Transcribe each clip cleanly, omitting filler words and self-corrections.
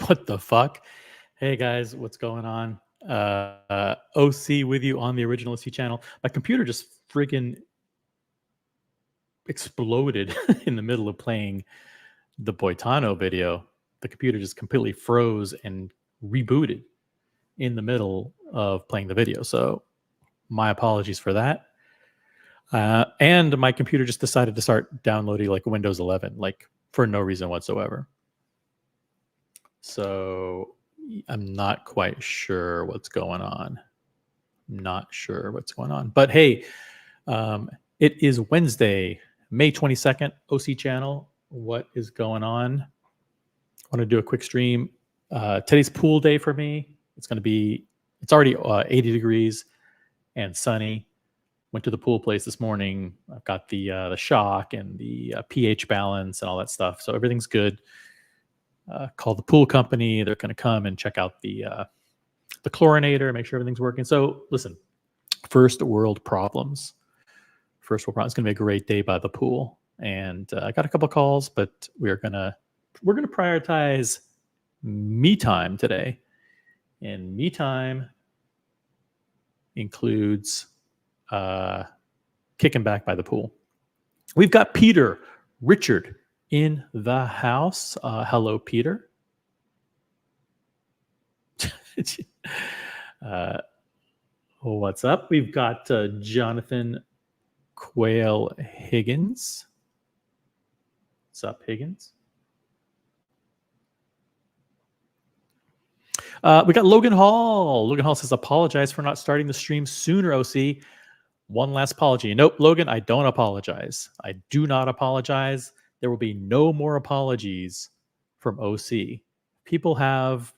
What the fuck? Hey guys, what's going on? OC with you on the original OC channel. My computer just freaking exploded in the middle of playing the Boitano video. The computer just completely froze and rebooted in the middle of playing the video. So my apologies for that. And my computer just decided to start downloading like Windows 11, like for no reason whatsoever. So I'm not quite sure what's going on. Not sure what's going on. But hey, it is Wednesday, May 22nd, OC channel. What is going on? I want to do a quick stream. Today's pool day for me. It's already 80 degrees and sunny. Went to the pool place this morning. I've got the shock and the pH balance and all that stuff. So everything's good. Called the pool company. They're going to come and check out the chlorinator, make sure everything's working. So listen, first world problems. First world problems. It's going to be a great day by the pool. And I got a couple calls, but we're gonna prioritize me time today. And me time includes kicking back by the pool. We've got Peter Richard in the house. Hello, Peter. What's up? We've got Jonathan Quayle Higgins. What's up, Higgins? We got Logan Hall. Logan Hall says, apologize for not starting the stream sooner, OC. One last apology. Nope, Logan, I don't apologize. I do not apologize. There will be no more apologies from OC. People have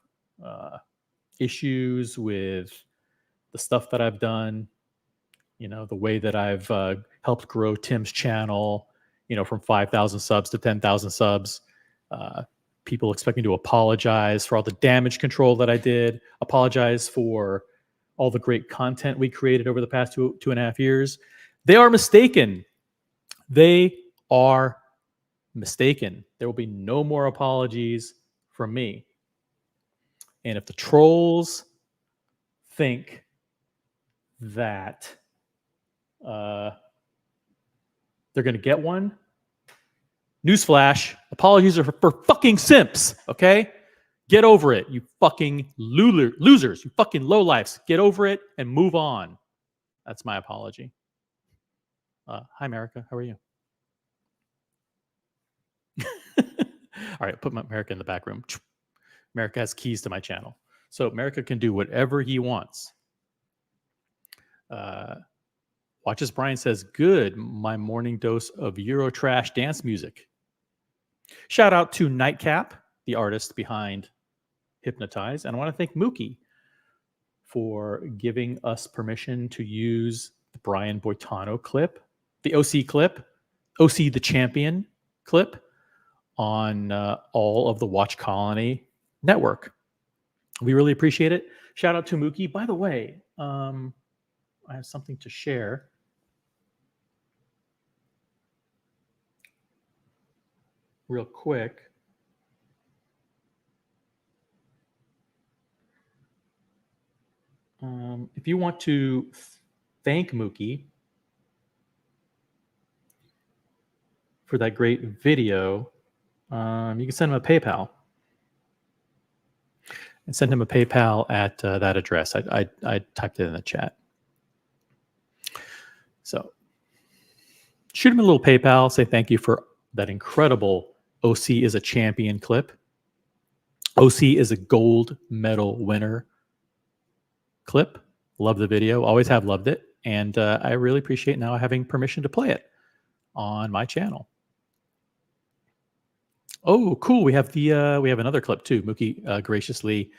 issues with the stuff that I've done, the way that I've helped grow Tim's channel, from 5,000 subs to 10,000 subs. People expect me to apologize for all the damage control that I did, apologize for all the great content we created over the past two and a half years. They are mistaken. They are mistaken. There will be no more apologies from me. And if the trolls think that they're going to get one, newsflash, apologies are for fucking simps, okay? Get over it, you fucking losers, you fucking lowlifes. Get over it and move on. That's my apology. Hi, America. How are you? All right, put America in the back room. America has keys to my channel. So America can do whatever he wants. Watches Brian says, good, my morning dose of Eurotrash dance music. Shout out to Nightcap, the artist behind Hypnotize. And I want to thank Mookie for giving us permission to use the Brian Boitano clip, the OC clip, OC the Champion clip on all of the Watch Colony network. We really appreciate it. Shout out to Mookie. By the way, I have something to share. Real quick. If you want to thank Mookie for that great video, you can send him a PayPal. And send him a PayPal at that address. I typed it in the chat. So shoot him a little PayPal. Say thank you for that incredible OC is a champion clip. OC is a gold medal winner clip. Love the video. Always have loved it. And I really appreciate now having permission to play it on my channel. Oh, cool. We have another clip too. Mookie graciously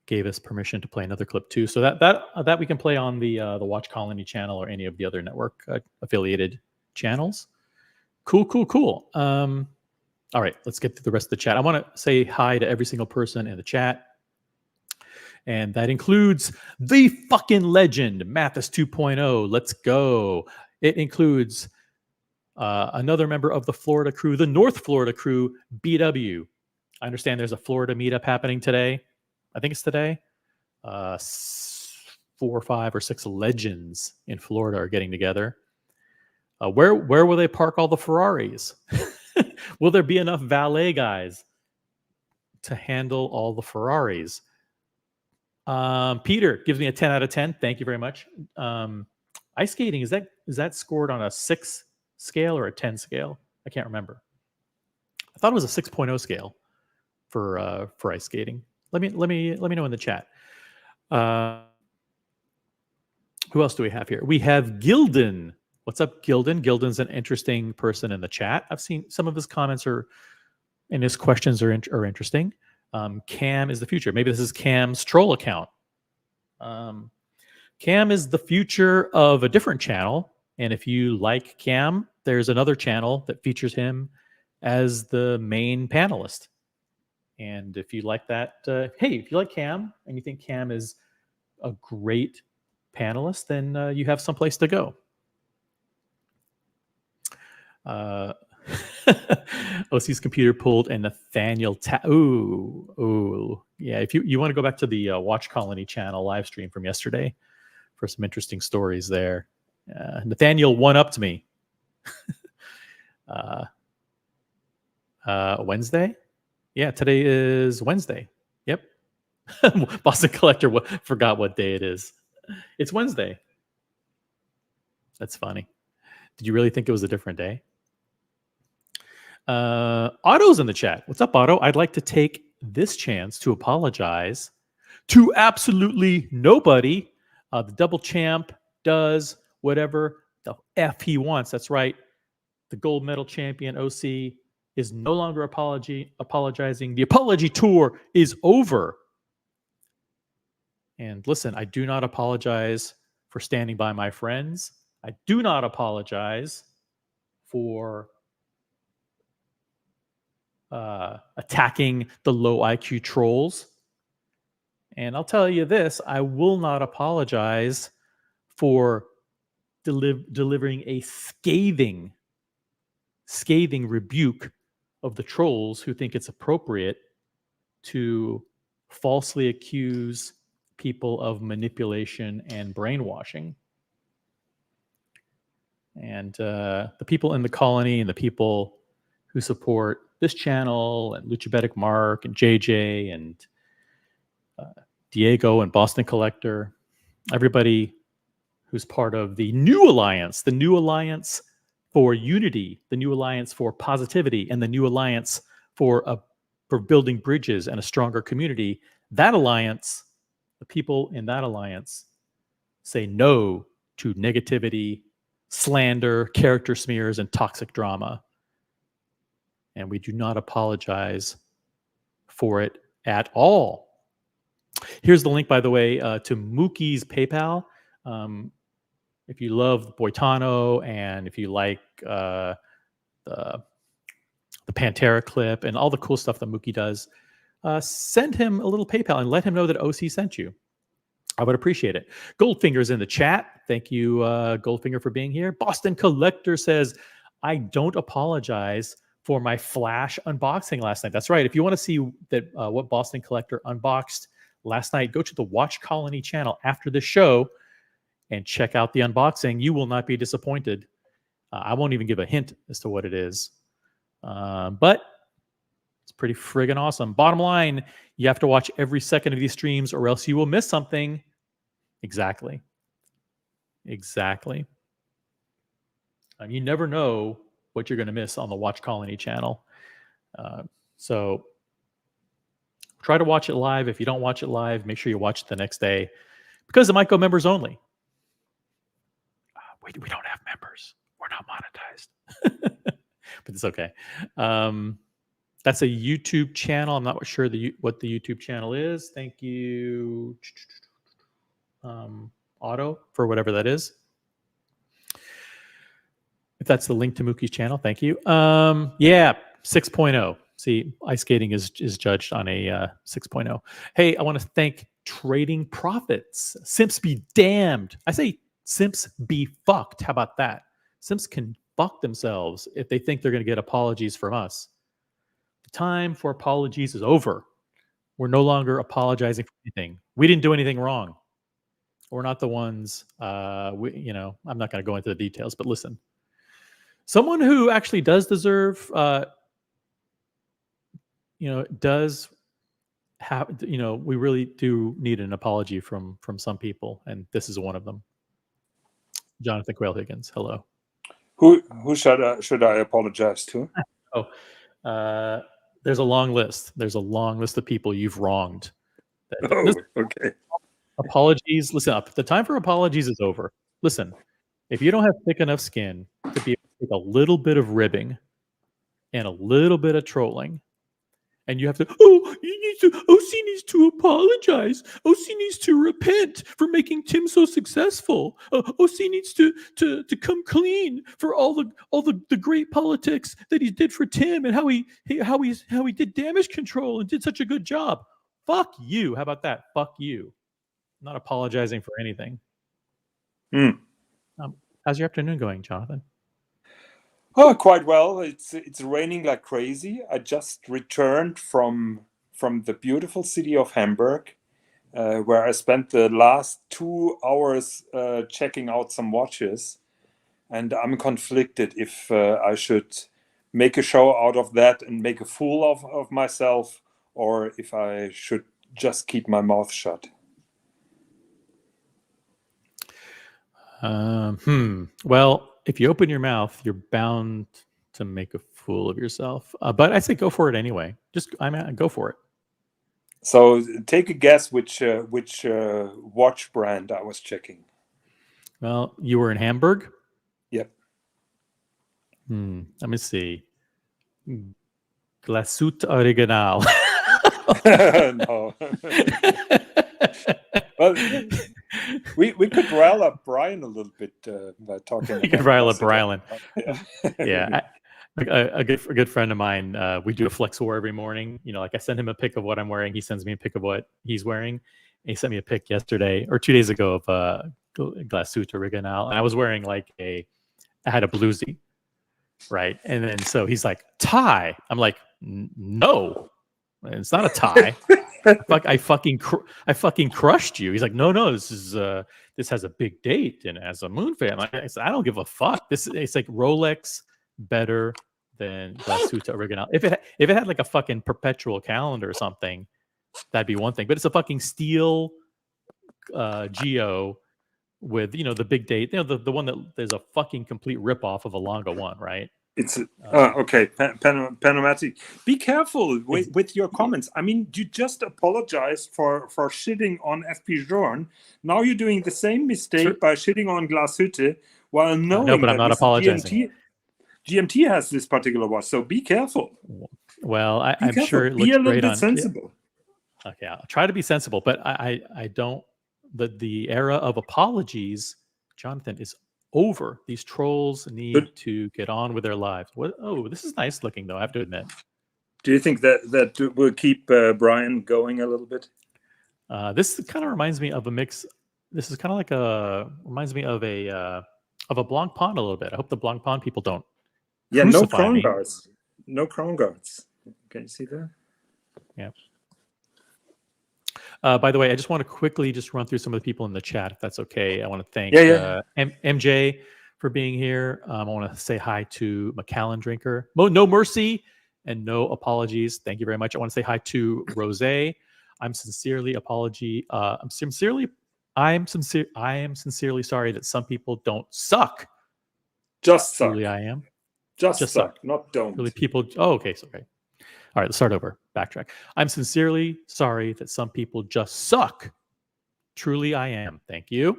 gave us permission to play another clip too. So that we can play on the Watch Colony channel or any of the other network affiliated channels. Cool. All right, let's get to the rest of the chat. I want to say hi to every single person in the chat. And that includes the fucking legend, Mathis 2.0. Let's go. It includes another member of the Florida crew, the North Florida crew, BW. I understand there's a Florida meetup happening today. I think it's today. 4 or 5 or 6 legends in Florida are getting together. Where will they park all the Ferraris? Will there be enough valet guys to handle all the Ferraris? Peter gives me a 10 out of 10. Thank you very much. Ice skating, is that is that scored on a 6 scale or a 10 scale? I can't remember. I thought it was a 6.0 scale for ice skating. Let me know in the chat. Who else do we have here? We have Gilden. What's up, Gilden? Gilden's an interesting person in the chat. I've seen some of his comments and his questions are interesting. Cam is the future. Maybe this is Cam's troll account. Cam is the future of a different channel. And if you like Cam, there's another channel that features him as the main panelist. And if you like that, hey, if you like Cam and you think Cam is a great panelist, then you have someplace to go. OC's computer pulled and Nathaniel ooh, yeah. If you want to go back to the Watch Colony channel live stream from yesterday for some interesting stories there. Nathaniel one-upped me. Wednesday? Yeah, today is Wednesday. Yep. Boston Collector forgot what day it is. It's Wednesday. That's funny. Did you really think it was a different day? Otto's in the chat. What's up, Otto? I'd like to take this chance to apologize to absolutely nobody. The double champ does whatever the F he wants. That's right. The gold medal champion, OC, is no longer apologizing. The apology tour is over. And listen, I do not apologize for standing by my friends. I do not apologize for attacking the low IQ trolls. And I'll tell you this, I will not apologize for delivering a scathing rebuke of the trolls who think it's appropriate to falsely accuse people of manipulation and brainwashing. And the people in the colony and the people who support this channel and Luchabetic Mark and JJ and Diego and Boston Collector, everybody who's part of the new alliance for unity, the new alliance for positivity, and the new alliance for building bridges and a stronger community. That alliance, the people in that alliance say no to negativity, slander, character smears, and toxic drama. And we do not apologize for it at all. Here's the link, by the way, to Mookie's PayPal. If you love Boitano and if you like the Pantera clip and all the cool stuff that Mookie does, send him a little PayPal and let him know that OC sent you. I would appreciate it. Goldfinger's in the chat. Thank you, Goldfinger, for being here. Boston Collector says, I don't apologize for my Flash unboxing last night. That's right. If you want to see that what Boston Collector unboxed last night, go to the Watch Colony channel after the show and check out the unboxing. You will not be disappointed. I won't even give a hint as to what it is. But it's pretty friggin' awesome. Bottom line, you have to watch every second of these streams or else you will miss something. Exactly. You never know what you're going to miss on the Watch Colony channel. So try to watch it live. If you don't watch it live, make sure you watch it the next day because it might go members only. We don't have members. We're not monetized. But it's okay. That's a YouTube channel. I'm not sure what the YouTube channel is. Thank you, Otto, for whatever that is. If that's the link to Mookie's channel, thank you. Yeah, 6.0. See, ice skating is judged on a 6.0. Hey, I want to thank Trading Profits. Simps be damned. I say simps be fucked. How about that? Simps can fuck themselves if they think they're going to get apologies from us. The time for apologies is over. We're no longer apologizing for anything. We didn't do anything wrong. We're not the ones, I'm not going to go into the details, but listen. Someone who actually does deserve, does have, we really do need an apology from some people, and this is one of them. Jonathan Quayle Higgins. Hello. Who should I apologize to? There's a long list. There's a long list of people you've wronged. Okay. Apologies. Listen up. The time for apologies is over. Listen, if you don't have thick enough skin to be able to take a little bit of ribbing and a little bit of trolling, and you have to, OC needs to apologize. OC needs to repent for making Tim so successful. OC needs to come clean for all the great politics that he did for Tim and how he did damage control and did such a good job. Fuck you. How about that? Fuck you. I'm not apologizing for anything. How's your afternoon going, Jonathan? Oh, quite well. It's raining like crazy. I just returned from the beautiful city of Hamburg, where I spent the last 2 hours checking out some watches, and I'm conflicted if I should make a show out of that and make a fool of myself, or if I should just keep my mouth shut. Well, if you open your mouth, you're bound to make a fool of yourself. But I say go for it anyway. Go for it. So take a guess which watch brand I was checking. Well, you were in Hamburg? Yep. Let me see. Glashütte Original. No. Well, we could rile up Brian a little bit by talking. You could rile up Brian. Yeah. A good friend of mine. We do a flex war every morning. Like I send him a pic of what I'm wearing. He sends me a pic of what he's wearing. And he sent me a pic yesterday or 2 days ago of Glashütte Original, and I was wearing I had a bluesy, right? And then so he's like, tie. I'm like, no, it's not a tie. I fucking crushed you. He's like, no, this has a big date and as a moon phase. I said, I don't give a fuck. It's like Rolex better than Glashütte Original. If it had like a fucking perpetual calendar or something, that'd be one thing. But it's a fucking steel Geo with the big date. The one that there's a fucking complete ripoff of a Longa one, right? It's okay. Panomatic. Be careful with your comments. I mean, you just apologized for shitting on FP Journe. Now you're doing the same mistake by shitting on Glashütte while knowing no, but I'm not apologizing. GMT has this particular watch, so be careful. Well, I'm sure it looks be a little great bit sensible. Okay, I'll try to be sensible, but I don't. The era of apologies, Jonathan, is over. These trolls need to get on with their lives. This is nice looking, though, I have to admit. Do you think that will keep Brian going a little bit? This kind of reminds me of a mix. This is kind of reminds me of a Blanc Pond a little bit. I hope the Blanc Pond people don't. Yeah, no crown guards. No crown guards. Can you see that? Yeah. By the way, I just want to quickly just run through some of the people in the chat, if that's okay. I want to thank MJ for being here. I want to say hi to Macallan Drinker. No Mercy and no apologies. Thank you very much. I want to say hi to Rose. I am sincerely sorry that some people don't suck. Just suck. Truly, I am. Just suck, not don't. Really, people. Oh, okay. So, okay. All right, let's start over. Backtrack. I'm sincerely sorry that some people just suck. Truly, I am. Thank you.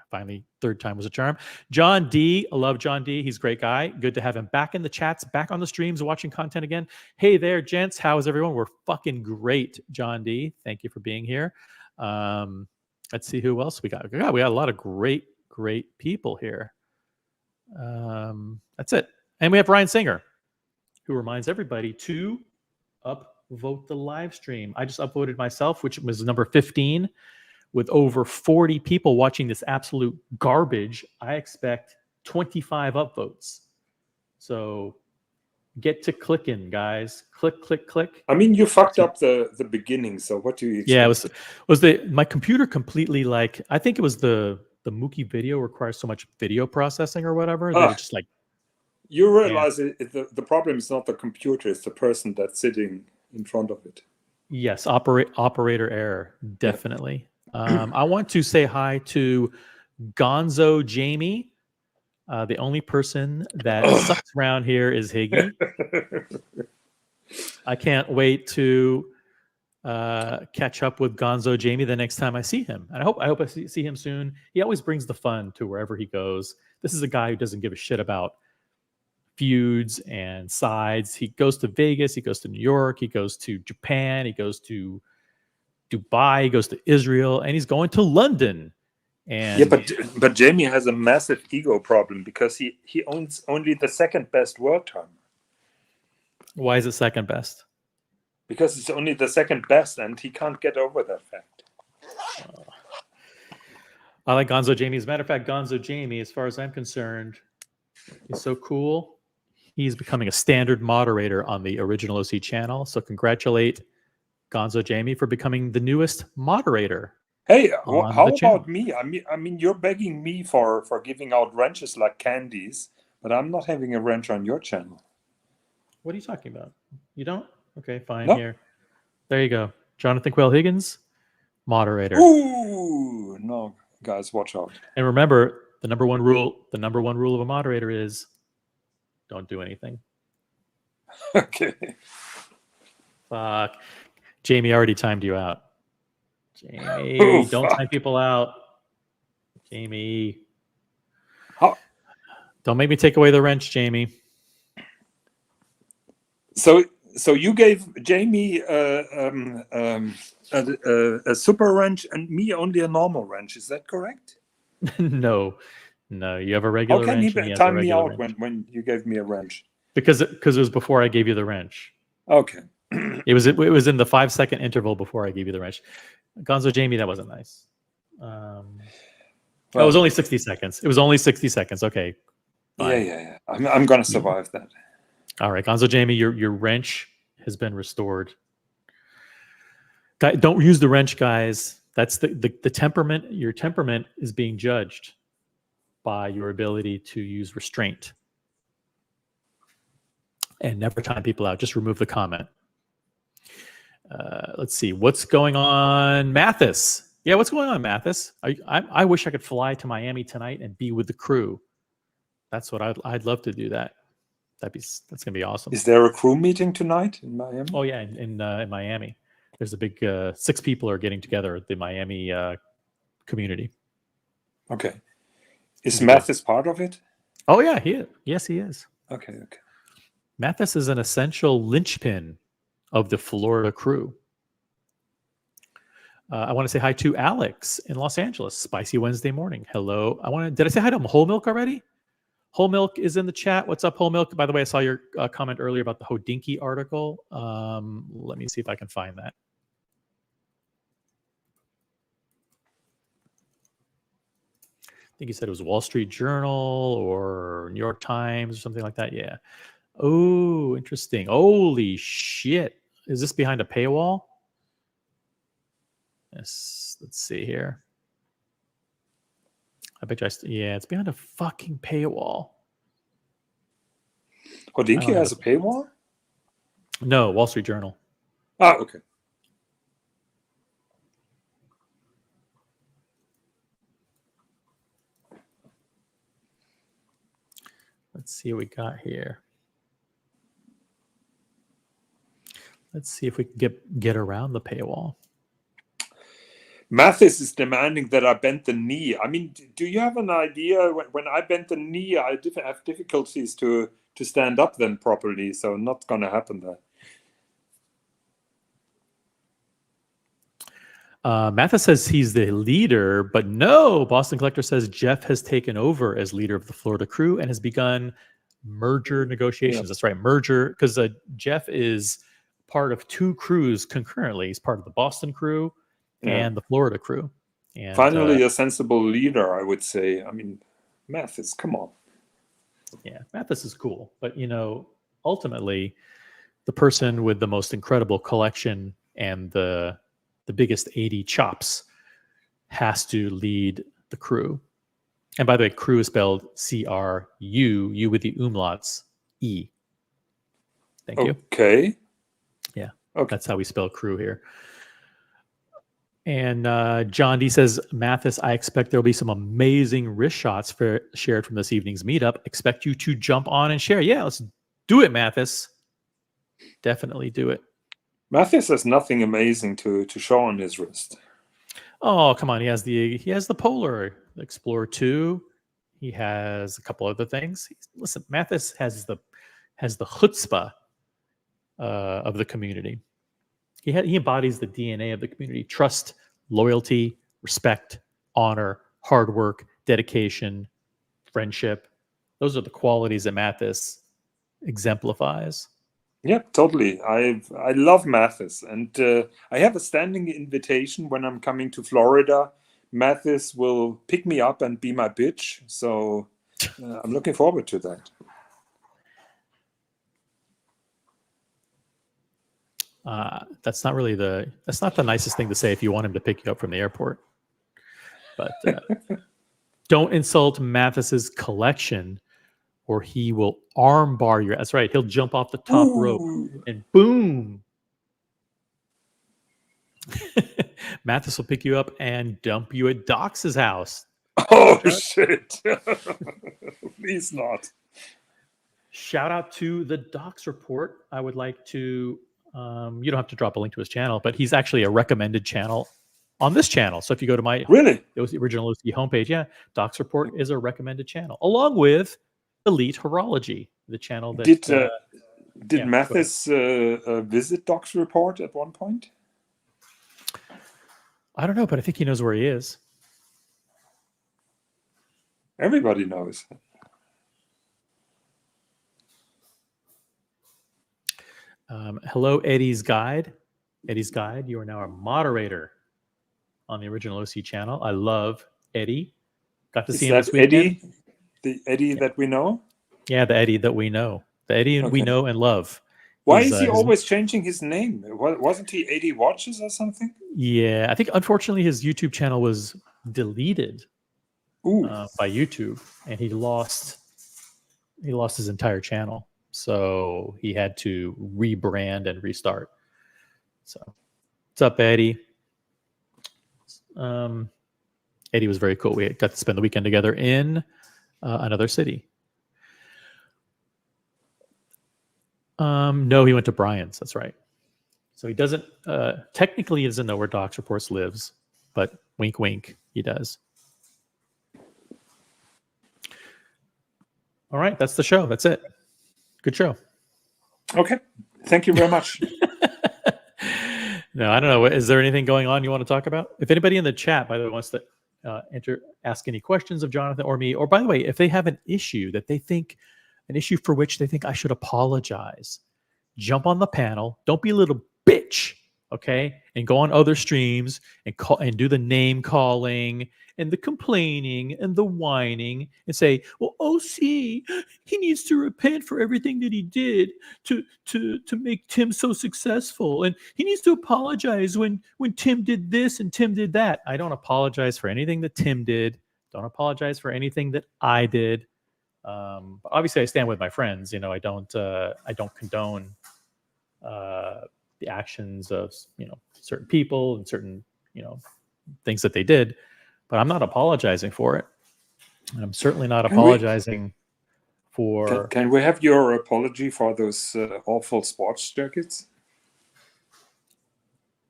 Finally, third time was a charm. John D. I love John D. He's a great guy. Good to have him back in the chats, back on the streams, watching content again. Hey there, gents. How is everyone? We're fucking great, John D. Thank you for being here. Let's see who else we got. We got a lot of great people here. That's it. And we have Ryan Singer, who reminds everybody to upvote the live stream. I just upvoted myself, which was number 15, with over 40 people watching this absolute garbage. I expect 25 upvotes. So get to clicking, guys. Click. I mean, you fucked up the beginning. So what do you expect? Yeah, my computer completely I think it was the Mookie video requires so much video processing or whatever that it's just like. You realize the problem is not the computer; it's the person that's sitting in front of it. Yes, operator error, definitely. I want to say hi to Gonzo Jamie. The only person that sucks around here is Higgy. I can't wait to catch up with Gonzo Jamie the next time I see him. And I hope I see him soon. He always brings the fun to wherever he goes. This is a guy who doesn't give a shit about feuds and sides. He goes to Vegas, he goes to New York, he goes to Japan, he goes to Dubai, he goes to Israel, and he's going to London. And yeah, but Jamie has a massive ego problem because he owns only the second best world timer. why is it second best? Because it's only the second best, and he can't get over that fact. I like Gonzo Jamie. As a matter of fact, Gonzo Jamie, as far as I'm concerned, is so cool. He's becoming a standard moderator on the original OC channel. So congratulate Gonzo Jamie for becoming the newest moderator. Hey, on how the channel. about me? I mean, you're begging me for giving out wrenches like candies, but I'm not having a wrench on your channel. What are you talking about? You don't? Okay, fine. No. Here. There you go. Jonathan Quayle Higgins, moderator. Ooh, no, guys, watch out. And remember, the number one rule of a moderator is don't do anything. Okay. Fuck. Jamie already timed you out. Jamie, Oh, don't fuck. time people out. Jamie. How? Don't make me take away the wrench, Jamie. So you gave Jamie a super wrench and me only a normal wrench. Is that correct? No, you have a regular How can wrench. he And he has a time me regular out wrench. when you gave me a wrench? Because it was before I gave you the wrench. Okay. It was in the 5-second interval before I gave you the wrench. Gonzo Jamie, that wasn't nice. It was only 60 seconds. It was only 60 seconds. Okay. Fine. Yeah. I'm gonna survive that. All right, Gonzo Jamie, your wrench has been restored. Don't use the wrench, guys. That's the temperament. Your temperament is being judged by your ability to use restraint. And never time people out. Just remove the comment. Let's see. What's going on, Mathis? Yeah, what's going on, Mathis? I wish I could fly to Miami tonight and be with the crew. That's what I'd love to do that. That's gonna be awesome. Is there a crew meeting tonight in Miami? Oh yeah, in Miami. There's a big 6 people are getting together at the Miami community. Okay. Is Mathis part of it? Oh yeah, he is. Yes, he is. Okay. Mathis is an essential linchpin of the Florida crew. I want to say hi to Alex in Los Angeles. Spicy Wednesday morning. Hello. Did I say hi to Whole Milk already? Whole Milk is in the chat. What's up, Whole Milk? By the way, I saw your comment earlier about the Hodinky article. Let me see if I can find that. I think you said it was Wall Street Journal or New York Times or something like that. Yeah. Oh, interesting. Holy shit. Is this behind a paywall? Yes. Let's see here. I bet you yeah, it's behind a fucking paywall. Hodinky has a paywall? No, Wall Street Journal. Ah, okay. Let's see what we got here. Let's see if we can get around the paywall. Mathis is demanding that I bend the knee. I mean, do you have an idea? When I bend the knee, I have difficulties to stand up then properly. So not going to happen there. Mathis says he's the leader, but no. Boston Collector says Jeff has taken over as leader of the Florida crew and has begun merger negotiations. Yeah. That's right, merger, because Jeff is part of 2 crews concurrently. He's part of the Boston crew and the Florida crew. And finally, a sensible leader, I would say. I mean, Mathis, come on. Yeah, Mathis is cool, but ultimately, the person with the most incredible collection and the biggest 80 chops has to lead the crew. And by the way, crew is spelled C-R-U, you with the umlauts, E. Thank you. Okay. Yeah, okay. That's how we spell crew here. And John D says, Mathis, I expect there'll be some amazing wrist shots shared from this evening's meetup. Expect you to jump on and share. Yeah, let's do it, Mathis. Definitely do it. Mathis has nothing amazing to show on his wrist. Oh, come on. He has the Polar Explorer 2. He has a couple other things. Listen, Mathis has the chutzpah of the community. He embodies the DNA of the community: trust, loyalty, respect, honor, hard work, dedication, friendship. Those are the qualities that Mathis exemplifies. Yeah, totally. I love Mathis, and I have a standing invitation when I'm coming to Florida. Mathis will pick me up and be my bitch. So I'm looking forward to that. That's not the nicest thing to say if you want him to pick you up from the airport. But don't insult Mathis's collection, or he will armbar you. That's right. He'll jump off the top rope and boom. Mathis will pick you up and dump you at Doc's house. Oh, shit. Please not. Shout out to the Doc's report. I would like to, you don't have to drop a link to his channel, but he's actually a recommended channel on this channel. So if you go to it was the original OC homepage. Yeah. Doc's report is a recommended channel, along with Elite Horology, the channel that did Mathis visit Doc's report at one point? I don't know, but I think he knows where he is. Everybody knows. Hello, Eddie's Guide. Eddie's Guide, you are now a moderator on the original OC channel. I love Eddie. Got to see him this weekend. Eddie? The Eddie that we know? Yeah, the Eddie that we know. The Eddie we know and love. Why is he always changing his name? Wasn't he 80 Watches or something? Yeah, I think unfortunately his YouTube channel was deleted by YouTube, and he lost his entire channel. So he had to rebrand and restart. So what's up, Eddie? Eddie was very cool. We got to spend the weekend together in another city. No, he went to Brian's. That's right. So he doesn't, technically he doesn't know where Doc's Reports lives, but wink, wink, he does. All right. That's the show. That's it. Good show. Okay. Thank you very much. No, I don't know. Is there anything going on you want to talk about? If anybody in the chat, by the way, wants to ask any questions of Jonathan or me, or by the way, if they have an issue for which they think I should apologize, jump on the panel. Don't be a little bitch, okay? And go on other streams and do the name calling and the complaining and the whining and say, well, OC, he needs to repent for everything that he did to make Tim so successful. And he needs to apologize when Tim did this and Tim did that. I don't apologize for anything that Tim did. Don't apologize for anything that I did. But obviously I stand with my friends. You know, I don't condone the actions of, certain people and certain, things that they did, but I'm not apologizing for it. And I'm certainly not apologizing for. Can we have your apology for those awful sports jackets?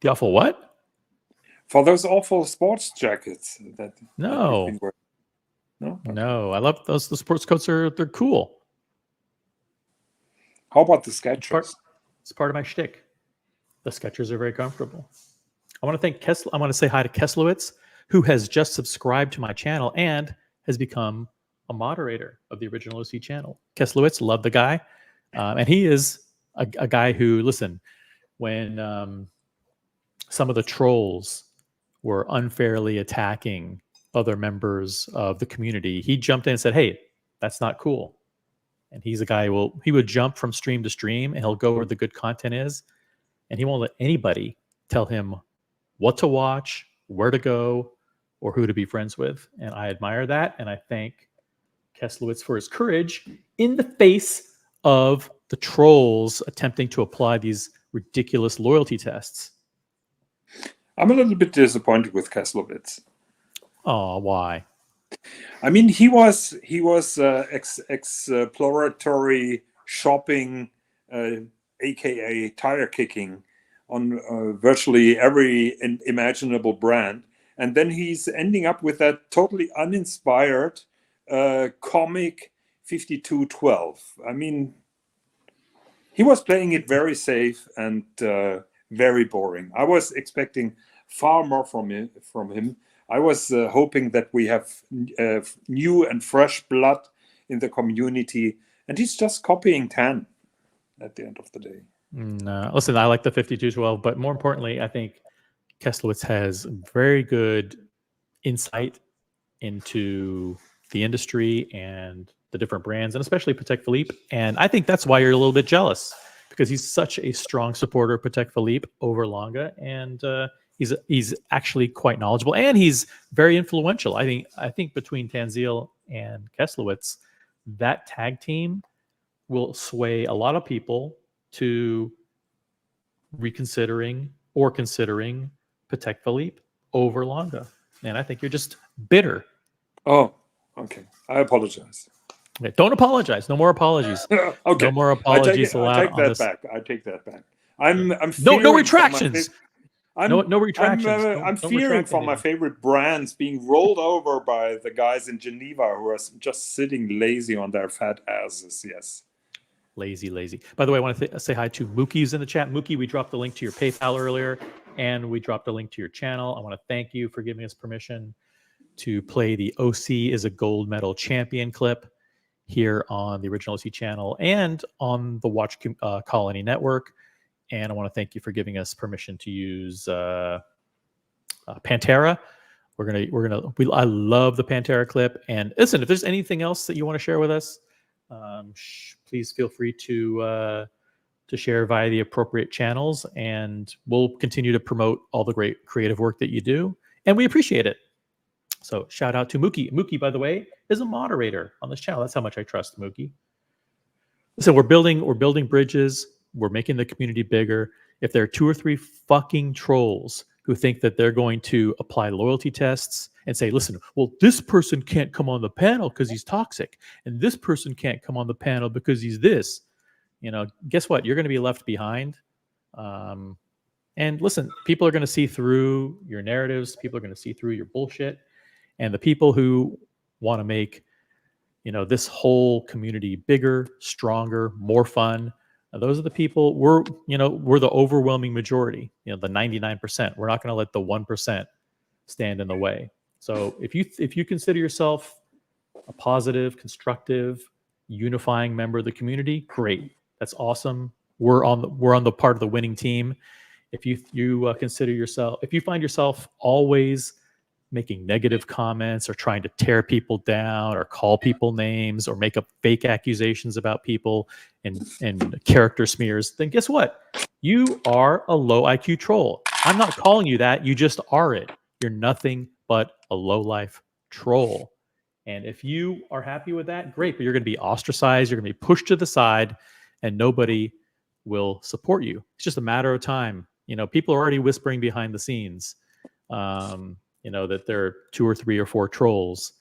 The awful what? For those awful sports jackets No. No, I love those. The sports coats they're cool. How about the Skechers? It's part of my shtick. The Skechers are very comfortable. I want to thank Kessler. I want to say hi to Keslowitz, who has just subscribed to my channel and has become a moderator of the original OC channel. Keslowitz, love the guy. And he is a guy who, listen, when some of the trolls were unfairly attacking other members of the community, he jumped in and said, hey, that's not cool. And he's a guy he would jump from stream to stream and he'll go where the good content is. And he won't let anybody tell him what to watch, where to go, or who to be friends with. And I admire that. And I thank Keslowitz for his courage in the face of the trolls attempting to apply these ridiculous loyalty tests. I'm a little bit disappointed with Kaslowitz. Oh, why? I mean, he was exploratory shopping, aka tire kicking, on virtually every imaginable brand, and then he's ending up with that totally uninspired comic 5212. I mean, he was playing it very safe and very boring. I was expecting far more from him. I was hoping that we have new and fresh blood in the community, and he's just copying Tan at the end of the day. No, listen, I like the 5212, but more importantly, I think Keslowitz has very good insight into the industry and the different brands, and especially Patek Philippe. And I think that's why you're a little bit jealous, because he's such a strong supporter of Patek Philippe over Longa, and he's actually quite knowledgeable, and he's very influential. I think between Tanzil and Keslowitz, that tag team will sway a lot of people to reconsidering or considering Patek Philippe over Longa. And I think you're just bitter. Oh, okay. I apologize. Okay, don't apologize. No more apologies. Okay, No more I take apologies it, I allowed take on that this. back. I take that back. I'm No fearing retractions. No I'm retractions. I'm Don't fearing retract for my anything. favorite brands being rolled over by the guys in Geneva who are just sitting lazy on their fat asses. Yes. Lazy. By the way, I want to say hi to Mookie's in the chat. Mookie, we dropped the link to your PayPal earlier, and we dropped a link to your channel. I want to thank you for giving us permission to play the OC is a gold medal champion clip here on the original OC channel and on the Watch Colony Network. And I want to thank you for giving us permission to use Pantera. I love the Pantera clip. And listen, if there's anything else that you want to share with us, please feel free to share via the appropriate channels, and we'll continue to promote all the great creative work that you do, and we appreciate it. So shout out to Mookie. Mookie, by the way, is a moderator on this channel. That's how much I trust Mookie. So we're building bridges. We're making the community bigger. If there are 2 or 3 fucking trolls who think that they're going to apply loyalty tests and say, listen, well, this person can't come on the panel because he's toxic, and this person can't come on the panel because he's this, guess what? You're going to be left behind. And listen, people are going to see through your narratives. People are going to see through your bullshit. And the people who want to make, this whole community bigger, stronger, more fun, those are the people. We're the overwhelming majority, the 99%. We're not going to let the 1% stand in the way. So if you consider yourself a positive, constructive, unifying member of the community, great. That's awesome. We're on the part of the winning team. If you consider yourself, if you find yourself always making negative comments or trying to tear people down or call people names or make up fake accusations about people and character smears, then guess what? You are a low IQ troll. I'm not calling you that. You just are it. You're nothing but a low life troll. And if you are happy with that, great, but you're going to be ostracized. You're going to be pushed to the side and nobody will support you. It's just a matter of time. People are already whispering behind the scenes. That there are 2 or 3 or 4 trolls.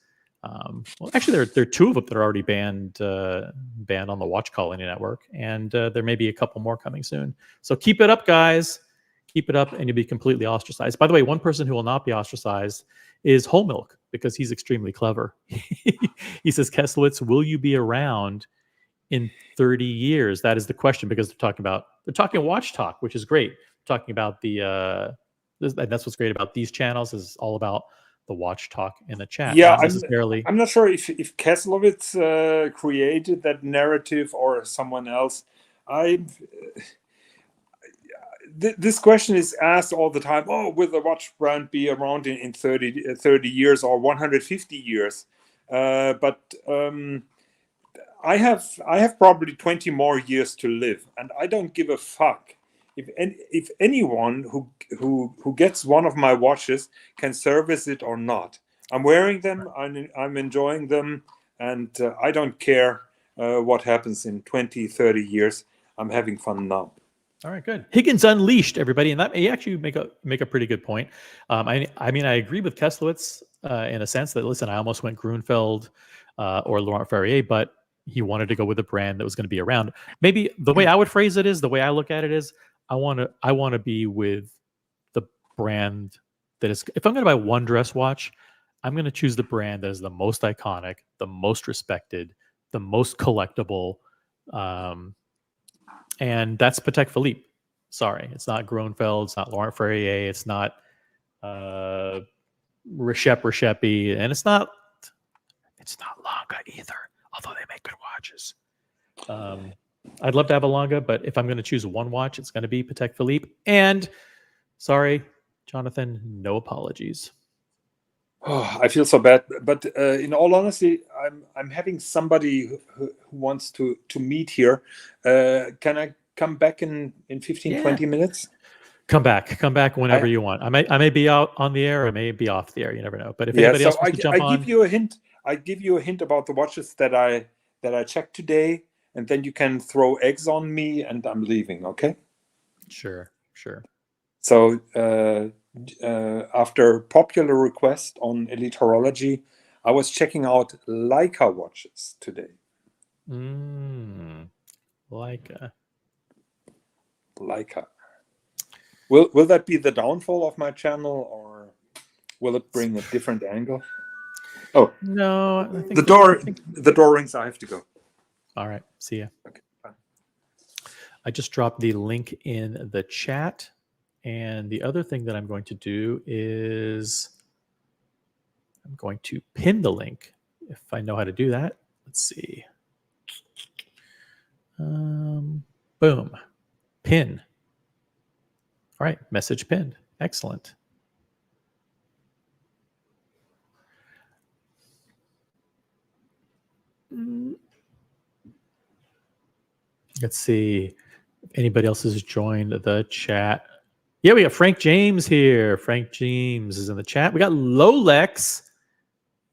Well, actually, there are 2 of them that are already banned on the Watch Colony Network, and there may be a couple more coming soon. So keep it up, guys. Keep it up, and you'll be completely ostracized. By the way, one person who will not be ostracized is Whole Milk, because he's extremely clever. He says, Keslowitz, will you be around in 30 years? That is the question, because they're talking Watch Talk, which is great. They're talking about that's what's great about these channels, is all about the Watch Talk in the chat. Yeah, Not necessarily. I'm not sure if Kaslowitz created that narrative or someone else. This question is asked all the time. Oh, will the watch brand be around in 30 years or 150 years? But I have probably 20 more years to live, and I don't give a fuck if anyone who gets one of my watches can service it or not. I'm wearing them, I'm enjoying them, and I don't care what happens in 20, 30 years. I'm having fun now. All right, good. Higgins Unleashed, everybody, and that may actually make a pretty good point. I mean, I agree with Keslowitz in a sense that listen, I almost went Grunfeld or Laurent Ferrier, but he wanted to go with a brand that was going to be around. Maybe the way I would phrase it is, the way I look at it is, I want to be with the brand that is. If I'm going to buy one dress watch, I'm going to choose the brand that is the most iconic, the most respected, the most collectible. And that's Patek Philippe. Sorry, it's not Grunfeld, it's not Laurent Ferrier, it's not Rechepi, and it's not Lange either. Although they make good watches. I'd love to have a Lange, but if I'm going to choose one watch, it's going to be Patek Philippe. And sorry, Jonathan, no apologies. Oh, I feel so bad, but in all honesty, I'm having somebody who wants to meet here. Can I come back in 15, 20 minutes? Come back whenever you want. I may be out on the air, I may be off the air. You never know. But if Yeah, anybody so else wants to jump on, give you a hint. I give you a hint about the watches that I checked today, and then you can throw eggs on me, and I'm leaving. Okay? Sure. So after popular request on Elite Horology, I was checking out Leica watches today. Leica. Will that be the downfall of my channel, or will it bring a different angle? Oh no, I think the door rings. I have to go. All right, see ya. Okay, bye. I just dropped the link in the chat, and the other thing that I'm going to do is I'm going to pin the link if I know how to do that. Let's see. Boom, pin. All right, message pinned. Excellent. Let's see if anybody else has joined the chat. Yeah, we got Frank James here. Frank James is in the chat. We got Lolex.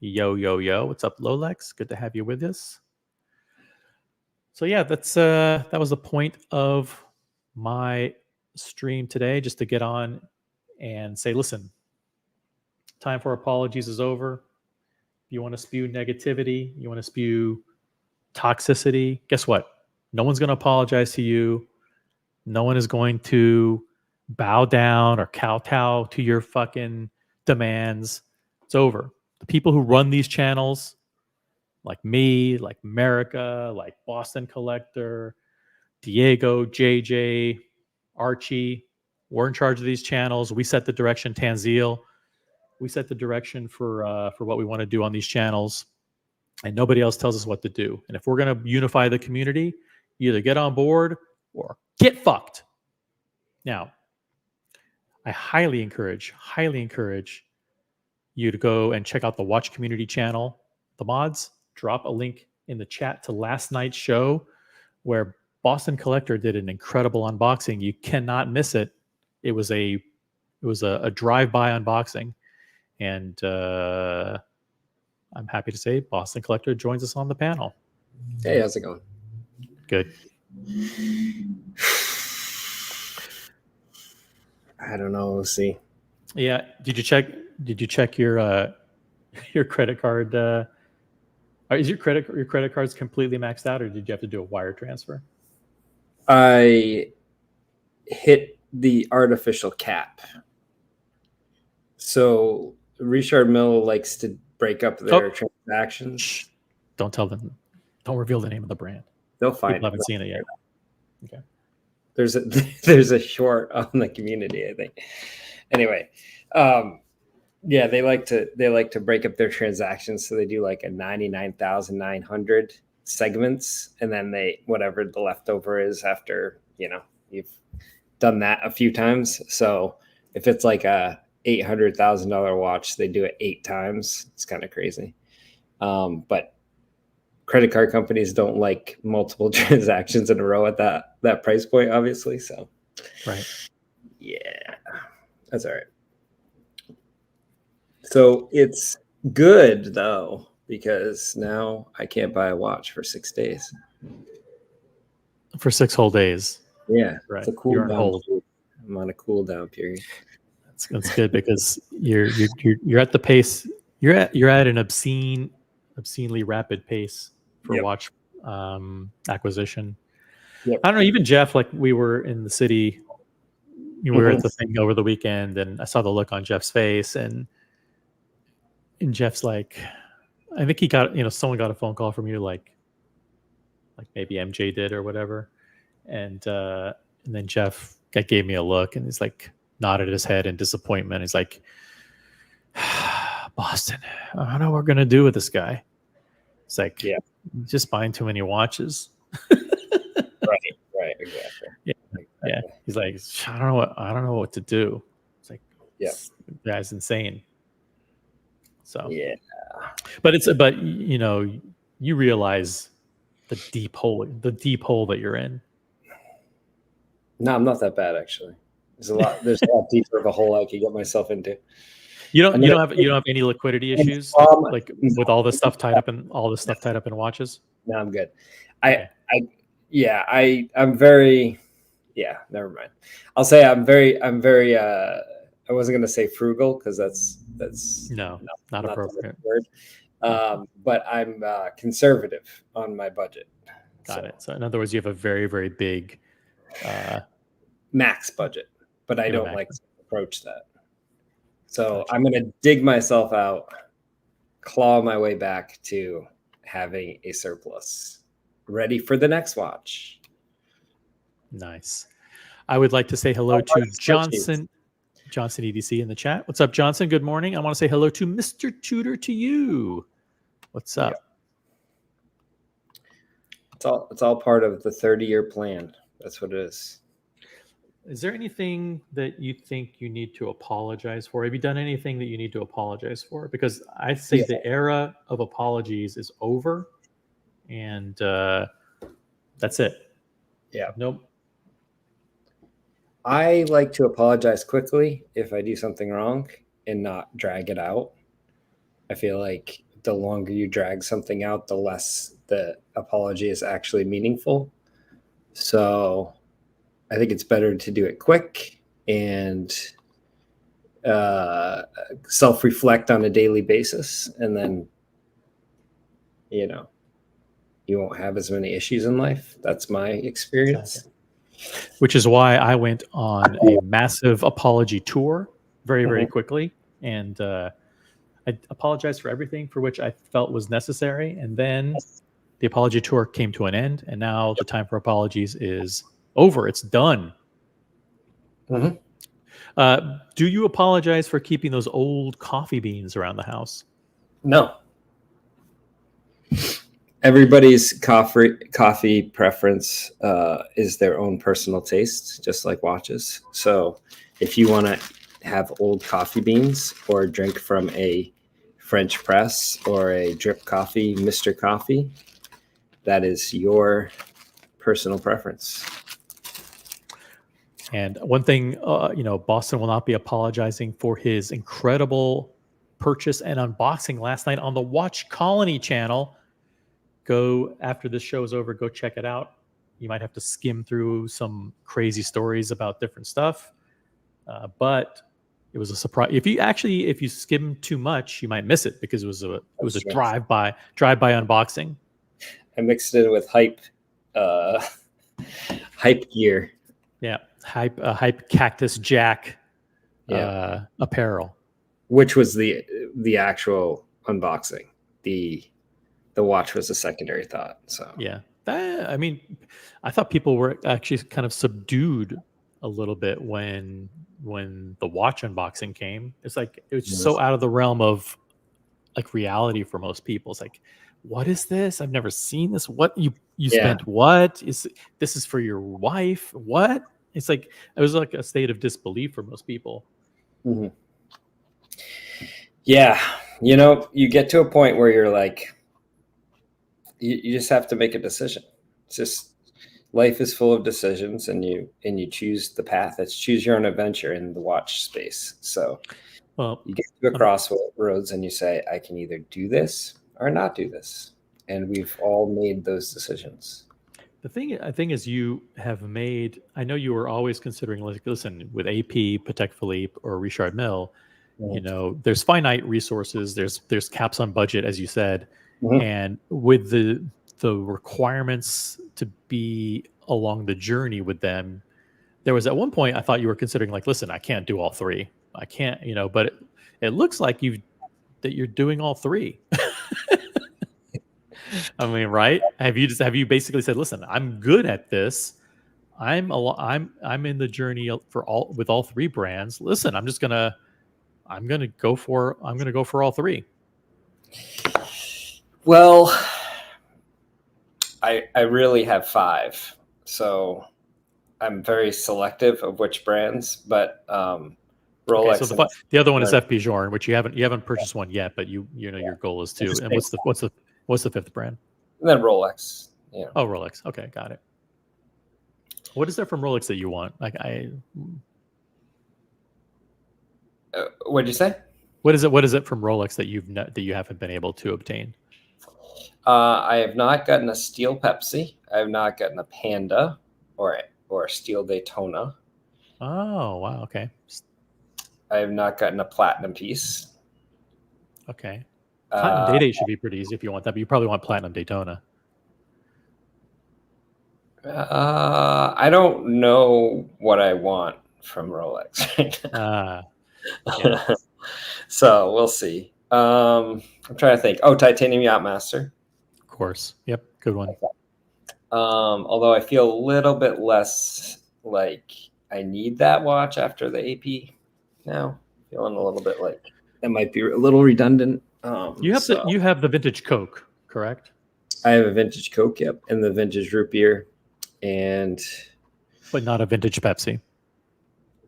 Yo. What's up, Lolex? Good to have you with us. So yeah, that was the point of my stream today, just to get on and say, listen, time for apologies is over. If you want to spew negativity, you want to spew toxicity, guess what? No one's going to apologize to you. No one is going to bow down or kowtow to your fucking demands. It's over. The people who run these channels, like me, like America, like Boston Collector, Diego, JJ, Archie, we're in charge of these channels. We set the direction. Tanzil, we set the direction for what we want to do on these channels, and nobody else tells us what to do. And if we're going to unify the community, either get on board or get fucked. Now, I highly encourage you to go and check out the Watch Community channel. The mods, drop a link in the chat to last night's show where Boston Collector did an incredible unboxing. You cannot miss it. It was a drive-by unboxing, and I'm happy to say Boston Collector joins us on the panel. Hey, how's it going? Good. I don't know. We'll see. Yeah. Did you check your credit card? Is your credit cards completely maxed out, or did you have to do a wire transfer? I hit the artificial cap. So Richard Mille likes to break up their transactions. Shh. Don't tell them. Don't reveal the name of the brand. They'll find. People haven't seen it yet. Okay. There's a short on the community, I think. Anyway, yeah, they like to break up their transactions, so they do like a 99,900 segments, and then they whatever the leftover is after you've done that a few times. So if it's like a $800,000 watch, they do it 8 times. It's kind of crazy, but credit card companies don't like multiple transactions in a row at that price point, obviously. So, right. Yeah, that's all right. So it's good though, because now I can't buy a watch for 6 days. For 6 whole days. Yeah, Right. it's a cool You're on down hold. period. I'm on a cool down period. That's good because you're at the pace. You're at an obscenely rapid pace for Yep. watch acquisition. Yep. I don't know. Even Jeff, like we were in the city, we were at Mhm. the thing over the weekend, and I saw the look on Jeff's face, and Jeff's like, I think he got someone got a phone call from you, like maybe MJ did or whatever, and then Jeff gave me a look, and he's like nodded his head in disappointment. He's like, Boston, I don't know what we're gonna do with this guy. It's like, Yeah. he's just buying too many watches. Right, exactly. Yeah. He's like, I don't know what to do. It's like, Yeah. this guy's insane. So Yeah. but you realize the deep hole that you're in. No, I'm not that bad actually. There's a lot deeper of a hole I could get myself into. You don't have any liquidity issues like with all this stuff tied up in watches. No, I'm good. Okay. I'm very, never mind. I'll say I'm very I wasn't going to say frugal because that's No, not appropriate. the word. But I'm conservative on my budget. Got it. So in other words, you have a very, very big max budget, but I don't max. like to approach that. So I'm going to dig myself out, claw my way back to having a surplus ready for the next watch. Nice. I would like to say hello to Johnson EDC in the chat. What's up, Johnson? Good morning. I want to say hello to Mr. Tudor to you. What's up? Yeah. It's all part of the 30-year plan. That's what it is. Is there anything that you think you need to apologize for? Have you done anything that you need to apologize for? Because I'd say the era of apologies is over, and that's it. Yeah. Nope. I like to apologize quickly if I do something wrong and not drag it out. I feel like the longer you drag something out, the less the apology is actually meaningful. So I think it's better to do it quick and self-reflect on a daily basis. And then, you won't have as many issues in life. That's my experience. Exactly. Which is why I went on a massive apology tour very, very quickly. And I apologized for everything for which I felt was necessary. And then the apology tour came to an end. And now the time for apologies is over. It's done. Do you apologize for keeping those old coffee beans around the house? No. Everybody's coffee preference is their own personal taste, just like watches. So if you want to have old coffee beans or drink from a French press or a drip coffee, Mr. Coffee, that is your personal preference. And one thing, Boston will not be apologizing for his incredible purchase and unboxing last night on the Watch Colony channel. Go, after this show is over, go check it out. You might have to skim through some crazy stories about different stuff, but it was a surprise. If you skim too much, you might miss it because it was a drive-by unboxing. I mixed it with hype gear. Yeah, hype Cactus Jack apparel, which was the actual unboxing. The watch was a secondary thought. So yeah, I thought people were actually kind of subdued a little bit when the watch unboxing came. It's like it was just so out of the realm of like reality for most people. It's like, what is this? I've never seen this. What you spent? What is this? Is for your wife? What? It's like it was like a state of disbelief for most people. Mm-hmm. Yeah, you get to a point where you're like, you just have to make a decision. It's just life is full of decisions, and you choose the path. It's choose your own adventure in the watch space. So you get to a crossroads and you say, I can either do this or not do this. And we've all made those decisions. The thing I think is you have made. I know you were always considering, like, listen, with AP, Patek Philippe, or Richard Mille, you know, there's finite resources. There's caps on budget, as you said, Mhm. and with the requirements to be along the journey with them, there was at one point I thought you were considering, like, listen, I can't do all three. I can't, you know, but it looks like you're doing all three. I mean, right? Have you basically said, listen, I'm good at this. I'm in the journey for all three brands. Listen, I'm gonna go for all three. Well, I really have 5, so I'm very selective of which brands, but Okay, Rolex. so the other one is FP Journe, which you haven't purchased one yet, but you know your goal is to. And what's the fifth brand? And then Rolex. Yeah. Oh, Rolex. Okay, got it. What is there from Rolex that you want? Like What'd you say? What is it from Rolex that that you haven't been able to obtain? I have not gotten a Steel Pepsi. I have not gotten a Panda or a Steel Daytona. Oh, wow. Okay. I have not gotten a Platinum piece. Okay. Platinum Day-Date should be pretty easy if you want that, but you probably want Platinum Daytona. I don't know what I want from Rolex right now. Yeah. So we'll see. I'm trying to think. Oh, Titanium Yachtmaster. Of course. Yep. Good one. Although I feel a little bit less like I need that watch after the AP now. Feeling a little bit like that might be a little redundant. You have the vintage Coke, correct? I have a vintage Coke, yep, and the vintage root beer, but not a vintage Pepsi.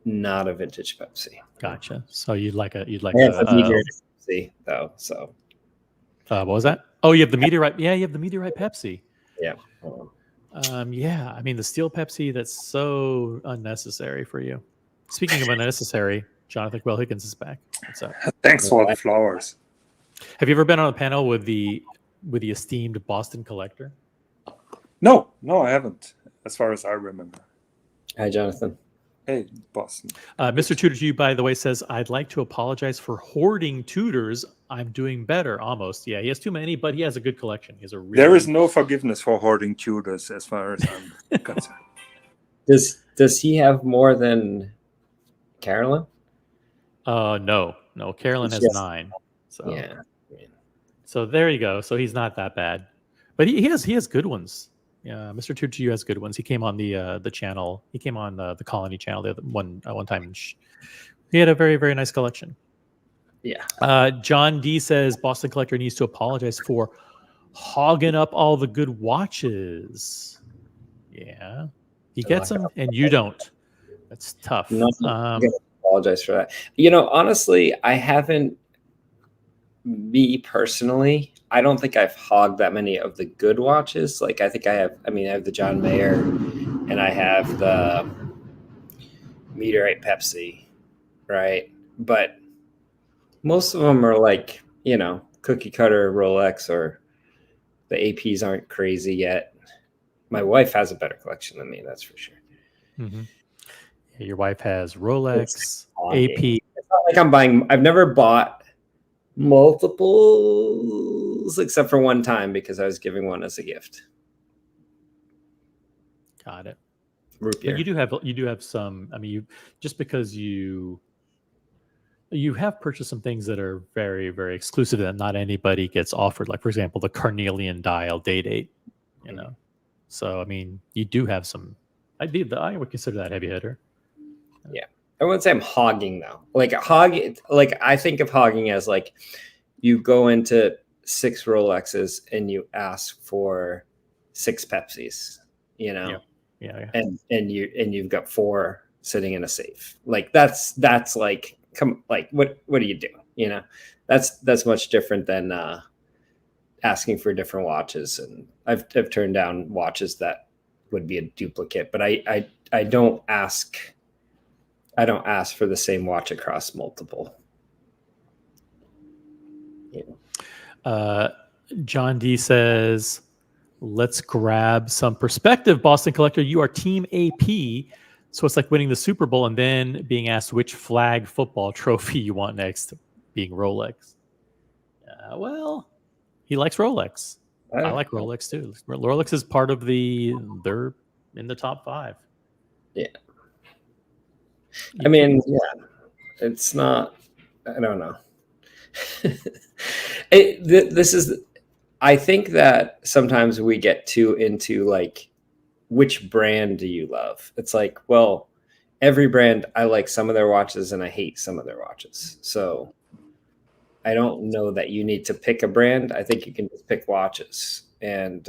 Not a vintage Pepsi. Gotcha. So you'd like a Pepsi though. So what was that? Oh, you have the Meteorite. Yeah, you have the Meteorite Pepsi. Yeah. Yeah. I mean, the Steel Pepsi, that's so unnecessary for you. Speaking of unnecessary, Jonathan Quell Higgins is back. What's up? Thanks for the flowers. Have you ever been on a panel with the esteemed Boston collector? No, I haven't, as far as I remember. Hi, Jonathan. Hey, Boston. Mr. Tudor to you, by the way, says, I'd like to apologize for hoarding Tudors. I'm doing better, almost. Yeah, he has too many, but he has a good collection. He has a really... There is no forgiveness for hoarding Tudors, as far as I'm concerned. Does he have more than Carolyn? No. Carolyn has 9. So yeah. So there you go. So he's not that bad, but he has good ones. Yeah, Mr. Tucci has good ones. He came on the channel. He came on the Colony channel the one time. He had a very, very nice collection. Yeah. John D says Boston Collector needs to apologize for hogging up all the good watches. Yeah, he gets them and you don't. That's tough. I'm gonna apologize for that. You know, honestly, I haven't. Me personally, I don't think I've hogged that many of the good watches. Like I think I have the John Mayer and I have the Meteorite Pepsi, right? But most of them are like, you know, cookie cutter Rolex, or the APs aren't crazy yet. My wife has a better collection than me, that's for sure. Mm-hmm. Yeah, your wife has Rolex, AP. It's not like I'm buying. I've never bought multiples except for one time because I was giving one as a gift. Got it. Root beer. But you do have some. I mean, you just because you have purchased some things that are very, very exclusive that not anybody gets offered. Like, for example, the Carnelian dial Day-Date. You know, so I mean, you do have some. I would consider that heavy hitter. Yeah. I wouldn't say I'm hogging though. Like I think of hogging as like you go into 6 Rolexes and you ask for 6 Pepsis, you know, yeah. and you've got 4 sitting in a safe. Like that's like what do you do? You know, that's much different than asking for different watches. And I've turned down watches that would be a duplicate, but I don't ask. I don't ask for the same watch across multiple. John D says, let's grab some perspective. Boston Collector, you are Team AP. So it's like winning the Super Bowl and then being asked which flag football trophy you want next, being Rolex. Well, he likes Rolex. I like Rolex too. Rolex is part of they're in the top 5. Yeah. I mean, yeah, it's not, I don't know. This is, I think that sometimes we get too into like, which brand do you love? It's like, well, every brand, I like some of their watches and I hate some of their watches. So I don't know that you need to pick a brand. I think you can just pick watches. And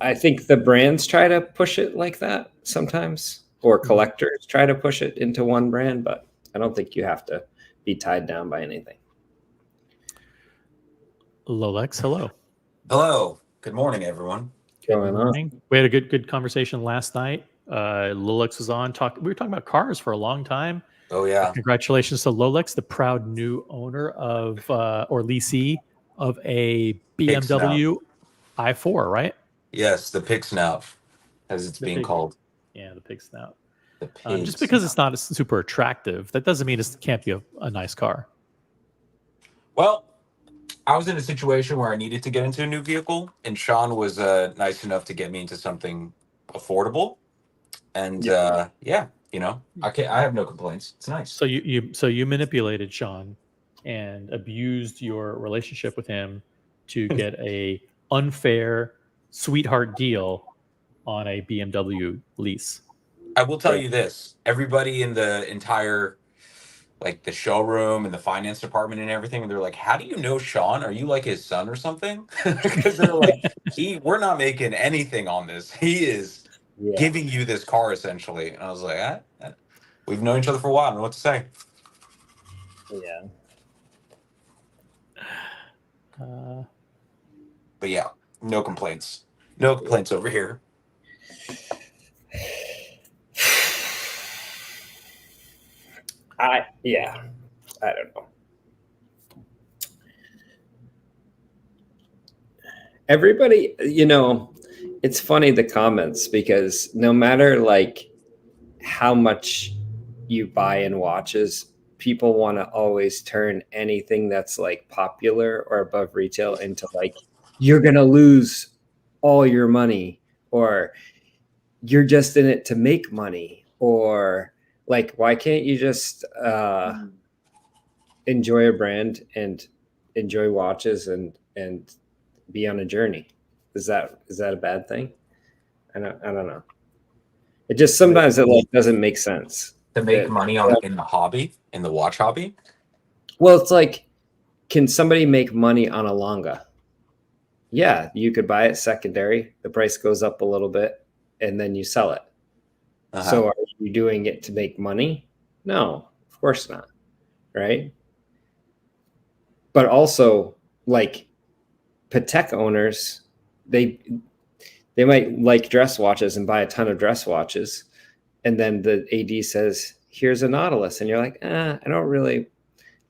I think the brands try to push it like that sometimes, or collectors try to push it into one brand, but I don't think you have to be tied down by anything. Lolex, hello. Hello. Good morning, everyone. Going on. We had a good conversation last night. Lolex was on. We were talking about cars for a long time. Oh, yeah. Congratulations to Lolex, the proud new owner of or leasee of a BMW i4, right? Yes, the pig snout, as it's being called. Yeah, the pig snout. The pig just because it's not super attractive, that doesn't mean it can't be a nice car. Well, I was in a situation where I needed to get into a new vehicle, and Sean was nice enough to get me into something affordable. And yeah, you know, I have no complaints. It's nice. So you manipulated Sean and abused your relationship with him to get a unfair sweetheart deal on a BMW lease. I will tell you this: everybody in the entire, like the showroom and the finance department and everything, they're like, "How do you know Sean? Are you like his son or something?" Because they're like, we're not making anything on this. He is giving you this car essentially. And I was like, we've known each other for a while. I don't know what to say. Yeah. But yeah, no complaints. No complaints over here. I don't know. Everybody, you know, it's funny, the comments, because no matter like how much you buy in watches, people want to always turn anything that's like popular or above retail into like, you're going to lose all your money, or you're just in it to make money, or like, why can't you just enjoy a brand and enjoy watches and be on a journey? Is that a bad thing? I don't know. It just sometimes it like doesn't make sense to make money in the hobby, in the watch hobby. Well, it's like, can somebody make money on a Longa? Yeah, you could buy it secondary. The price goes up a little bit, and then you sell it. So are you doing it to make money? No, of course not. Right. But also, like, Patek owners, they might like dress watches and buy a ton of dress watches. And then the AD says, here's a Nautilus. And you're like, I don't really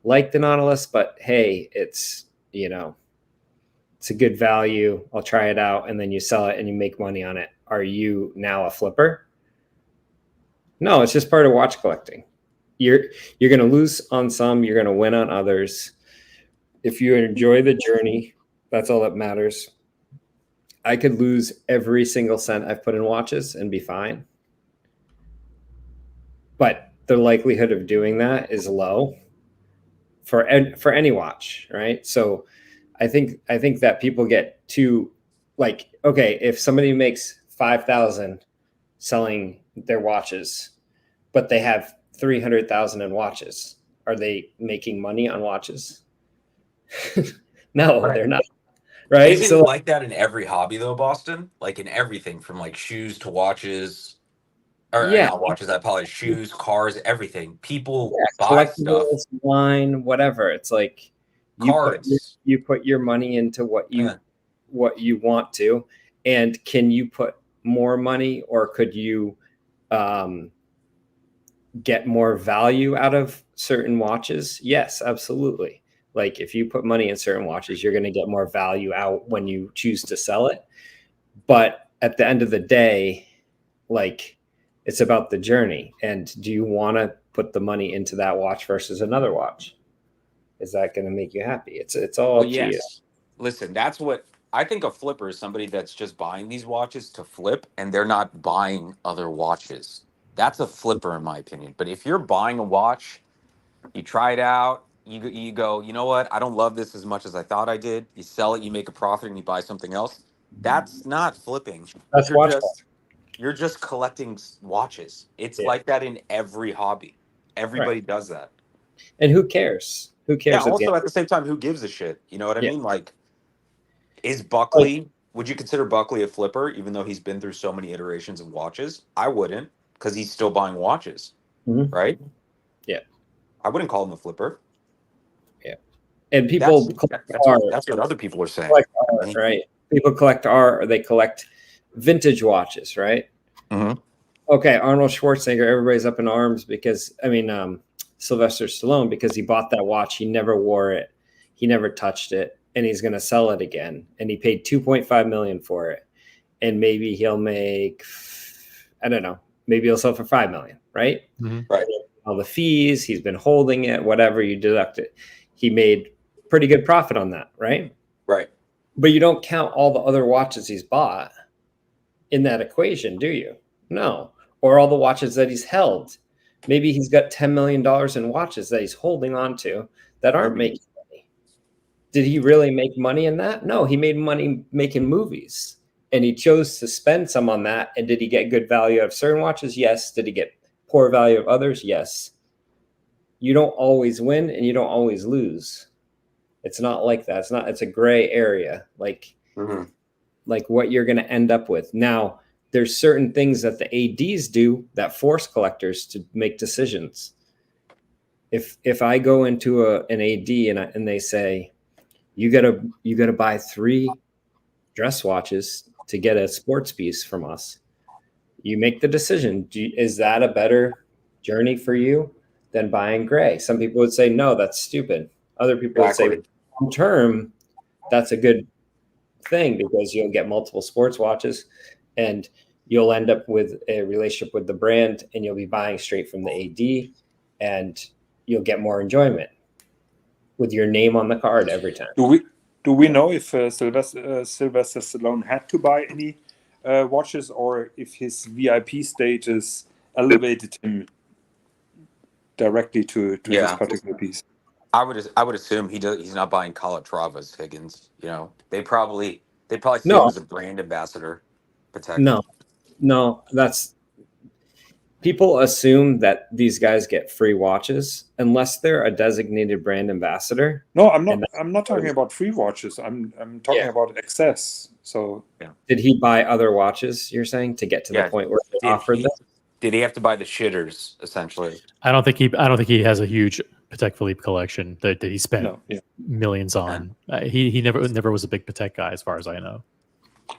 like the Nautilus, but hey, it's, you know, it's a good value. I'll try it out. And then you sell it and you make money on it. Are you now a flipper? No, it's just part of watch collecting. You're going to lose on some, you're going to win on others. If you enjoy the journey, that's all that matters. I could lose every single cent I've put in watches and be fine. But the likelihood of doing that is low for any watch, right? So I think that people get too, like, okay, if somebody makes 5,000 selling their watches, but they have 300,000 in watches, are they making money on watches? No, they're not. Right? Is it like that in every hobby though, Boston? Like in everything from like shoes to watches, or not watches, I apologize, shoes, cars, everything. People buy stuff. Wine, whatever. It's like you put your money into what you want to, and can you put more money, or could you get more value out of certain watches? Yes, absolutely. Like if you put money in certain watches, you're going to get more value out when you choose to sell it. But at the end of the day, like it's about the journey. And do you want to put the money into that watch versus another watch? Is that going to make you happy? It's all Well, up to you. yes. Listen, that's what I think a flipper is somebody that's just buying these watches to flip and they're not buying other watches. That's a flipper, in my opinion. But if you're buying a watch, you try it out, you go, you know what? I don't love this as much as I thought I did. You sell it, you make a profit, and you buy something else. That's not flipping. That's You're watch. you're just collecting watches. It's Yeah. like that in every hobby. Everybody does that. And who cares? Who Yeah. cares? Also, at the same time, who gives a shit? You know what I Yeah. mean? Like, is Buckley? Would you consider Buckley a flipper, even though he's been through so many iterations of watches? I wouldn't, because he's still buying watches, Mhm. right? Yeah. I wouldn't call him a flipper. Yeah. And people That's what other people are saying. collect art, right? People collect art, or they collect vintage watches, right? Mhm. Okay, Arnold Schwarzenegger, everybody's up in arms because Sylvester Stallone, because he bought that watch, he never wore it, he never touched it, and he's going to sell it again, and he paid $2.5 million for it, and maybe he'll make, I don't know, maybe he'll sell for $5 million, right? Mhm. Right. All the fees, he's been holding it, whatever you deduct it, he made pretty good profit on that, right? Right. But you don't count all the other watches he's bought in that equation, do you? No. Or all the watches that he's held. Maybe he's got $10 million in watches that he's holding on to that aren't making money. Did he really make money in that? No, he made money making movies. And he chose to spend some on that. And did he get good value out of certain watches? Yes. Did he get poor value of others? Yes. You don't always win and you don't always lose. It's not like that. It's a gray area. Like what you're going to end up with. Now, there's certain things that the ADs do that force collectors to make decisions. If I go into an AD and they say, you gotta buy 3 dress watches to get a sports piece from us, you make the decision. Is that a better journey for you than buying gray? Some people would say, no, that's stupid. Other people would say, long term, that's a good thing because you'll get multiple sports watches and you'll end up with a relationship with the brand and you'll be buying straight from the AD and you'll get more enjoyment with your name on the card every time. Do we know if Sylvester Stallone had to buy any watches, or if his VIP status elevated him directly to this particular piece? I would assume he's not buying Calatravas, Higgins. You know, they probably see him as a brand ambassador. No, that's people assume that these guys get free watches unless they're a designated brand ambassador. No, I'm not talking about free watches. I'm talking about excess. So did he buy other watches, you're saying, to get to the point where they offered them? Did he have to buy the shitters essentially? I don't think he has a huge Patek Philippe collection that he spent millions on. He never was a big Patek guy, as far as I know.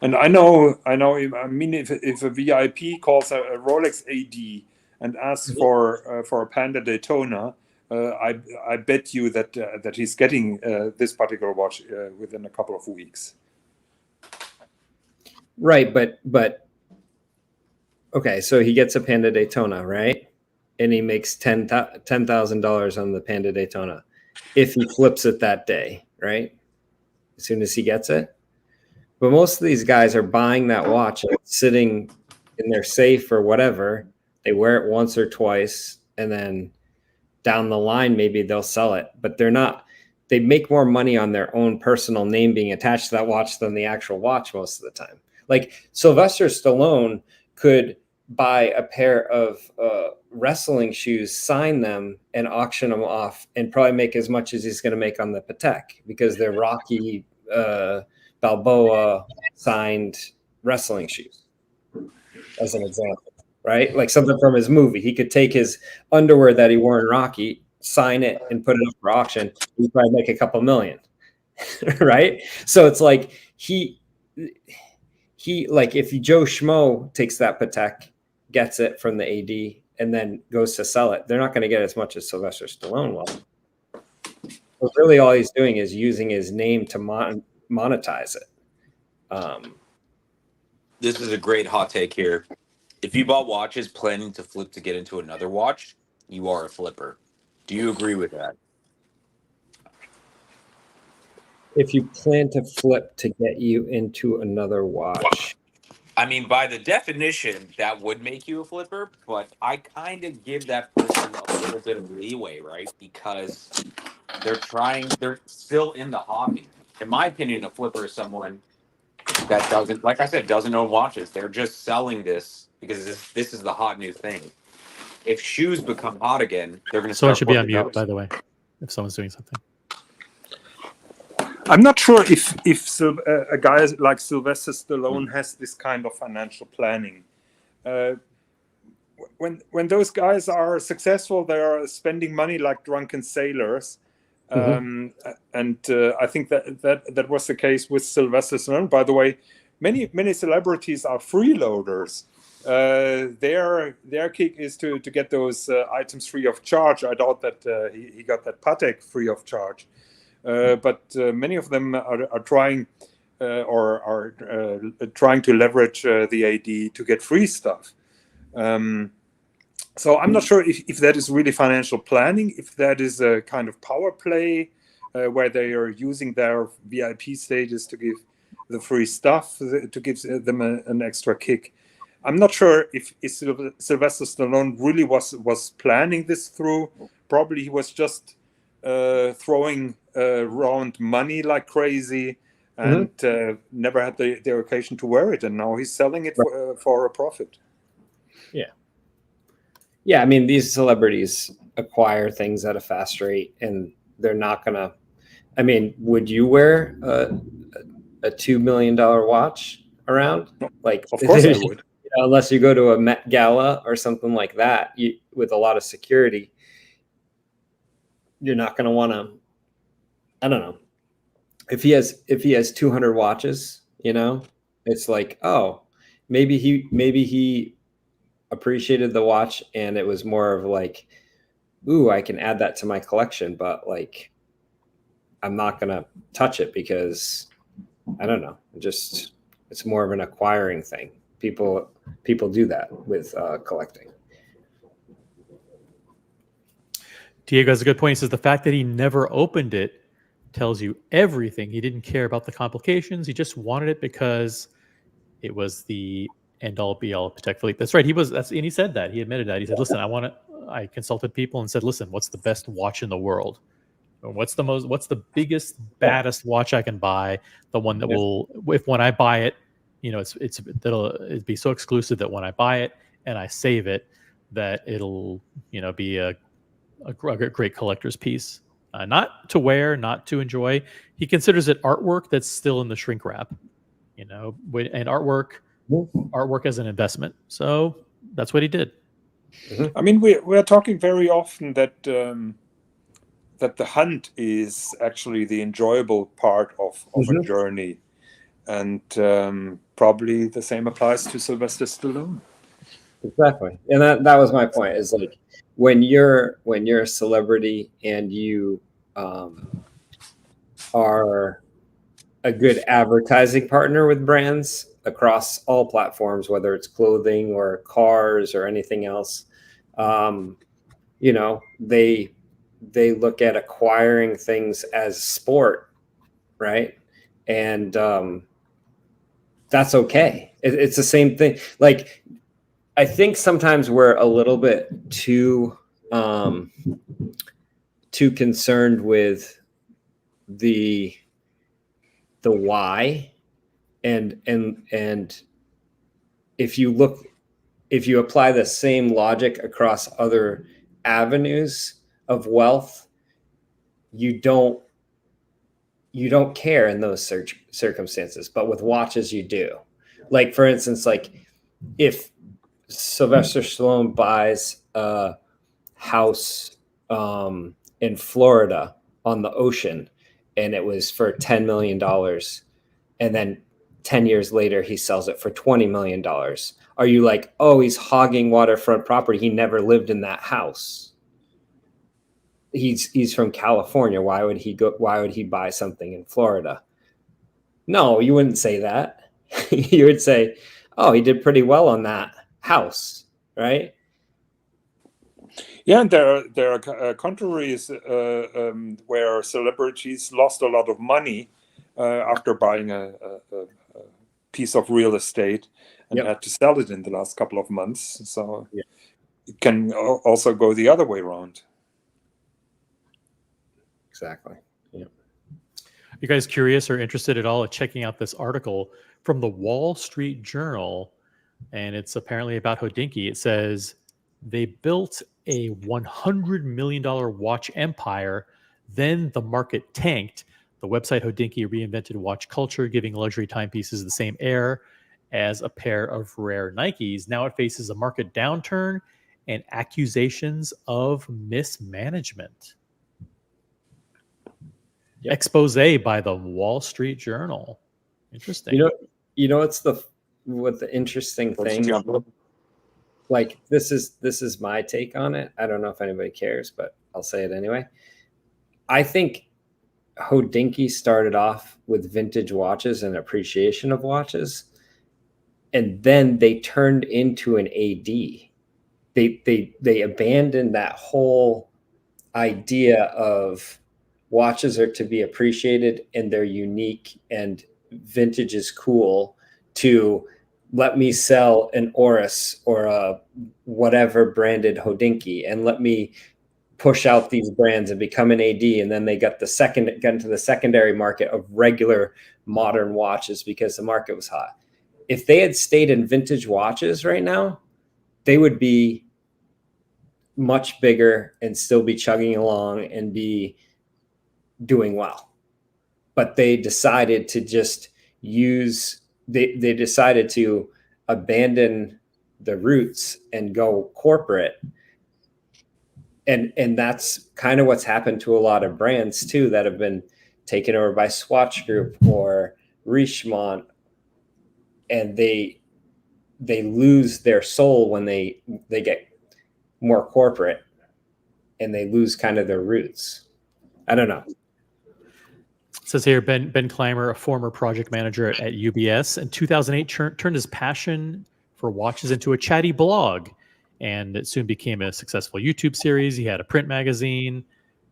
And I know. I mean, if a VIP calls a Rolex AD and asks for a Panda Daytona, I bet you that he's getting this particular watch within a couple of weeks. Right, but okay, so he gets a Panda Daytona, right? And he makes $10,000 on the Panda Daytona if he flips it that day, right? As soon as he gets it. But most of these guys are buying that watch and it's sitting in their safe or whatever. They wear it once or twice, and then down the line, maybe they'll sell it. But they make more money on their own personal name being attached to that watch than the actual watch most of the time. Like Sylvester Stallone could buy a pair of wrestling shoes, sign them, and auction them off, and probably make as much as he's going to make on the Patek because they're Rocky Balboa signed wrestling shoes, as an example, right? Like something from his movie. He could take his underwear that he wore in Rocky, sign it, and put it up for auction. He'd probably make a couple million, right? So it's like he like if Joe Schmo takes that Patek, gets it from the AD, and then goes to sell it, they're not going to get as much as Sylvester Stallone will. So really all he's doing is using his name to monetize it. This is a great hot take here. If you bought watches planning to flip to get into another watch, you are a flipper. Do you agree with that? If you plan to flip to get you into another watch. I mean, by the definition, that would make you a flipper, but I kind of give that person a little bit of leeway, right? Because they're still in the hobby. In my opinion, a flipper is someone that doesn't, like I said, doesn't own watches. They're just selling this because this is the hot new thing. If shoes become hot again, they're going to Someone start should be on flipping mute, those. by the way, if someone's doing something. I'm not sure if a guy like Sylvester Stallone has this kind of financial planning. When those guys are successful, they are spending money like drunken sailors. And I think that was the case with Sylvester Stallone. By the way, many celebrities are freeloaders. Their kick is to get those items free of charge. I doubt that he got that Patek free of charge. But many of them are trying or are trying to leverage the AD to get free stuff. So I'm not sure if that is really financial planning, if that is a kind of power play where they are using their VIP status to give the free stuff, to give them an extra kick. I'm not sure if Sylvester Stallone really was planning this through. Probably he was just throwing around money like crazy and never had the occasion to wear it. And now he's selling it for a profit. Yeah, I mean, these celebrities acquire things at a fast rate, and they're not gonna. I mean, would you wear a $2 million watch around? Like, of course I would. Unless you go to a Met Gala or something like that, with a lot of security, you're not gonna want to. I don't know. If he has 200 watches, it's like, oh, maybe he appreciated the watch and it was more of like, ooh, I can add that to my collection, but like I'm not gonna touch it because I don't know, it's more of an acquiring thing. People do that with collecting. Diego has a good point. He says the fact that he never opened it tells you everything. He didn't care about the complications. He just wanted it because it was the end all be all Patek Philippe. That's right. And he said that. He admitted that. He said, listen, I consulted people and said, listen, what's the best watch in the world? What's the biggest, baddest watch I can buy? The one that will, when I buy it, it'll be so exclusive that when I buy it and I save it, that it'll, be a great collector's piece. Not to wear, not to enjoy. He considers it artwork that's still in the shrink wrap, and artwork as an investment. So that's what he did. I mean, we're talking very often that that the hunt is actually the enjoyable part of a journey, and probably the same applies to Sylvester Stallone. Exactly, and that was my point. Is like when you're a celebrity and you are a good advertising partner with brands across all platforms, whether it's clothing or cars or anything else, they look at acquiring things as sport, right? And that's okay. It's the same thing. Like, I think sometimes we're a little bit too concerned with the why, and if you apply the same logic across other avenues of wealth, you don't care in those circumstances, but with watches you do. Like, for instance, like if Sylvester Stallone buys a house in Florida on the ocean and it was for $10 million, and then 10 years later he sells it for $20 million, are you like, oh, he's hogging waterfront property, he never lived in that house? he's from California. Why would he buy something in Florida? No, you wouldn't say that. You would say, oh, he did pretty well on that house, right? Yeah, and there are countries where celebrities lost a lot of money after buying a piece of real estate and Yep. had to sell it in the last couple of months. So Yeah. it can also go the other way around. Exactly. Yeah. You guys curious or interested at all in checking out this article from the Wall Street Journal? And it's apparently about Hodinkee. It says they built a $100 million watch empire, then the market tanked. The website Hodinkee reinvented watch culture, giving luxury timepieces the same air as a pair of rare Nikes. Now it faces a market downturn and accusations of mismanagement. Yep. Expose by the Wall Street Journal. Interesting. You know what the interesting thing, like this is my take on it. I don't know if anybody cares, but I'll say it anyway. I think Hodinkee started off with vintage watches and appreciation of watches, and then they turned into an AD. They abandoned that whole idea of watches are to be appreciated and they're unique and vintage is cool, to let me sell an Oris or a whatever branded Hodinkee and let me push out these brands and become an AD. And then they got into the secondary market of regular modern watches because the market was hot. If they had stayed in vintage watches right now, they would be much bigger and still be chugging along and be doing well. But they decided to just they decided to abandon the roots and go corporate. And that's kind of what's happened to a lot of brands too that have been taken over by Swatch Group or Richemont, and they lose their soul when they get more corporate and they lose kind of their roots. I don't know. It says here, Ben Clymer, a former project manager at UBS, in 2008 turned his passion for watches into a chatty blog, and it soon became a successful YouTube series. He had a print magazine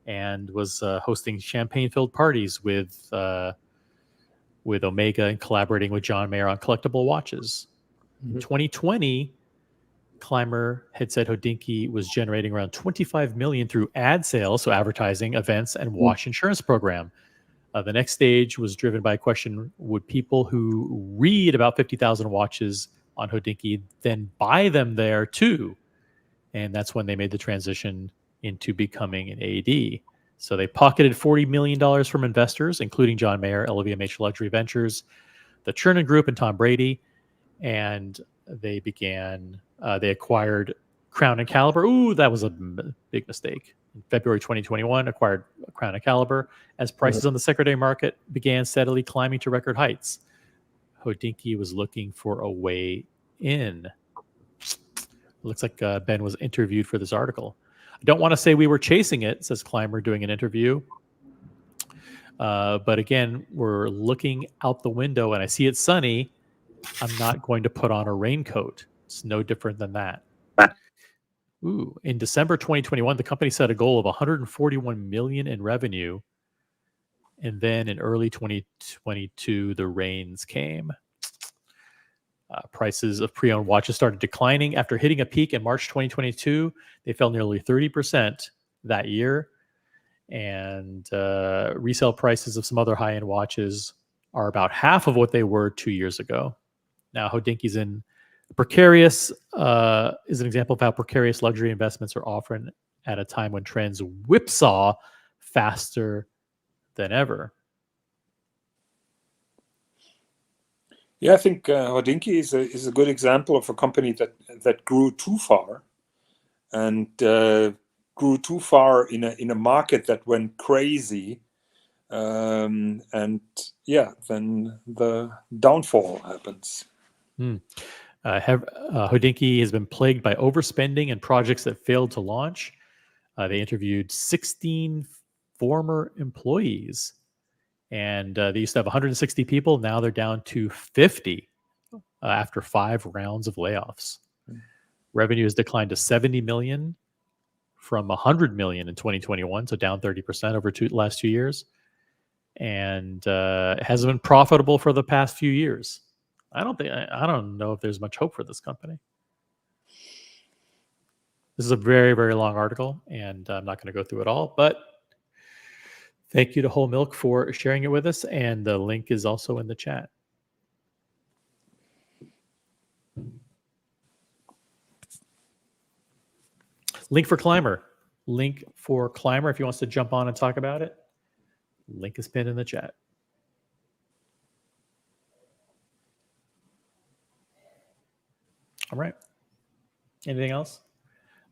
and was hosting champagne-filled parties with Omega and collaborating with John Mayer on collectible watches. In 2020, Clymer had said Hodinkee was generating around $25 million through ad sales, so advertising, events, and watch insurance program. The next stage was driven by a question: would people who read about 50,000 watches on Hodinkee then buy them there too? And that's when they made the transition into becoming an AD. So they pocketed $40 million from investors, including John Mayer, LVMH Luxury Ventures, the Chernin Group, and Tom Brady. And they acquired Crown and Caliber. Ooh, that was a big mistake. In February 2021, acquired Crown and Caliber as prices on the secondary market began steadily climbing to record heights. Hodinkee was looking for a way in. Looks like Ben was interviewed for this article. I don't want to say we were chasing it, says Clymer doing an interview. But again, we're looking out the window and I see it's sunny. I'm not going to put on a raincoat. It's no different than that. Ooh, in December 2021, the company set a goal of 141 million in revenue. And then in early 2022, the rains came. Prices of pre-owned watches started declining after hitting a peak in March 2022. They fell nearly 30% that year. And resale prices of some other high-end watches are about half of what they were 2 years ago. Now, Hodinkee's in precarious is an example of how precarious luxury investments are often at a time when trends whipsaw faster than ever. Yeah, I think Hodinkee is a good example of a company that grew too far, and grew too far in a market that went crazy, and yeah, then the downfall happens. Hodinkee has been plagued by overspending and projects that failed to launch. They interviewed 16 former employees, and they used to have 160 people. Now they're down to 50 after 5 rounds of layoffs. Revenue has declined to 70 million from 100 million in 2021, so down 30% over last 2 years, and it hasn't been profitable for the past few years. I don't know if there's much hope for this company. This is a very, very long article, and I'm not going to go through it all, but thank you to Whole Milk for sharing it with us, and the link is also in the chat. Link for Climber. Link for Climber if you wants to jump on and talk about it. Link is pinned in the chat. All right. Anything else?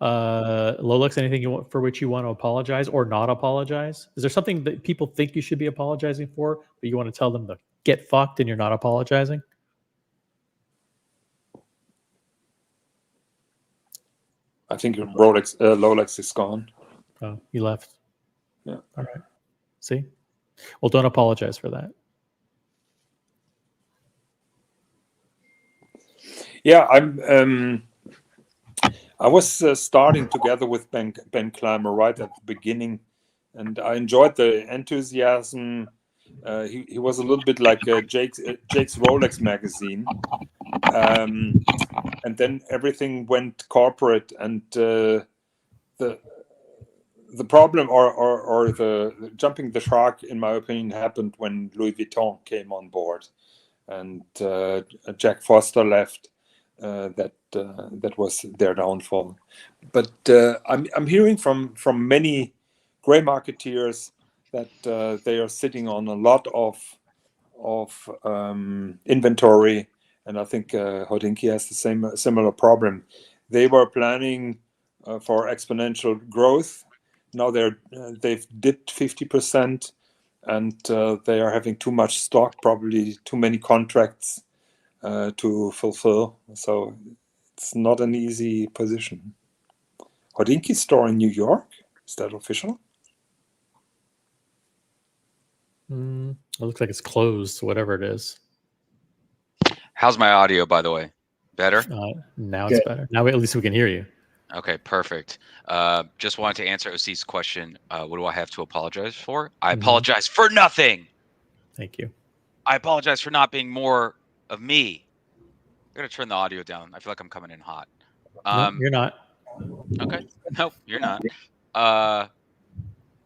Lolux, anything for which you want to apologize or not apologize? Is there something that people think you should be apologizing for, but you want to tell them to get fucked and you're not apologizing? I think Rolex is gone. Oh, he left. Yeah. All right. See? Well, don't apologize for that. Yeah, I was starting together with Ben Clymer right at the beginning, and I enjoyed the enthusiasm. He was a little bit like Jake's Rolex magazine, and then everything went corporate, and the problem or the jumping the shark, in my opinion, happened when Louis Vuitton came on board, and Jack Foster left. That was their downfall. But I'm hearing from many gray marketeers that they are sitting on a lot of inventory, and I think Hodinkee has the similar problem. They were planning for exponential growth. Now they've dipped 50%, and they are having too much stock, probably too many contracts to fulfill. So it's not an easy position. Hodinkee store in New York, is that official? It looks like it's closed, whatever it is. How's my audio, by the way? Better? Now it's better. Now at least we can hear you. Okay, perfect. Just wanted to answer OC's question. What do I have to apologize for? I apologize for nothing. Thank you. I apologize for not being more of me. I'm going to turn the audio down. I feel like I'm coming in hot. No, you're not. Okay. Nope, you're not.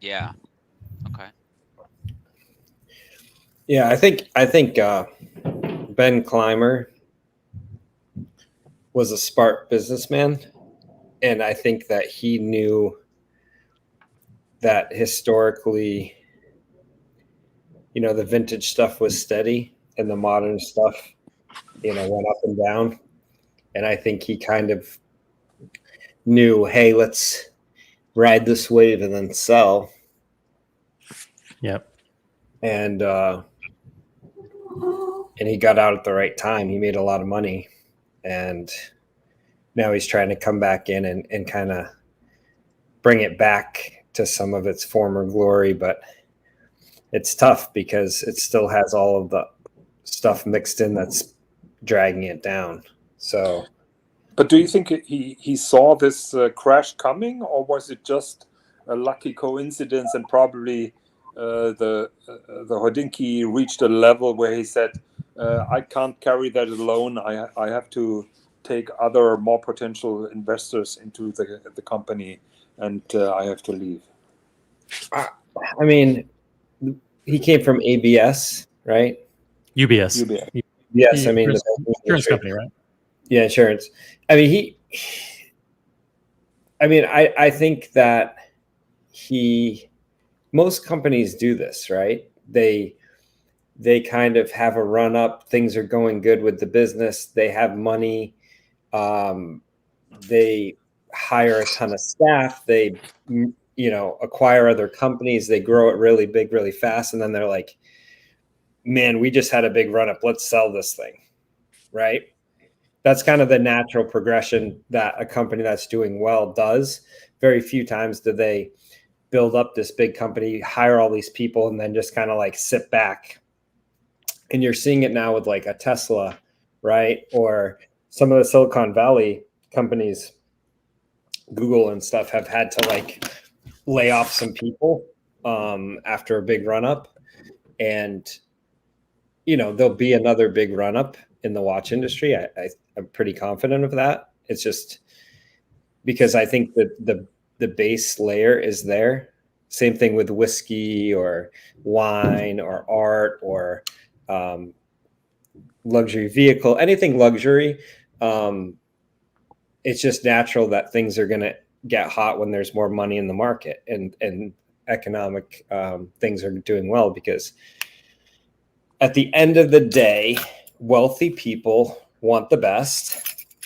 Yeah. Okay. Yeah, I think Ben Clymer was a smart businessman, and I think that he knew that historically, the vintage stuff was steady and the modern stuff, went up and down. And I think he kind of knew, hey, let's ride this wave and then sell. Yep. And he got out at the right time. He made a lot of money, and now he's trying to come back in and kind of bring it back to some of its former glory. But it's tough because it still has all of the stuff mixed in that's dragging it down. So, but do you think he saw this crash coming, or was it just a lucky coincidence, and probably the Hodinkee reached a level where he said, I can't carry that alone. I have to take other more potential investors into the company, and I have to leave. I mean, he came from ABS, right? UBS. Yes, I mean the insurance company, right? Yeah, insurance. I mean, I think that most companies do this, right? They kind of have a run up. Things are going good with the business. They have money. They hire a ton of staff. They, acquire other companies. They grow it really big, really fast. And then they're like, man, we just had a big run up. Let's sell this thing. Right. That's kind of the natural progression that a company that's doing well does very few times do they build up this big company, hire all these people, and then just kind of like sit back. And you're seeing it now with like a Tesla, right? Or some of the Silicon Valley companies, Google and stuff, have had to like lay off some people after a big run up. And, you know, there'll be another big run up in the watch industry. I'm pretty confident of that. It's just because I think that the base layer is there. Same thing with whiskey or wine or art or luxury vehicle, anything luxury. It's just natural that things are going to get hot when there's more money in the market, and economic things are doing well, because at the end of the day, wealthy people want the best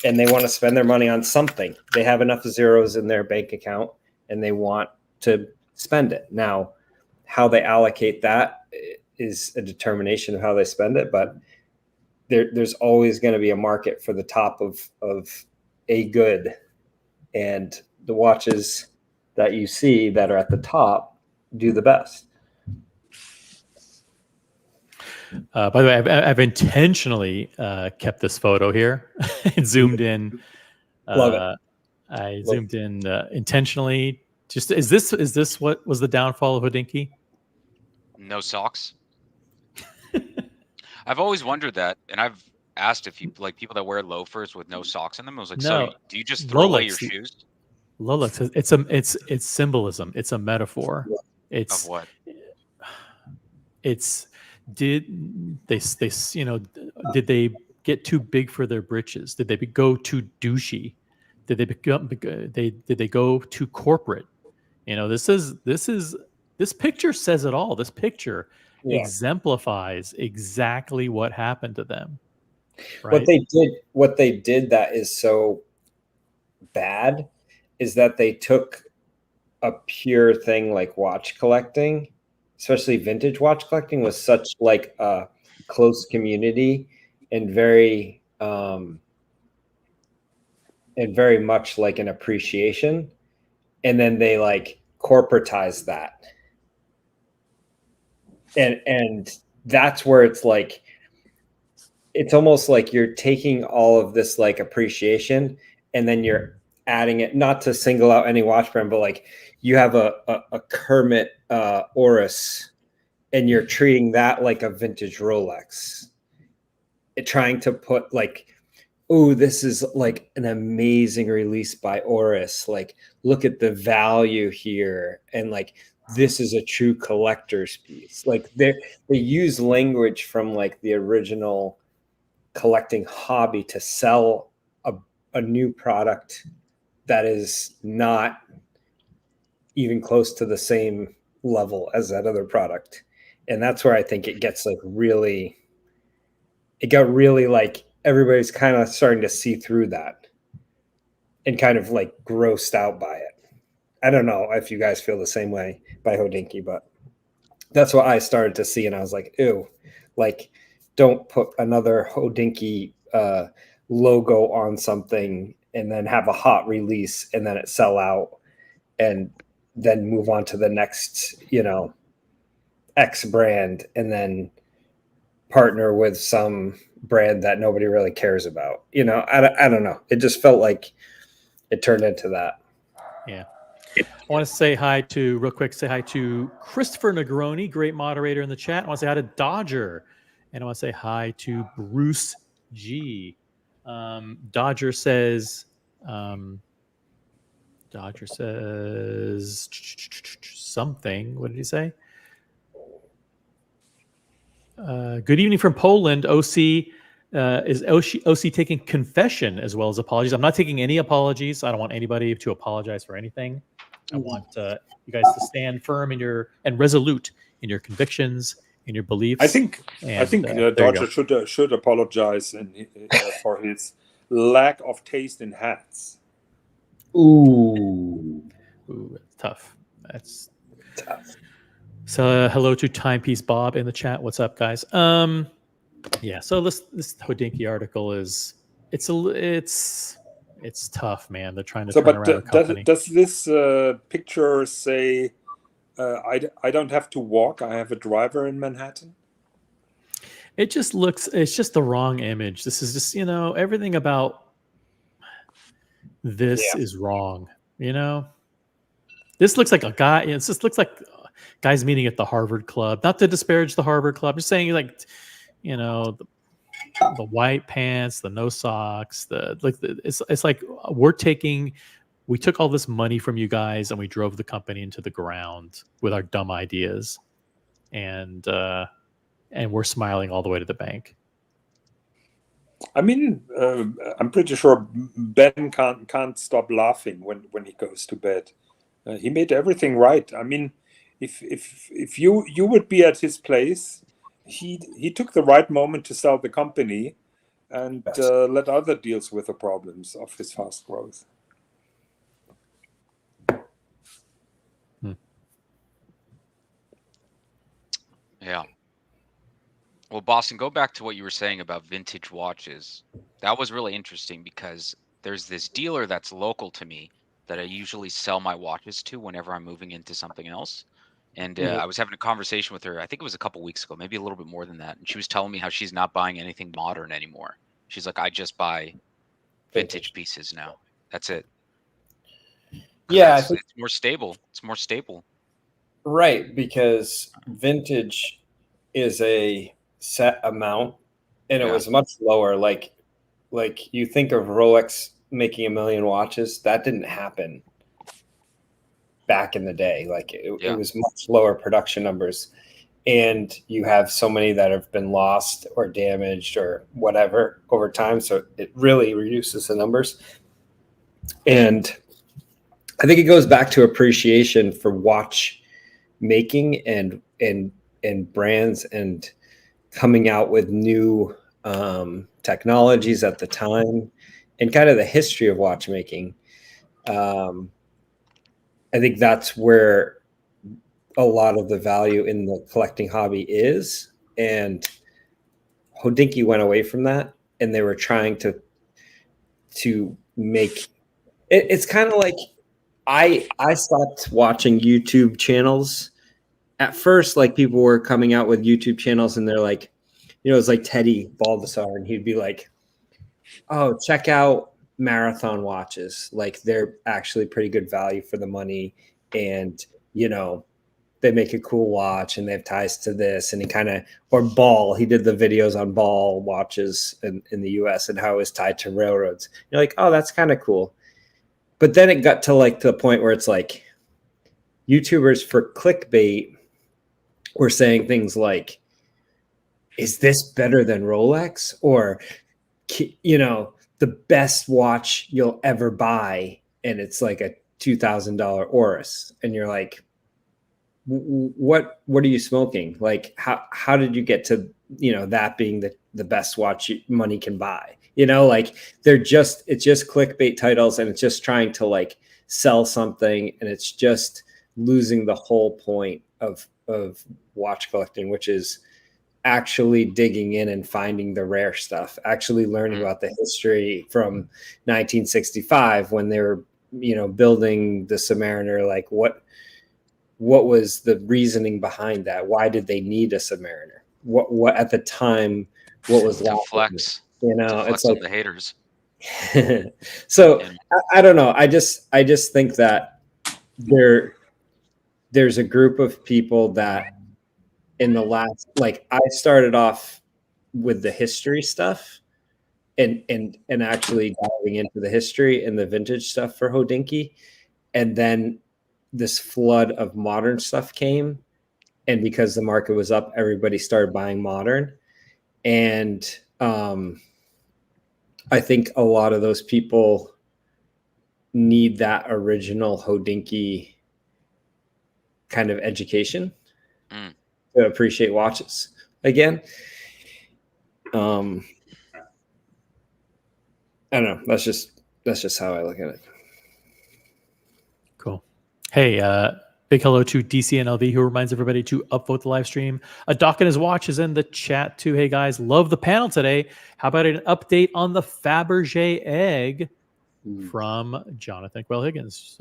and they want to spend their money on something. They have enough zeros in their bank account and they want to spend it. Now, how they allocate that is a determination of how they spend it, but there's always going to be a market for the top of a good, and the watches that you see that are at the top do the best. By the way, I've intentionally kept this photo here. It zoomed in. Love it. I zoomed in intentionally. Just is this what was the downfall of Hodinkee? No socks. I've always wondered that, and I've asked if you like people that wear loafers with no socks in them. I was like, No. so do you just throw away your Rolex. shoes? Lolex, it's symbolism. It's a metaphor. It's Of what? it's did they you know, did they get too big for their britches? Did they go too douchey? Did they go too corporate? You know, this picture says it all. This picture exemplifies exactly what happened to them. Right? What they did that is so bad is that they took a pure thing like watch collecting, especially vintage watch collecting, was such like a close community and very much like an appreciation, and then they like corporatized that, and that's where it's like, it's almost like you're taking all of this like appreciation and then you're adding it, not to single out any watch brand, but like you have a Kermit Oris and you're treating that like a vintage Rolex, trying to put like, oh, this is like an amazing release by Oris. Like, look at the value here. And like, this is a true collector's piece. Like they use language from like the original collecting hobby to sell a new product that is not even close to the same level as that other product. And that's where I think it gets like really, it got really like everybody's kind of starting to see through that and kind of like grossed out by it. I don't know if you guys feel the same way by Hodinkee, but that's what I started to see. And I was like, ew, like don't put another Hodinkee logo on something and then have a hot release and then it sell out and then move on to the next, you know, X brand and then partner with some brand that nobody really cares about. You know, I don't know. It just felt like it turned into that. Yeah. I want to say hi to Christopher Negroni, great moderator in the chat. I want to say hi to Dodger. And I want to say hi to Bruce G. Dodger says something. What did he say? Good evening from Poland. OC is OC taking confession as well as apologies? I'm not taking any apologies. I don't want anybody to apologize for anything. I want you guys to stand firm and resolute in your convictions, in your beliefs. I think Dodger should apologize for his lack of taste in hats. Ooh, that's tough. That's tough. So hello to Timepiece Bob in the chat. What's up, guys? Yeah. So this Hodinkee article is it's it's tough, man. They're trying to So, turn but around a company. does this picture say I don't have to walk? I have a driver in Manhattan. It just looks. It's just the wrong image. This is just everything about this is wrong. This looks like a guy. It just looks like guys meeting at the Harvard Club. Not to disparage the Harvard Club. Just saying, like, the white pants, the no socks, it's like we took all this money from you guys and we drove the company into the ground with our dumb ideas, and we're smiling all the way to the bank. I mean, I'm pretty sure Ben can't stop laughing when he goes to bed. He made everything right. I mean, if you would be at his place, he took the right moment to sell the company and let other deals with the problems of his fast growth. Yeah. Well, Boston, go back to what you were saying about vintage watches. That was really interesting because there's this dealer that's local to me that I usually sell my watches to whenever I'm moving into something else. And I was having a conversation with her, I think it was a couple weeks ago, maybe a little bit more than that. And she was telling me how she's not buying anything modern anymore. She's like, I just buy vintage pieces now. That's it. Yeah, I It's think, more stable. It's more stable. right, because vintage is a set amount, and it Yeah. was much lower. Like you think of Rolex making 1 million watches, that didn't happen back in the day. Like it was much lower production numbers, and you have so many that have been lost or damaged or whatever over time, so it really reduces the numbers. And I think it goes back to appreciation for watch making and brands and coming out with new technologies at the time and kind of the history of watchmaking. I think that's where a lot of the value in the collecting hobby is. And Hodinkee went away from that, and they were trying to make it. It's kind of like I stopped watching YouTube channels at first. Like, people were coming out with YouTube channels and they're like, it's like Teddy Baldessar, and he'd be like, oh, check out Marathon watches. Like, they're actually pretty good value for the money. And, they make a cool watch and they have ties to this. And or Ball, he did the videos on Ball watches in the US and how it was tied to railroads. You're like, oh, that's kind of cool. But then it got to the point where it's like YouTubers for clickbait were saying things like, is this better than Rolex? Or, the best watch you'll ever buy. And it's like a $2,000 Oris. And you're like, what are you smoking? Like, how did you get to, that being the best watch money can buy? It's just clickbait titles, and it's just trying to sell something, and it's just losing the whole point of watch collecting, which is actually digging in and finding the rare stuff, actually learning about the history from 1965 when they were, building the Submariner. Like, what was the reasoning behind that? Why did they need a Submariner? What at the time, what was to flex? It's like on the haters. So I don't know. I just think that there's a group of people that in the last, I started off with the history stuff and actually diving into the history and the vintage stuff for Hodinkee. And then this flood of modern stuff came. And because the market was up, everybody started buying modern. And I think a lot of those people need that original Hodinkee kind of education to appreciate watches again. I don't know. That's just how I look at it. Cool. Hey, big hello to DCNLV, who reminds everybody to upvote the live stream. A Doc and his watch is in the chat too. Hey guys, love the panel today. How about an update on the Fabergé egg? from Jonathan Quell Higgins.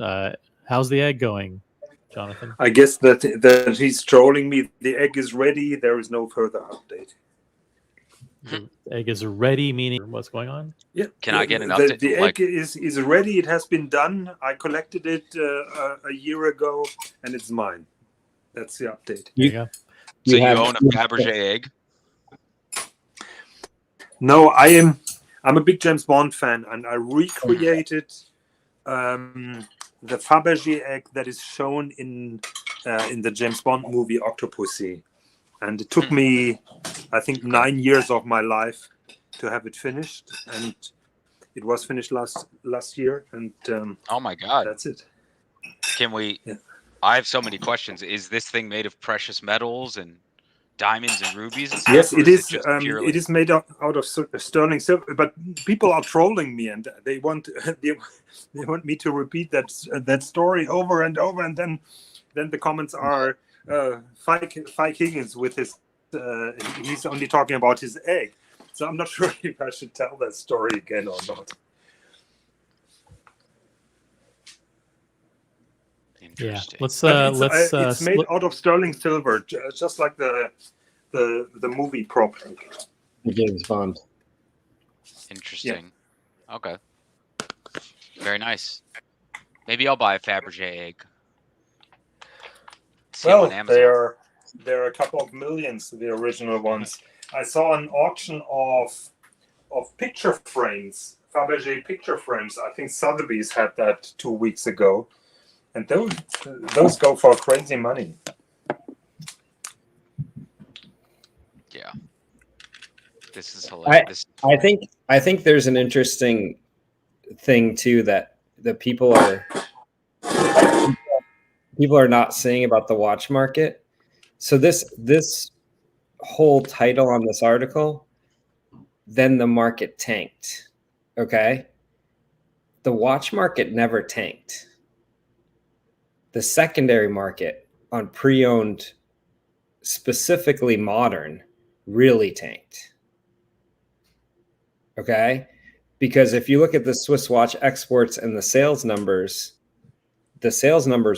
How's the egg going, Jonathan? I guess that he's trolling me. The egg is ready. There is no further update. The egg is ready, meaning what's going on? Yeah. Can I get an update? The Like- egg is ready. It has been done. I collected it a year ago, and it's mine. That's the update. There you go. So you have- own a Fabergé egg? No, I'm a big James Bond fan, and I recreated the Fabergé egg that is shown in the James Bond movie Octopussy, and it took me, I think, 9 years of my life to have it finished, and it was finished last year, and Oh my God. that's it. Can we? Yeah. I have so many questions. Is this thing made of precious metals and diamonds and rubies and stuff? Yes, or it is. just purely- It is made out of sterling silver, but people are trolling me, and they want they want me to repeat that story over and over, and then the comments are Fike Higgins with his. He's only talking about his egg, so I'm not sure if I should tell that story again or not. Interesting. Let's But let's it's made out of sterling silver, just like the movie prop. James Bond. Interesting. Okay. Very nice. Maybe I'll buy a Fabergé egg. See 'em Well, on Amazon. there are a couple of millions, the original ones. I saw an auction of picture frames, Fabergé picture frames. I think Sotheby's had that 2 weeks ago, and those go for crazy money. Yeah. This is hilarious. I think there's an interesting thing too that the people are not saying about the watch market. So this whole title on this article, then the market tanked. Okay? The watch market never tanked. The secondary market on pre-owned, specifically modern, really tanked. Okay? Because if you look at the Swiss watch exports and the sales numbers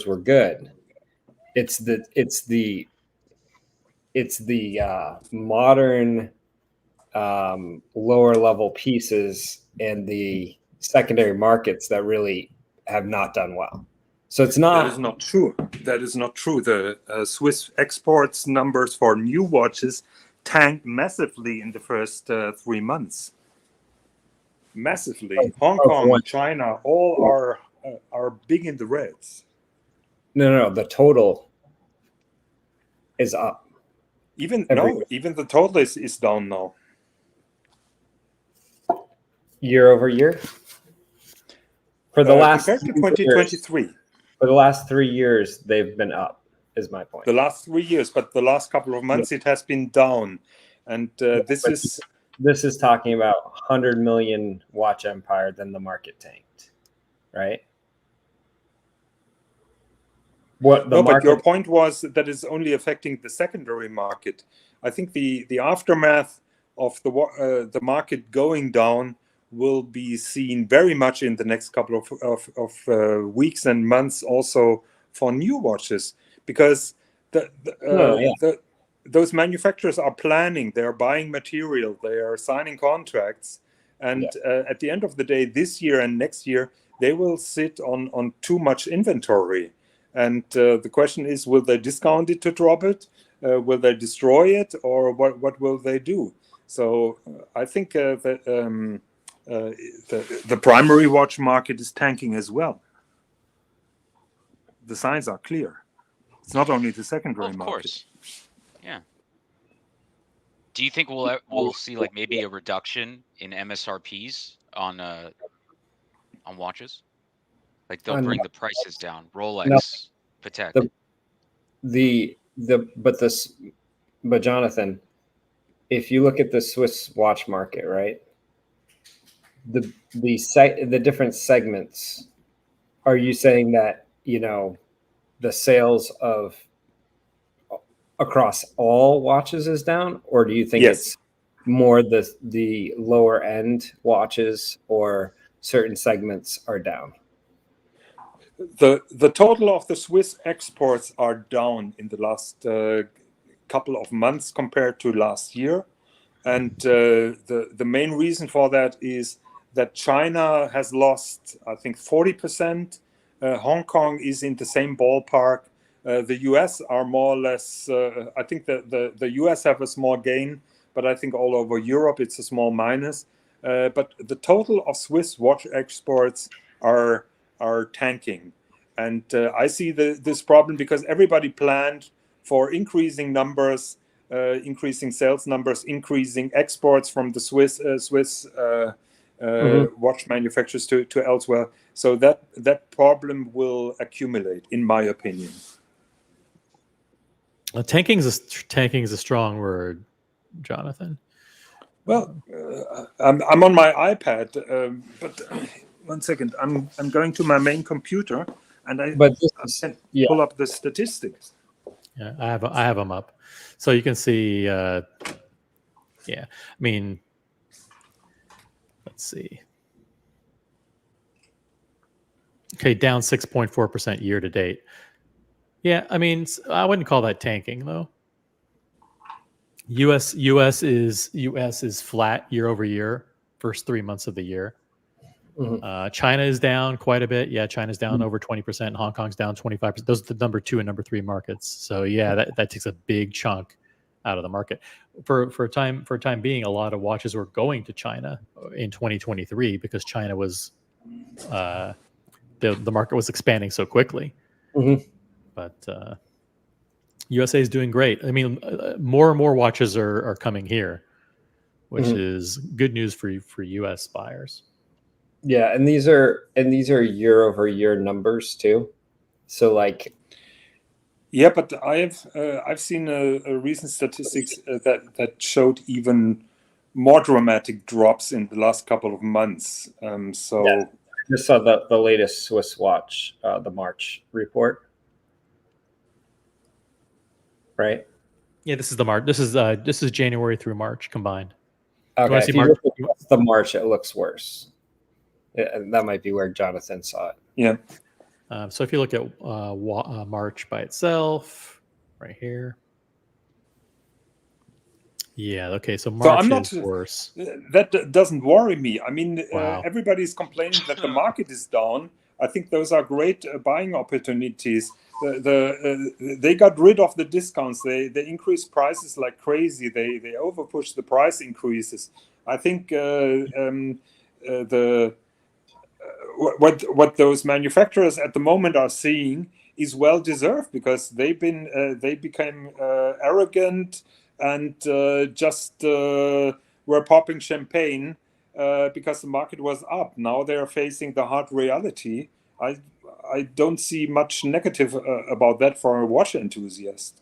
were good. It's the modern lower level pieces and the secondary markets that really have not done well. So it's not. That is not true. That is not true. The Swiss exports numbers for new watches tanked massively in the first 3 months. Massively. Hong Kong, China, all are big in the reds. No. The total is up. Even the total is down now. Year over year. For the last compared to 2023. For the last 3 years, they've been up. Is my point. The last 3 years, but the last couple of months it has been down, and this is talking about 100 million watch empire. Then the market tanked, right? But your point was that it's only affecting the secondary market. I think the aftermath of the market going down will be seen very much in the next couple of weeks and months, also for new watches, because those manufacturers are planning, they are buying material, they are signing contracts, and at the end of the day, this year and next year, they will sit on too much inventory. And the question is, will they discount it to drop it? Will they destroy it? Or what will they do? So I think that the primary watch market is tanking as well. The signs are clear. It's not only the secondary market. Of course. Yeah. Do you think we'll see like maybe a reduction in MSRPs on watches? Like they'll bring the prices down. Rolex, Patek. But Jonathan, if you look at the Swiss watch market, right? The different segments. Are you saying that the sales of across all watches is down, or do you think it's more the lower end watches or certain segments are down. The total of the Swiss exports are down in the last couple of months compared to last year, and the main reason for that is that China has lost, I think, 40%. Hong Kong is in the same ballpark. The US are more or less, I think the US have a small gain, but I think all over Europe it's a small minus. But the total of Swiss watch exports are tanking. And I see this problem because everybody planned for increasing numbers, increasing sales numbers, increasing exports from the Swiss watch manufacturers to elsewhere. So that problem will accumulate, in my opinion. Tanking is a strong word, Jonathan. Well, I'm on my iPad, but one second. I'm going to my main computer, and I can pull up the statistics. Yeah, I have them up, so you can see. Yeah, I mean, let's see. Okay, down 6.4% year to date. Yeah, I mean, I wouldn't call that tanking though. US is flat year over year, first 3 months of the year. China is down quite a bit. Yeah, China's down over 20%. Hong Kong's down 25%. Those are the number 2 and number 3 markets. So yeah, that takes a big chunk out of the market. For a time being, a lot of watches were going to China in 2023 because China was the market was expanding so quickly. But USA is doing great. I mean, more and more watches are coming here, which is good news for US buyers. Yeah, and these are year over year numbers too. So like, yeah, but I've seen a recent statistics that showed even more dramatic drops in the last couple of months. So yeah, I just saw the latest Swiss watch, the March report. Right. Yeah, this is the March. This is January through March combined. Okay, if you look at the March, it looks worse. That might be where Jonathan saw it. Yeah. So if you look at March by itself, right here. Yeah. Okay. So March is worse. That doesn't worry me. I mean, everybody's complaining that the market is down. I think those are great buying opportunities. They got rid of the discounts. They increased prices like crazy. They overpushed the price increases. I think what those manufacturers at the moment are seeing is well deserved because they became arrogant and just were popping champagne because the market was up. Now they are facing the hard reality. I don't see much negative about that for a watch enthusiast,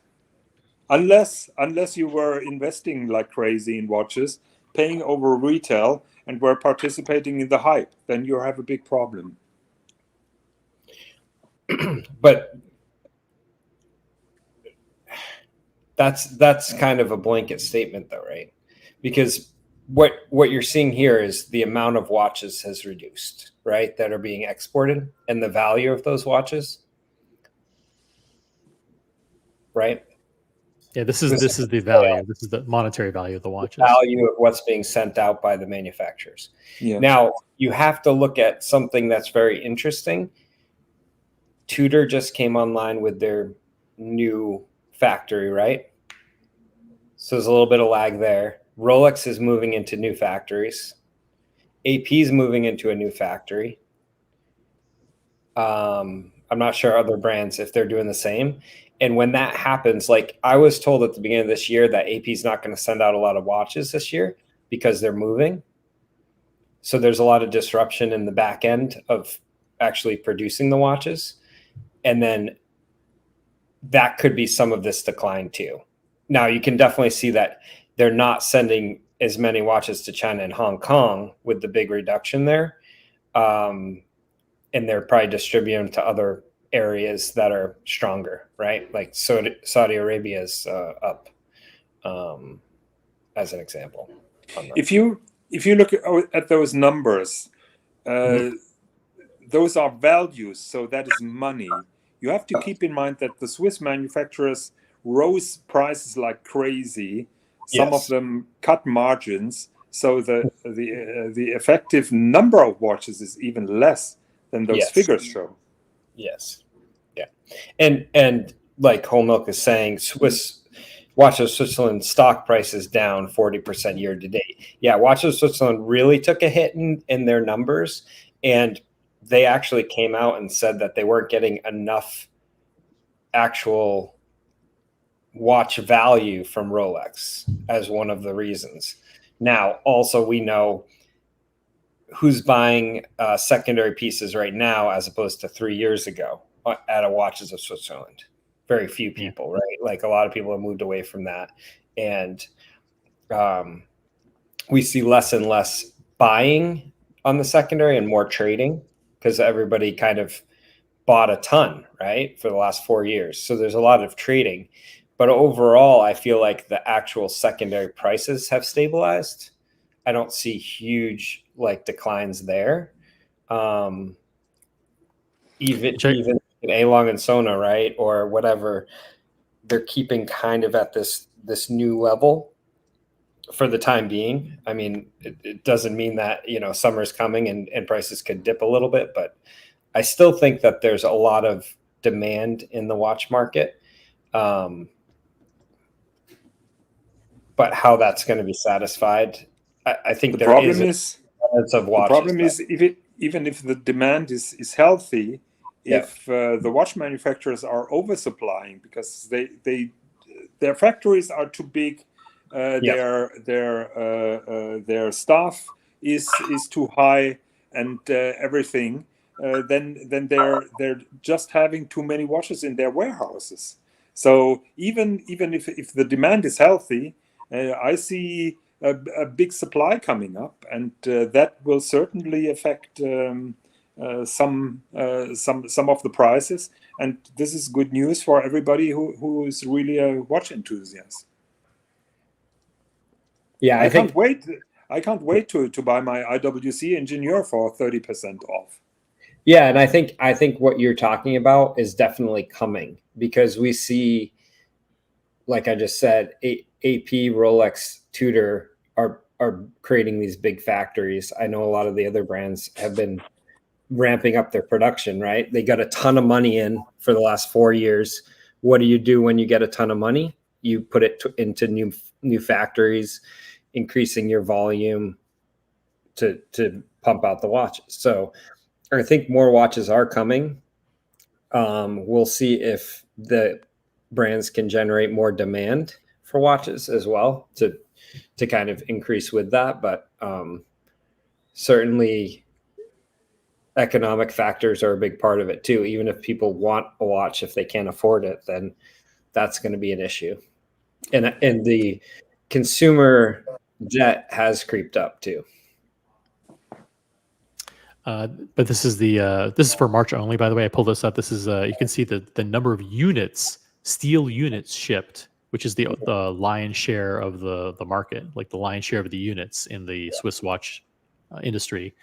unless you were investing like crazy in watches, paying over retail, and were participating in the hype. Then you have a big problem. But that's kind of a blanket statement, though, right? Because what you're seeing here is the amount of watches has reduced, right, that are being exported, and the value of those watches, right? Yeah, this is the value. This is the monetary value of the watches. The value of what's being sent out by the manufacturers. Yeah. Now you have to look at something that's very interesting. Tudor just came online with their new factory, right? So there's a little bit of lag there. Rolex is moving into new factories. AP is moving into a new factory. I'm not sure other brands if they're doing the same. And when that happens, like I was told at the beginning of this year that AP is not going to send out a lot of watches this year because they're moving. So there's a lot of disruption in the back end of actually producing the watches. And then that could be some of this decline too. Now you can definitely see that they're not sending as many watches to China and Hong Kong with the big reduction there. And they're probably distributing to other areas that are stronger, right? Like Saudi Arabia is up, as an example. If you look at those numbers, those are values, so that is money. You have to keep in mind that the Swiss manufacturers rose prices like crazy. Some of Yes. them cut margins, so the effective number of watches is even less than those Yes. figures show. Yes. Yeah. And like Whole Milk is saying, Watches of Switzerland stock price is down 40% year to date. Yeah, Watches of Switzerland really took a hit in their numbers, and they actually came out and said that they weren't getting enough actual watch value from Rolex as one of the reasons. Now, also we know who's buying secondary pieces right now as opposed to 3 years ago at a Watches of Switzerland. Very few people, right? Like a lot of people have moved away from that. And we see less and less buying on the secondary and more trading because everybody kind of bought a ton, right, for the last 4 years. So there's a lot of trading. But overall, I feel like the actual secondary prices have stabilized. I don't see huge like declines there. Even in A-Long and Sona, right, or whatever, they're keeping kind of at this new level for the time being. I mean, it doesn't mean that summer's coming and prices could dip a little bit, but I still think that there's a lot of demand in the watch market. But how that's going to be satisfied, I think The there problem is of the watches. problem is even if the demand is healthy, if the watch manufacturers are oversupplying because their factories are too big, their staff is too high, and everything, then they're just having too many watches in their warehouses. So even if the demand is healthy, I see a big supply coming up, and that will certainly affect some of the prices. And this is good news for everybody who is really a watch enthusiast. Yeah, I can't wait. I can't wait to buy my IWC Engineer for 30% off. Yeah, and I think what you're talking about is definitely coming because we see, like I just said, AP, Rolex, Tudor are creating these big factories. I know a lot of the other brands have been ramping up their production, right? They got a ton of money in for the last 4 years. What do you do when you get a ton of money? You put it into new factories, increasing your volume to pump out the watches. So I think more watches are coming. We'll see if the brands can generate more demand for watches as well to kind of increase with that. But certainly economic factors are a big part of it too. Even if people want a watch, if they can't afford it, then that's going to be an issue. And the consumer debt has creeped up too. But this is for March only, by the way. I pulled this up. This is you can see the number of units, steel units shipped, which is the lion's share of the market, like the lion's share of the units in the Swiss watch industry,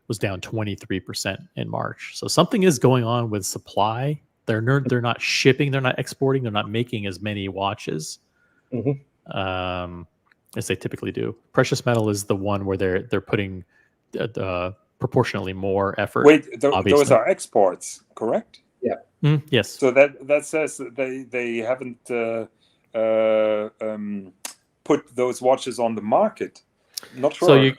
was down 23% in March. So something is going on with supply. They're not shipping, they're not exporting, they're not making as many watches as they typically do. Precious metal is the one where they're putting proportionately more effort. Wait, those are exports, correct? Yeah. Yes. So that says that they haven't put those watches on the market. Not sure.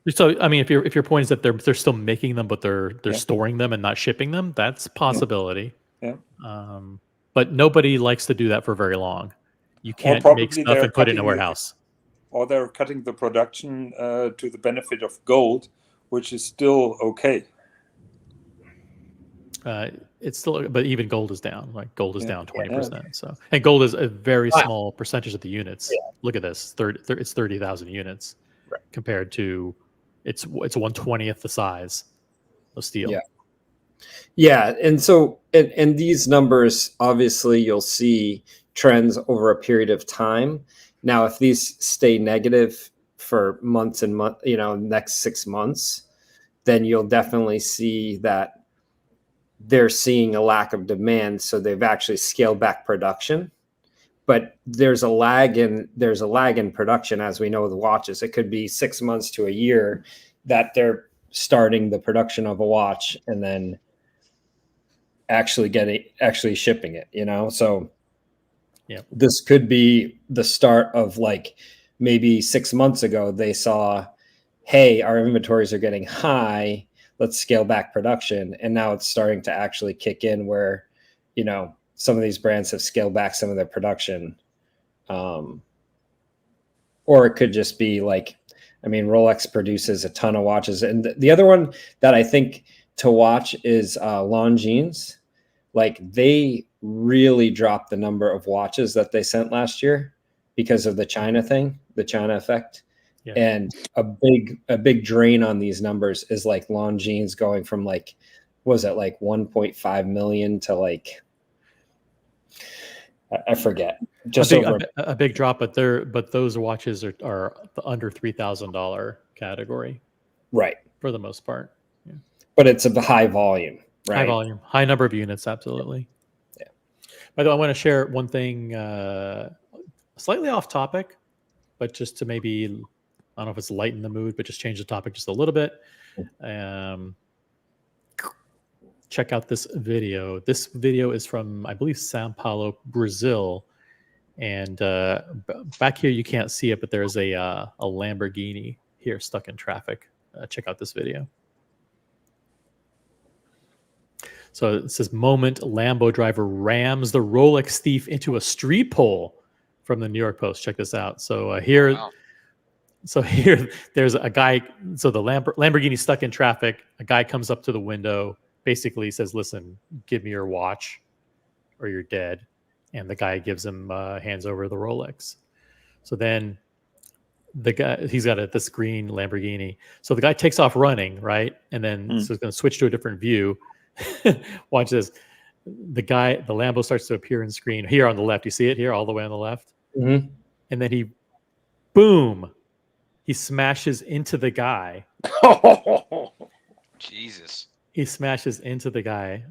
So I mean, if your point is that they're still making them, but they're storing them and not shipping them, that's a possibility. Yeah. But nobody likes to do that for very long. You can't make stuff and put it in a warehouse. Or they're cutting the production to the benefit of gold, which is still okay. It's still, but even gold is down. Like gold is down 20%. So, and gold is a very small percentage of the units. Yeah. Look at this. It's 30,000 units compared to it's 1/20th the size of steel. Yeah. Yeah, and so and these numbers, obviously, you'll see trends over a period of time. Now, if these stay negative for months and months, next 6 months, then you'll definitely see that they're seeing a lack of demand, so they've actually scaled back production. But there's a lag in production, as we know with watches. It could be 6 months to a year that they're starting the production of a watch and then actually shipping it, So Yeah. this could be the start of, like, maybe 6 months ago they saw, hey, our inventories are getting high, let's scale back production. And now it's starting to actually kick in where, some of these brands have scaled back some of their production. Or it could just be like, Rolex produces a ton of watches. And the other one that I think to watch is Longines. Like, they really dropped the number of watches that they sent last year because of the China thing, the China effect. Yeah. And a big drain on these numbers is like Longines going from, like, was it like 1.5 million to, like, I forget, just a big drop, but those watches are the under $3,000 category, right? For the most part, yeah. But it's a high volume, right? High volume, high number of units, absolutely. Yeah. By the way, I want to share one thing, slightly off topic, but just to maybe, I don't know if it's lighten the mood, but just change the topic just a little bit. Check out this video. This video is from, I believe, Sao Paulo, Brazil. And back here, you can't see it, but there's a Lamborghini here stuck in traffic. Check out this video. So it says, moment Lambo driver rams the Rolex thief into a street pole, from the New York Post. Check this out. So here, wow. So here, there's a guy. So the Lamborghini stuck in traffic. A guy comes up to the window, basically says, listen, give me your watch or you're dead. And the guy gives him, hands over the Rolex. So then the guy, he's got this green Lamborghini. So the guy takes off running, right? And then so it's going to switch to a different view. Watch this. The Lambo starts to appear in screen here on the left. You see it here all the way on the left? Mm-hmm. And then he smashes into the guy. Jesus. He smashes into the guy.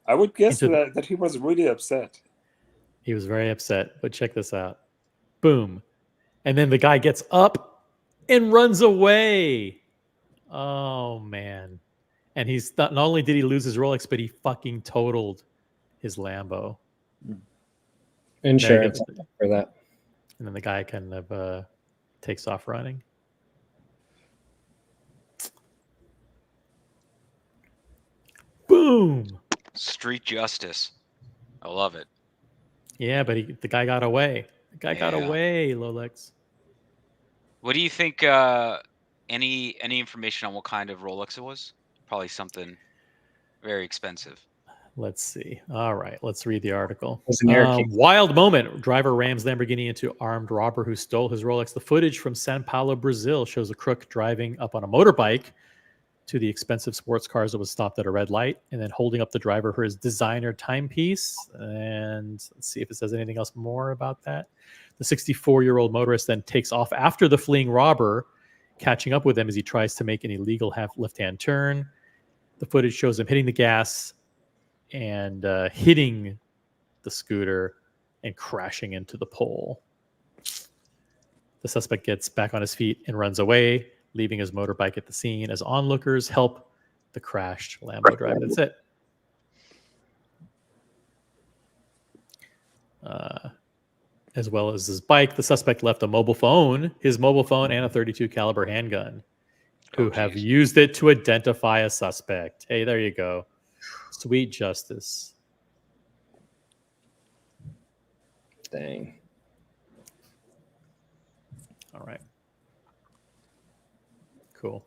I would guess that he was really upset. He was very upset, but check this out. Boom. And then the guy gets up and runs away. Oh, man. And not only did he lose his Rolex, but he fucking totaled his Lambo. Insurance for that. And then the guy kind of takes off running. Boom. Street justice. I love it. Yeah, but the guy got away. The guy got away, Rolex. What do you think? Any information on what kind of Rolex it was? Probably something very expensive. Let's see. All right, let's read the article. Wild moment. Driver rams Lamborghini into armed robber who stole his Rolex. The footage from Sao Paulo, Brazil shows a crook driving up on a motorbike to the expensive sports cars that was stopped at a red light and then holding up the driver for his designer timepiece. And let's see if it says anything else more about that. The 64-year-old motorist then takes off after the fleeing robber, catching up with him as he tries to make an illegal left-hand turn. The footage shows him hitting the gas and hitting the scooter and crashing into the pole. The suspect gets back on his feet and runs away, leaving his motorbike at the scene as onlookers help the crashed Lambo driver. That's it. As well as his bike, the suspect left his mobile phone, and a .32 caliber handgun, who have used it to identify a suspect. Hey, there you go. Sweet justice. Dang. All right. Cool.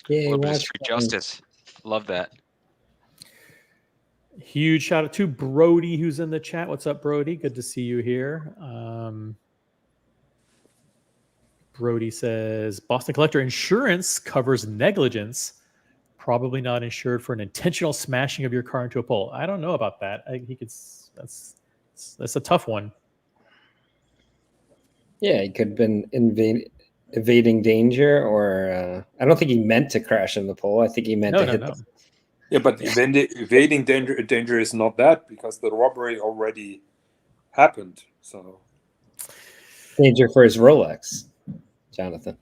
Yeah, Street justice. Love that. Huge shout out to Brody, who's in the chat. What's up, Brody? Good to see you here. Brody says, Boston Collector Insurance covers negligence, probably not insured for an intentional smashing of your car into a pole. I don't know about that. That's a tough one. Yeah, he could have been evading danger, or I don't think he meant to crash in the pole. I think he meant to hit the. Yeah, but evading danger is not that, because the robbery already happened. So Danger for his Rolex, Jonathan.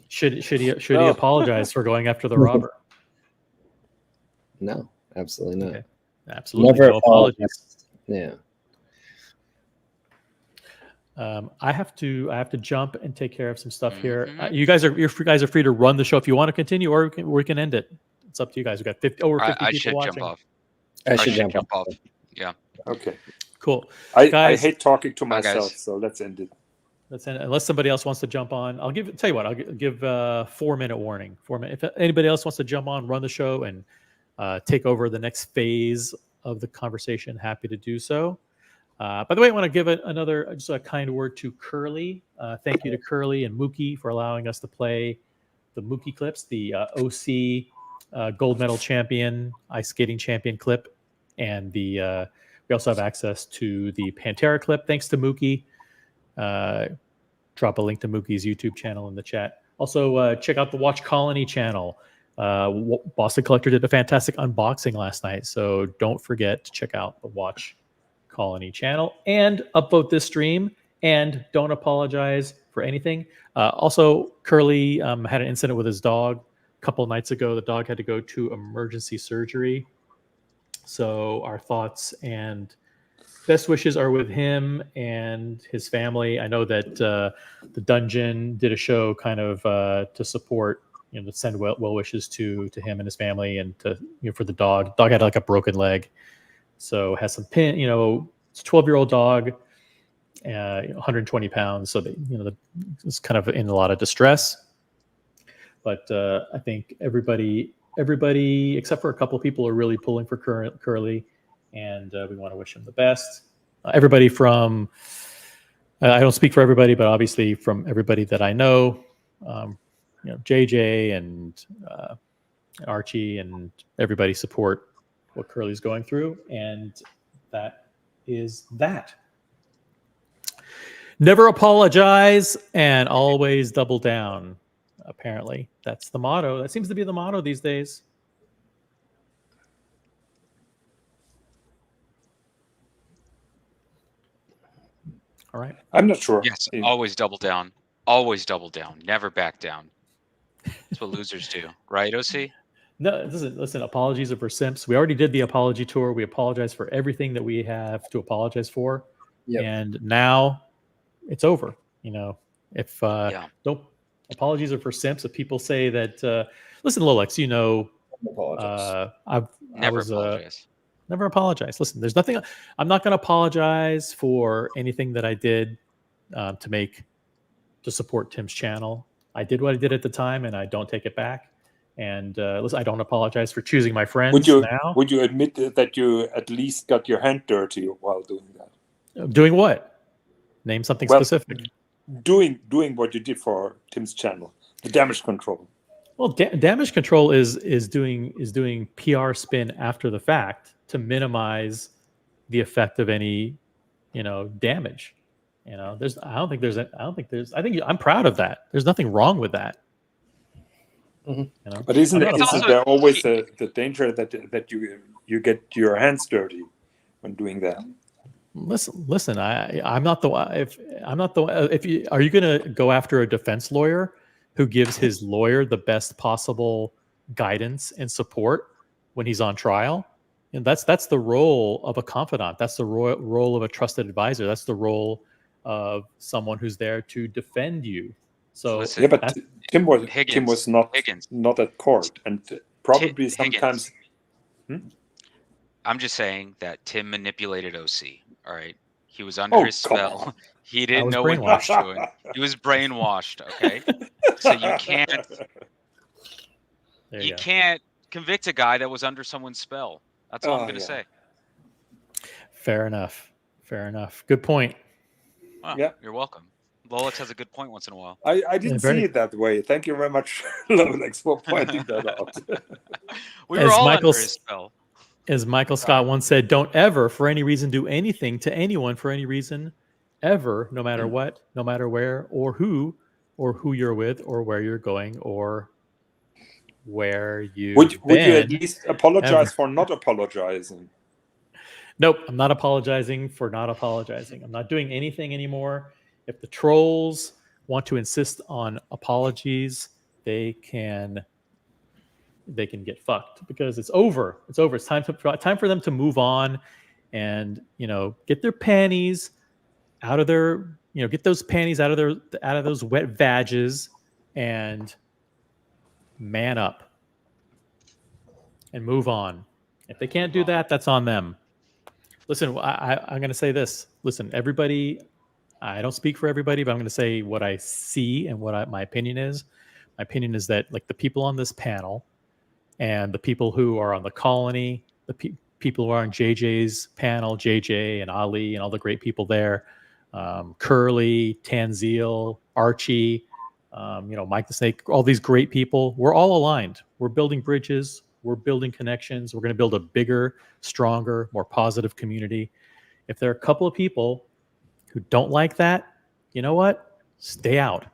Should he apologize for going after the robber? No, absolutely not. Okay. Absolutely Never no apologies. Yeah. I have to jump and take care of some stuff here. You guys are free to run the show if you want to continue, or we can end it. It's up to you guys. We got 50 I people should watching. jump off. I should jump off. Yeah. Okay. Cool. I Guys, hate talking to Bye, myself, guys. so let's end it. Let's end, unless somebody else wants to jump on. I'll give 4-minute warning. 4 minutes. If anybody else wants to jump on, run the show, and take over the next phase of the conversation, happy to do so. By the way, I want to give just a kind word to Curly. Thank you to Curly and Mookie for allowing us to play the Mookie clips, the OC gold medal champion, ice skating champion clip, and we also have access to the Pantera clip. Thanks to Mookie. Drop a link to Mookie's YouTube channel in the chat. Also, check out the Watch Colony channel. Boston Collector did a fantastic unboxing last night, so don't forget to check out the Watch Colony channel and upvote this stream, and don't apologize for anything. Also, Curly had an incident with his dog a couple of nights ago. The dog had to go to emergency surgery, so our thoughts and best wishes are with him and his family. I know that the Dungeon did a show kind of to support, to send well wishes to him and his family, and to for the dog. The dog had like a broken leg, so has some pin. It's a 12-year-old dog, 120 pounds. So it's kind of in a lot of distress. But I think everybody except for a couple of people are really pulling for Curly, and we want to wish him the best. Everybody from I don't speak for everybody, but obviously from everybody that I know, JJ and Archie and everybody support what Curly's going through, and that is that. Never apologize and always double down. Apparently, that's the motto. That seems to be the motto these days. All right. I'm not sure. Yes, always double down. Always double down. Never back down. That's what losers do, right, OC? No, listen, apologies are for simps. We already did the apology tour. We apologize for everything that we have to apologize for. Yep. And now it's over. If don't apologies are for simps. If people say that, listen, Lolex, never apologize. Listen, there's nothing. I'm not going to apologize for anything that I did to support Tim's channel. I did what I did at the time, and I don't take it back. And listen, I don't apologize for choosing my friends now. Would you admit that you at least got your hand dirty while doing that? Doing what? Name something specific. Doing what you did for Tim's channel, the damage control. Well, damage control is doing PR spin after the fact to minimize the effect of any, damage. I think I'm proud of that. There's nothing wrong with that. Mm-hmm. But isn't there always the danger that you get your hands dirty when doing that? Listen. I'm not the are you going to go after a defense lawyer who gives his lawyer the best possible guidance and support when he's on trial? And that's the role of a confidant. That's the role of a trusted advisor. That's the role of someone who's there to defend you. So but Tim was not at court, and probably sometimes. I'm just saying that Tim manipulated OC. All right, he was under his spell. He didn't know what he was doing. He was brainwashed. Okay, so you can't convict a guy that was under someone's spell. That's all I'm going to say. Fair enough. Good point. Wow, yeah, you're welcome. Lolex has a good point once in a while. I didn't see it that way. Thank you very much, Lolex, for pointing that out. We were all under his spell. As Michael Scott once said, don't ever, for any reason, do anything to anyone for any reason ever, no matter what, no matter where or who you're with or where you're going or where you've Would you at been. least apologize ever. for not apologizing? Nope, I'm not apologizing for not apologizing. I'm not doing anything anymore. If the trolls want to insist on apologies, they can get fucked because it's over. It's over. It's time for them to move on and, get their panties out of their, get those panties out of those wet vages and man up and move on. If they can't do that, that's on them. Listen, I'm going to say this. Listen, everybody, I don't speak for everybody, but I'm going to say what I see and what my opinion is. My opinion is that, like, the people on this panel and the people who are on the colony, the people who are on JJ's panel, JJ and Ali and all the great people there, Curly, Tanzil, Archie, Mike the Snake, all these great people, we're all aligned. We're building bridges. We're building connections. We're going to build a bigger, stronger, more positive community. If there are a couple of people who don't like that, you know what? Stay out.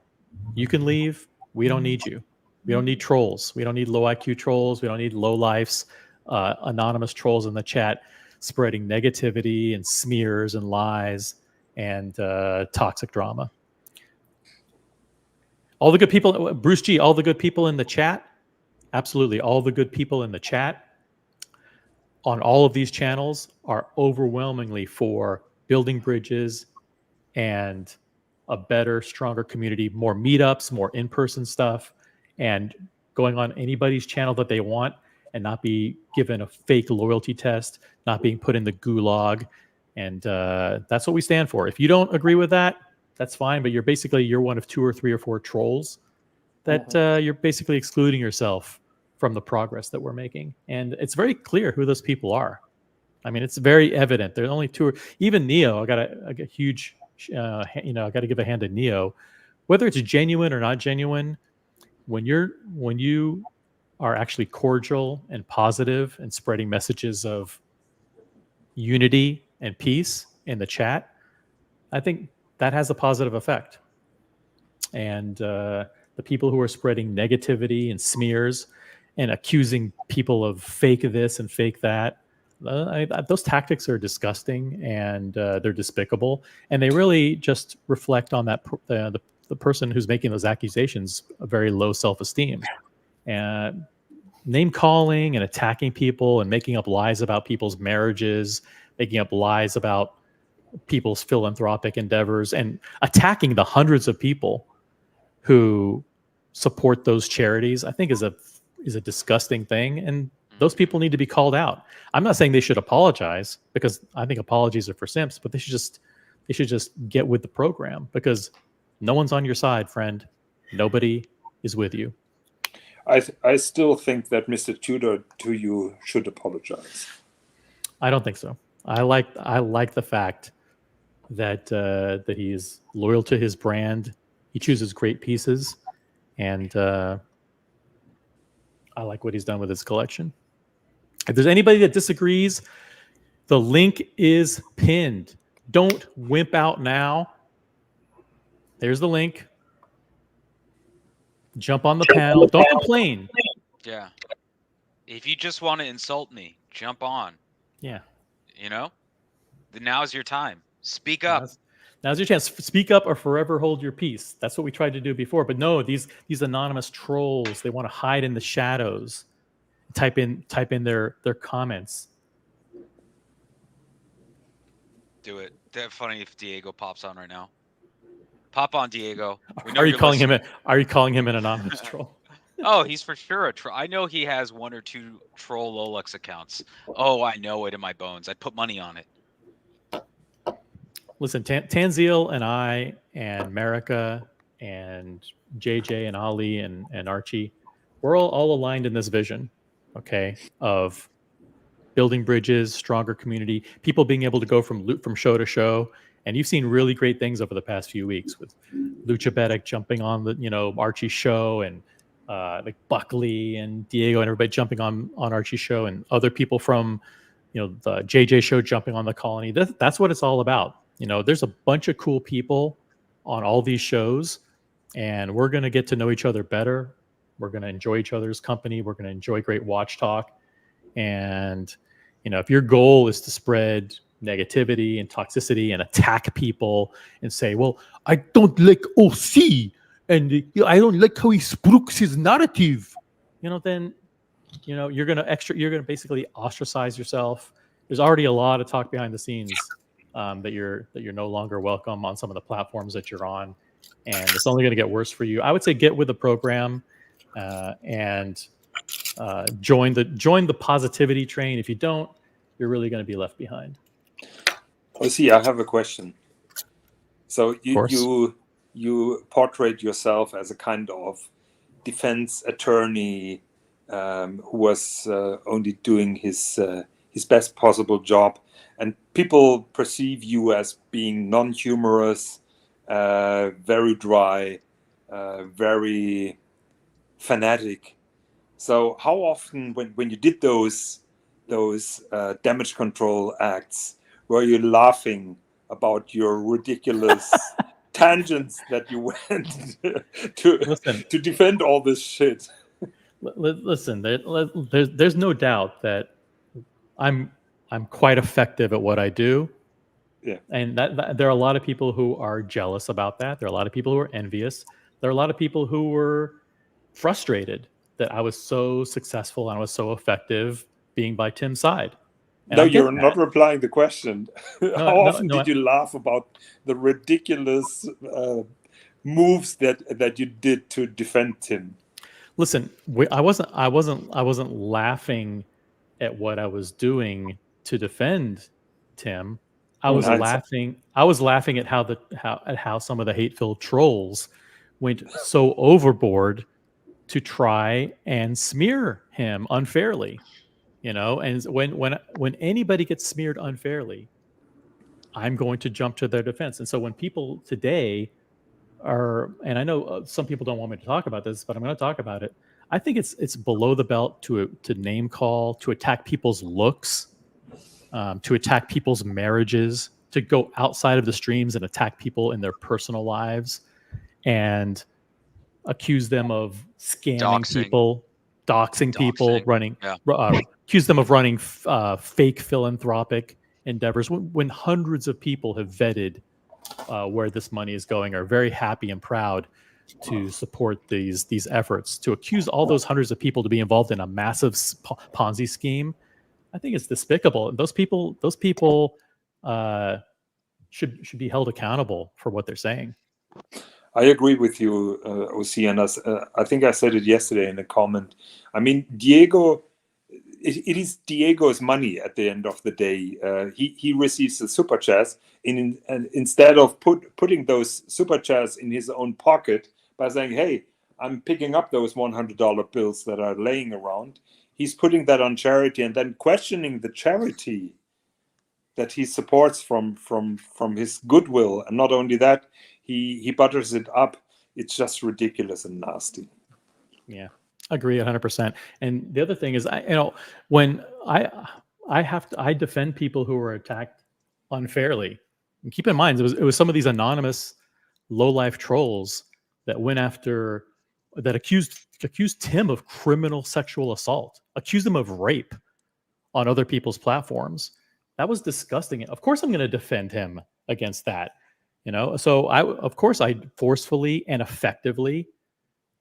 You can leave. We don't need you. We don't need trolls. We don't need low IQ trolls. We don't need low lifes, anonymous trolls in the chat spreading negativity and smears and lies and toxic drama. All the good people, Bruce G, all the good people in the chat, absolutely. All the good people in the chat on all of these channels are overwhelmingly for building bridges and a better, stronger community, more meetups, more in-person stuff, and going on anybody's channel that they want and not be given a fake loyalty test, not being put in the gulag. And that's what we stand for. If you don't agree with that, that's fine, but you're one of 2 or 3 or 4 trolls that you're basically excluding yourself from the progress that we're making. And it's very clear who those people are. I mean, it's very evident. There's only 2 even Neo. I got a huge, I got to give a hand to Neo. Whether it's genuine or not genuine, when you are actually cordial and positive and spreading messages of unity and peace in the chat, I think that has a positive effect. And the people who are spreading negativity and smears and accusing people of fake this and fake that, those tactics are disgusting and they're despicable. And they really just reflect on that the person who's making those accusations a very low self-esteem. And name calling and attacking people and making up lies about people's marriages, making up lies about people's philanthropic endeavors, and attacking the hundreds of people who support those charities, I think is a disgusting thing. And those people need to be called out. I'm not saying they should apologize, because I think apologies are for simps, but they should just get with the program, because no one's on your side, friend. Nobody is with you. I still think that Mr. Tudor to you should apologize. I don't think so. I like the fact that that he is loyal to his brand. He chooses great pieces, and I like what he's done with his collection. If there's anybody that disagrees, the link is pinned. Don't wimp out now. There's the link. Jump on the panel. Don't complain. Yeah. If you just want to insult me, jump on. Yeah. Now's your time. Speak up. Now's your chance. Speak up or forever hold your peace. That's what we tried to do before. But no, these anonymous trolls, they want to hide in the shadows. Type in their comments. Do it. That's funny if Diego pops on right now. Pop on, Diego. Are you calling him an anonymous troll? Oh, he's for sure a troll. I know he has 1 or 2 troll Lolux accounts. Oh, I know it in my bones. I'd put money on it. Listen, Tanzil and I and Marika and JJ and Ali and Archie, we're all aligned in this vision, okay, of building bridges, stronger community, people being able to go from show to show. And you've seen really great things over the past few weeks with Lucha Bedek jumping on the Archie's show, and like Buckley and Diego and everybody jumping on Archie's show, and other people from the JJ show jumping on the colony. That's what it's all about. There's a bunch of cool people on all these shows, and we're going to get to know each other better. We're going to enjoy each other's company. We're going to enjoy great watch talk. And, if your goal is to spread negativity and toxicity and attack people and say, well, I don't like OC and I don't like how he spooks his narrative, then, you're going to basically ostracize yourself. There's already a lot of talk behind the scenes that you're no longer welcome on some of the platforms that you're on. And it's only going to get worse for you. I would say get with the program and join the positivity train. If you don't, you're really going to be left behind. Oh, see, I have a question. So you portray yourself as a kind of defense attorney who was only doing his best possible job, and people perceive you as being non-humorous, very dry, very fanatic. So how often when you did those damage control acts, were you laughing about your ridiculous tangents that you went to defend all this shit? Listen, there's no doubt that I'm quite effective at what I do. Yeah. And that there are a lot of people who are jealous about that. There are a lot of people who are envious. There are a lot of people who were frustrated that I was so successful and I was so effective being by Tim's side. And no, you're not replying the question. How often did you laugh about the ridiculous moves that you did to defend Tim? Listen, I wasn't laughing at what I was doing to defend Tim. I was laughing at how some of the hate-filled trolls went so overboard to try and smear him unfairly. And when anybody gets smeared unfairly, I'm going to jump to their defense. And so when people today and I know some people don't want me to talk about this, but I'm going to talk about it. I think it's below the belt to name call, to attack people's looks, to attack people's marriages, to go outside of the streams and attack people in their personal lives, and accuse them of scamming people, doxing people, accuse them of running fake philanthropic endeavors when hundreds of people have vetted where this money is going, are very happy and proud to support these efforts. To accuse all those hundreds of people to be involved in a massive Ponzi scheme, I think it's despicable. Those people should be held accountable for what they're saying. I agree with you, OC, and I think I said it yesterday in a comment. I mean, Diego, it is Diego's money at the end of the day. He receives the super chats, and instead of putting those super chats in his own pocket by saying, hey, I'm picking up those $100 bills that are laying around, he's putting that on charity and then questioning the charity that he supports from his goodwill. And not only that, he butters it up. It's just ridiculous and nasty. Yeah, agree 100%. And the other thing is, when I defend people who were attacked unfairly. And keep in mind, it was some of these anonymous low-life trolls that went after, that accused Tim of criminal sexual assault, accused him of rape on other people's platforms. That was disgusting. Of course, I'm going to defend him against that. So I forcefully and effectively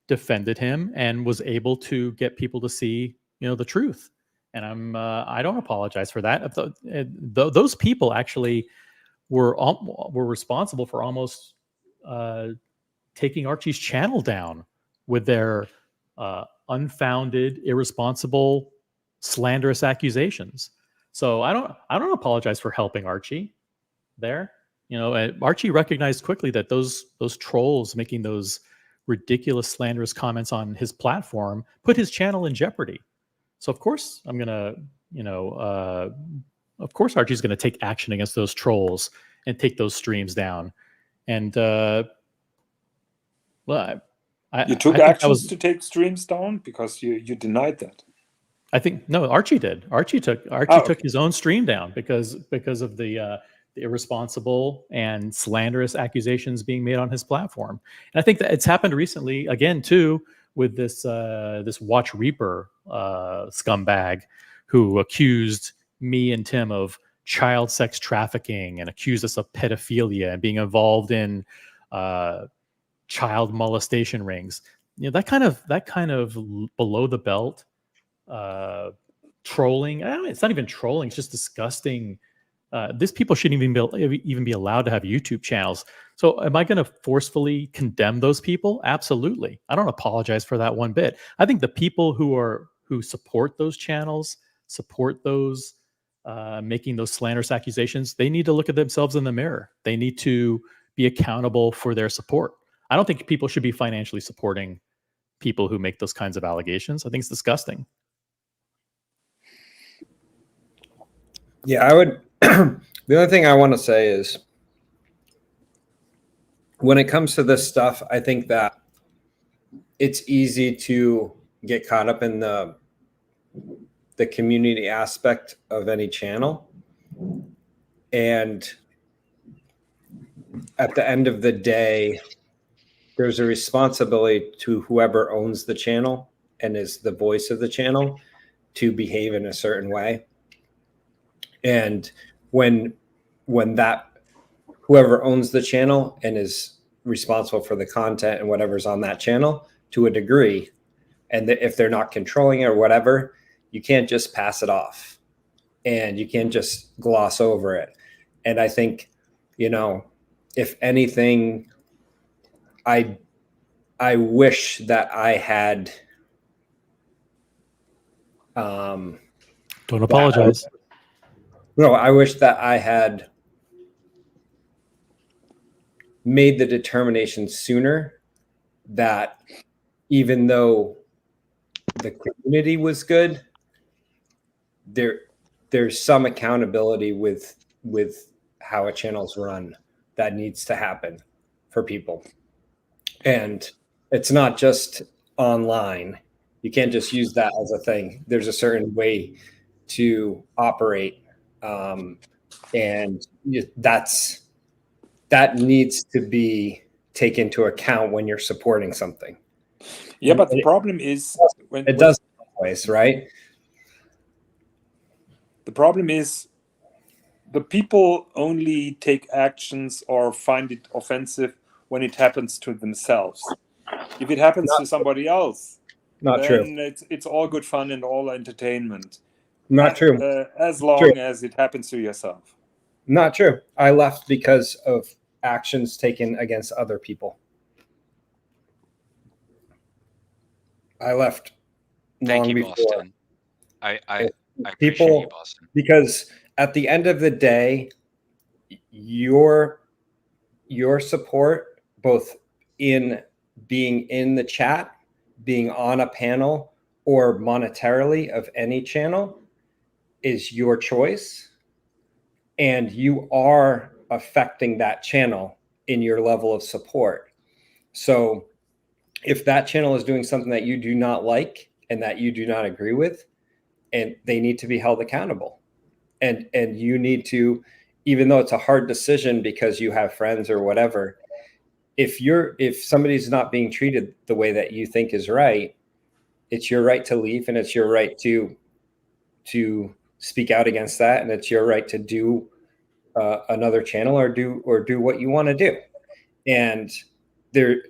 defended him and was able to get people to see, the truth. And I don't apologize for that. Those people actually were responsible for almost taking Archie's channel down with their unfounded, irresponsible, slanderous accusations. So I don't apologize for helping Archie there. Archie recognized quickly that those trolls making those ridiculous slanderous comments on his platform put his channel in jeopardy. So of course I'm gonna, of course Archie's gonna take action against those trolls and take those streams down. And you took actions to take streams down because you denied that. I think no, Archie did. Archie took his own stream down because of the the irresponsible and slanderous accusations being made on his platform. And I think that it's happened recently again too with this Watch Reaper scumbag who accused me and Tim of child sex trafficking and accused us of pedophilia and being involved in child molestation rings. That kind of below the belt trolling. It's not even trolling. It's just disgusting. These people shouldn't even be allowed to have YouTube channels. So am I going to forcefully condemn those people? Absolutely. I don't apologize for that one bit. I think the people who support those channels, support those making those slanderous accusations, they need to look at themselves in the mirror. They need to be accountable for their support. I don't think people should be financially supporting people who make those kinds of allegations. I think it's disgusting. Yeah, I would. The only thing I want to say is when it comes to this stuff, I think that it's easy to get caught up in the community aspect of any channel. And at the end of the day, there's a responsibility to whoever owns the channel and is the voice of the channel to behave in a certain way. And when that whoever owns the channel and is responsible for the content and whatever's on that channel to a degree, and if they're not controlling it or whatever, you can't just pass it off and you can't just gloss over it. And I think, if anything, I wish that I had don't apologize. I wish that I had made the determination sooner that even though the community was good, there's some accountability with how a channel's run that needs to happen for people. And it's not just online. You can't just use that as a thing. There's a certain way to operate. And that needs to be taken into account when you're supporting something. Yeah, but the problem is it does always, right? The problem is the people only take actions or find it offensive when it happens to themselves. If it happens to somebody else, Not then true. it's all good fun and all entertainment. Not true. As long as it happens to yourself. Not true. I left because of actions taken against other people. I left Thank long you, before. Boston. I appreciate People, you, Boston. because at the end of the day, your support, both in being in the chat, being on a panel, or monetarily of any channel, is your choice. And you are affecting that channel in your level of support. So if that channel is doing something that you do not like and that you do not agree with, and they need to be held accountable. And you need to, even though it's a hard decision because you have friends or whatever, if somebody's not being treated the way that you think is right, it's your right to leave, and it's your right to speak out against that, and it's your right to do another channel or do what you want to do. And there,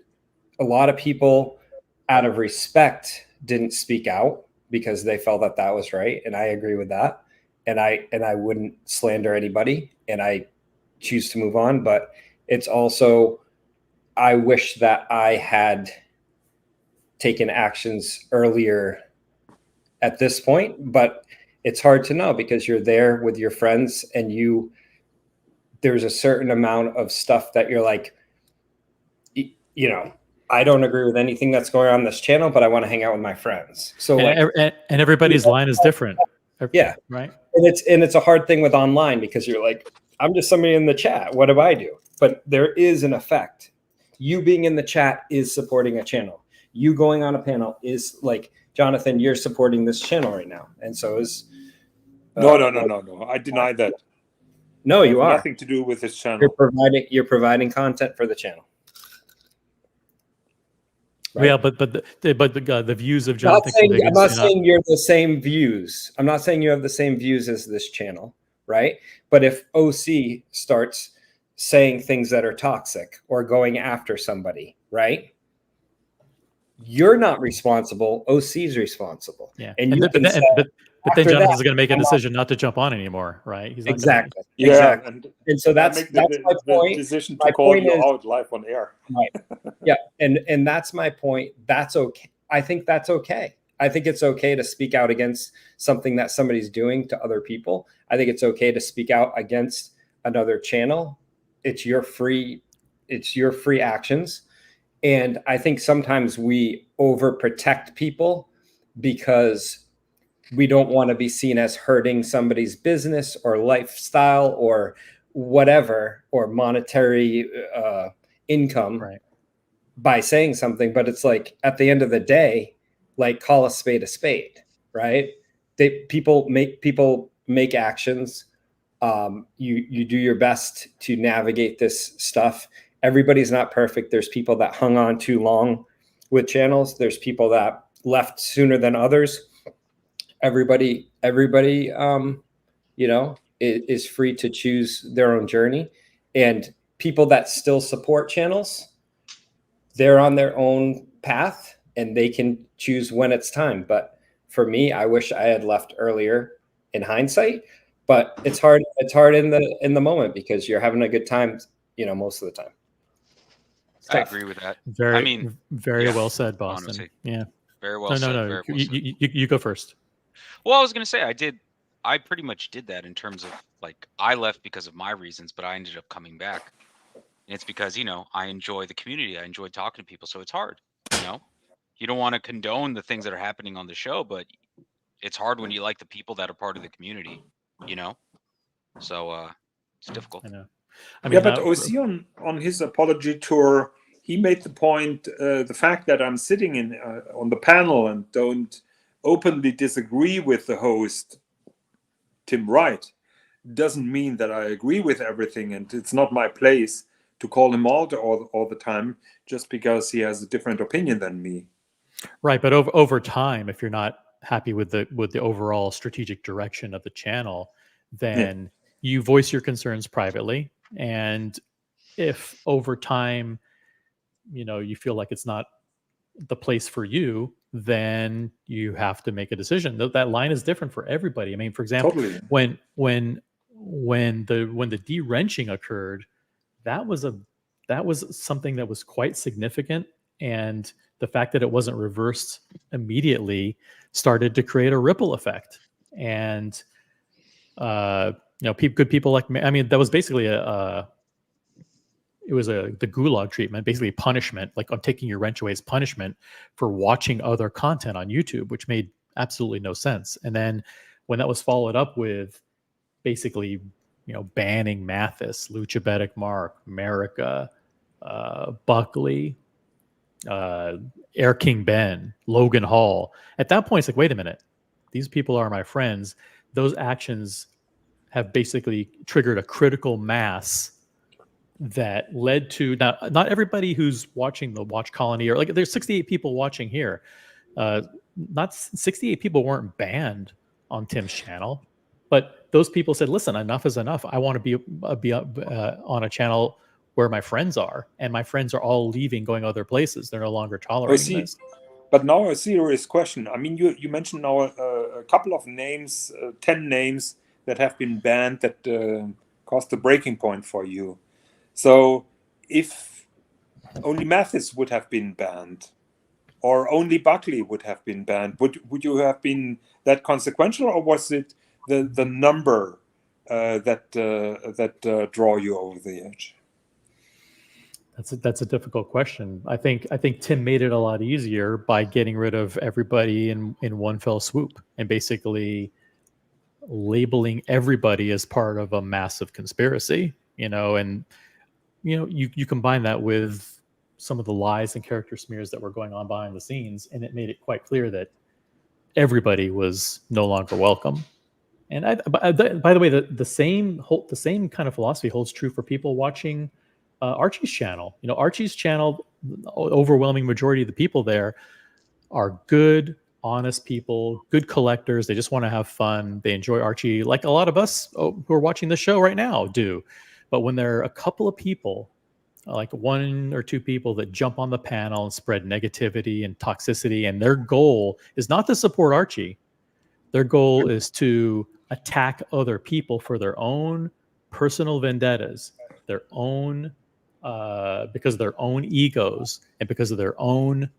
a lot of people, out of respect, didn't speak out because they felt that was right, and I agree with that. And I wouldn't slander anybody, and I choose to move on. But it's also, I wish that I had taken actions earlier at this point, but it's hard to know because you're there with your friends and there's a certain amount of stuff that you're like, I don't agree with anything that's going on this channel, but I want to hang out with my friends. So and everybody's line is different. Yeah. Right. And it's a hard thing with online because you're like, I'm just somebody in the chat. What do I do? But there is an effect. You being in the chat is supporting a channel. You going on a panel is like, Jonathan, you're supporting this channel right now. And so is No. I deny that. No, you have are. nothing to do with this channel. You're providing content for the channel. Right? Yeah, but the views of I'm not Jonathan saying, Comiggins I'm not do saying you're the same views. I'm not saying you have the same views as this channel, right? But if OC starts saying things that are toxic or going after somebody, right? You're not responsible. OC's responsible. Yeah, And and you then, can say, but then after Jonathan's that, going to make a I'm not- decision not to jump on anymore, right? He's not exactly, Yeah, exactly. And so I that's make my the point. decision My to call point you is, out live on air. right. Yeah, and that's my point. That's okay. I think that's okay. I think it's okay to speak out against something that somebody's doing to other people. I think it's okay to speak out against another channel. It's your free actions. And I think sometimes we overprotect people because we don't want to be seen as hurting somebody's business or lifestyle or whatever, or monetary income, right. by saying something. But it's like, at the end of the day, like, call a spade, right? People make actions. You do your best to navigate this stuff. Everybody's not perfect. There's people that hung on too long with channels. There's people that left sooner than others. Everybody, is free to choose their own journey. And people that still support channels, they're on their own path and they can choose when it's time. But for me, I wish I had left earlier in hindsight, but it's hard in the moment because you're having a good time, most of the time. I agree with that. Very, I mean, very yeah, well said, Boston. honestly. Yeah. Very well No, said. no. Very well said. You go first. Well, I was gonna say I pretty much did that in terms of, like, I left because of my reasons, but I ended up coming back. And it's because, I enjoy the community. I enjoy talking to people. So it's hard, you know? You don't want to condone the things that are happening on the show, but it's hard when you like the people that are part of the community, you know? So it's difficult. I know. Yeah, but OC on his apology tour, he made the point, the fact that I'm sitting on the panel and don't openly disagree with the host, Tim Wright, doesn't mean that I agree with everything, and it's not my place to call him out all the time just because he has a different opinion than me. Right, but over time, if you're not happy with the overall strategic direction of the channel, then you voice your concerns privately. And if over time, you feel like it's not the place for you, then you have to make a decision. That line is different for everybody. I mean, for example, Totally. when the de-wrenching occurred, that was something that was quite significant, and the fact that it wasn't reversed immediately started to create a ripple effect. And good people like me. I mean, that was basically the gulag treatment, basically punishment. Like, I'm taking your wrench away as punishment for watching other content on YouTube, which made absolutely no sense. And then when that was followed up with basically, banning Mathis, Lucha Bedek Mark, America, Buckley, Air King Ben, Logan Hall. At that point, it's like, wait a minute, these people are my friends. Those actions have basically triggered a critical mass that led to, now, not everybody who's watching the Watch Colony, or like, there's 68 people watching here. Not 68 people weren't banned on Tim's channel, but those people said, listen, enough is enough. I want to be on a channel where my friends are, and my friends are all leaving, going other places. They're no longer tolerating this. But now a serious question. I mean, you mentioned now a couple of names, 10 names that have been banned that caused a breaking point for you. So if only Mathis would have been banned, or only Buckley would have been banned, would you have been that consequential, or was it the number that draw you over the edge? That's a difficult question. I think Tim made it a lot easier by getting rid of everybody in one fell swoop, and basically labeling everybody as part of a massive conspiracy. And you combine that with some of the lies and character smears that were going on behind the scenes, and it made it quite clear that everybody was no longer welcome. And by the way, the same kind of philosophy holds true for people watching Archie's channel. You know, Archie's channel, the overwhelming majority of the people there are good, honest people, good collectors. They just want to have fun. They enjoy Archie, like a lot of us who are watching the show right now do. But when there are a couple of people, like one or two people that jump on the panel and spread negativity and toxicity, and their goal is not to support Archie, their goal is to attack other people for their own personal vendettas, their own because of their own egos and because of their own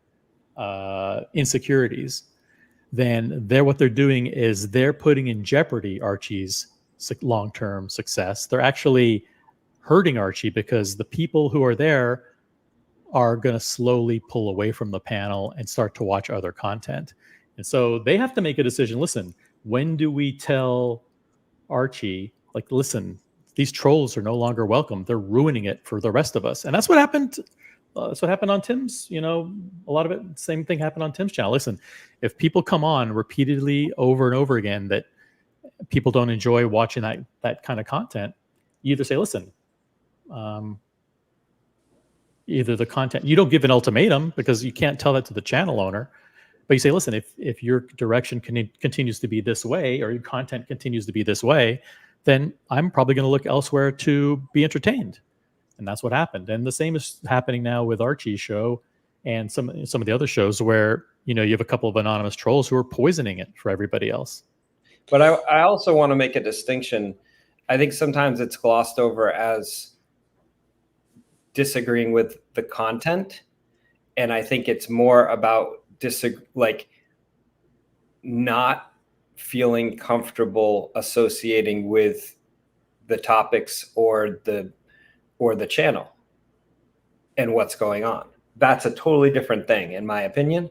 insecurities, then what they're doing is they're putting in jeopardy Archie's long-term success. They're actually hurting Archie because the people who are there are going to slowly pull away from the panel and start to watch other content. And so they have to make a decision. Listen, when do we tell Archie, like, listen, these trolls are no longer welcome. They're ruining it for the rest of us. And that's what happened. That's what happened on Tim's, you know, a lot of it, same thing happened on Tim's channel. Listen, if people come on repeatedly over and over again that people don't enjoy watching that kind of content, you either say, listen, either the content, you don't give an ultimatum because you can't tell that to the channel owner, but you say, listen, if your direction continues to be this way, or your content continues to be this way, then I'm probably going to look elsewhere to be entertained. And that's what happened. And the same is happening now with Archie's show and some of the other shows where, you know, you have a couple of anonymous trolls who are poisoning it for everybody else. But I also want to make a distinction. I think sometimes it's glossed over as disagreeing with the content. And I think it's more about like not feeling comfortable associating with the topics or the channel and what's going on. That's a totally different thing, in my opinion,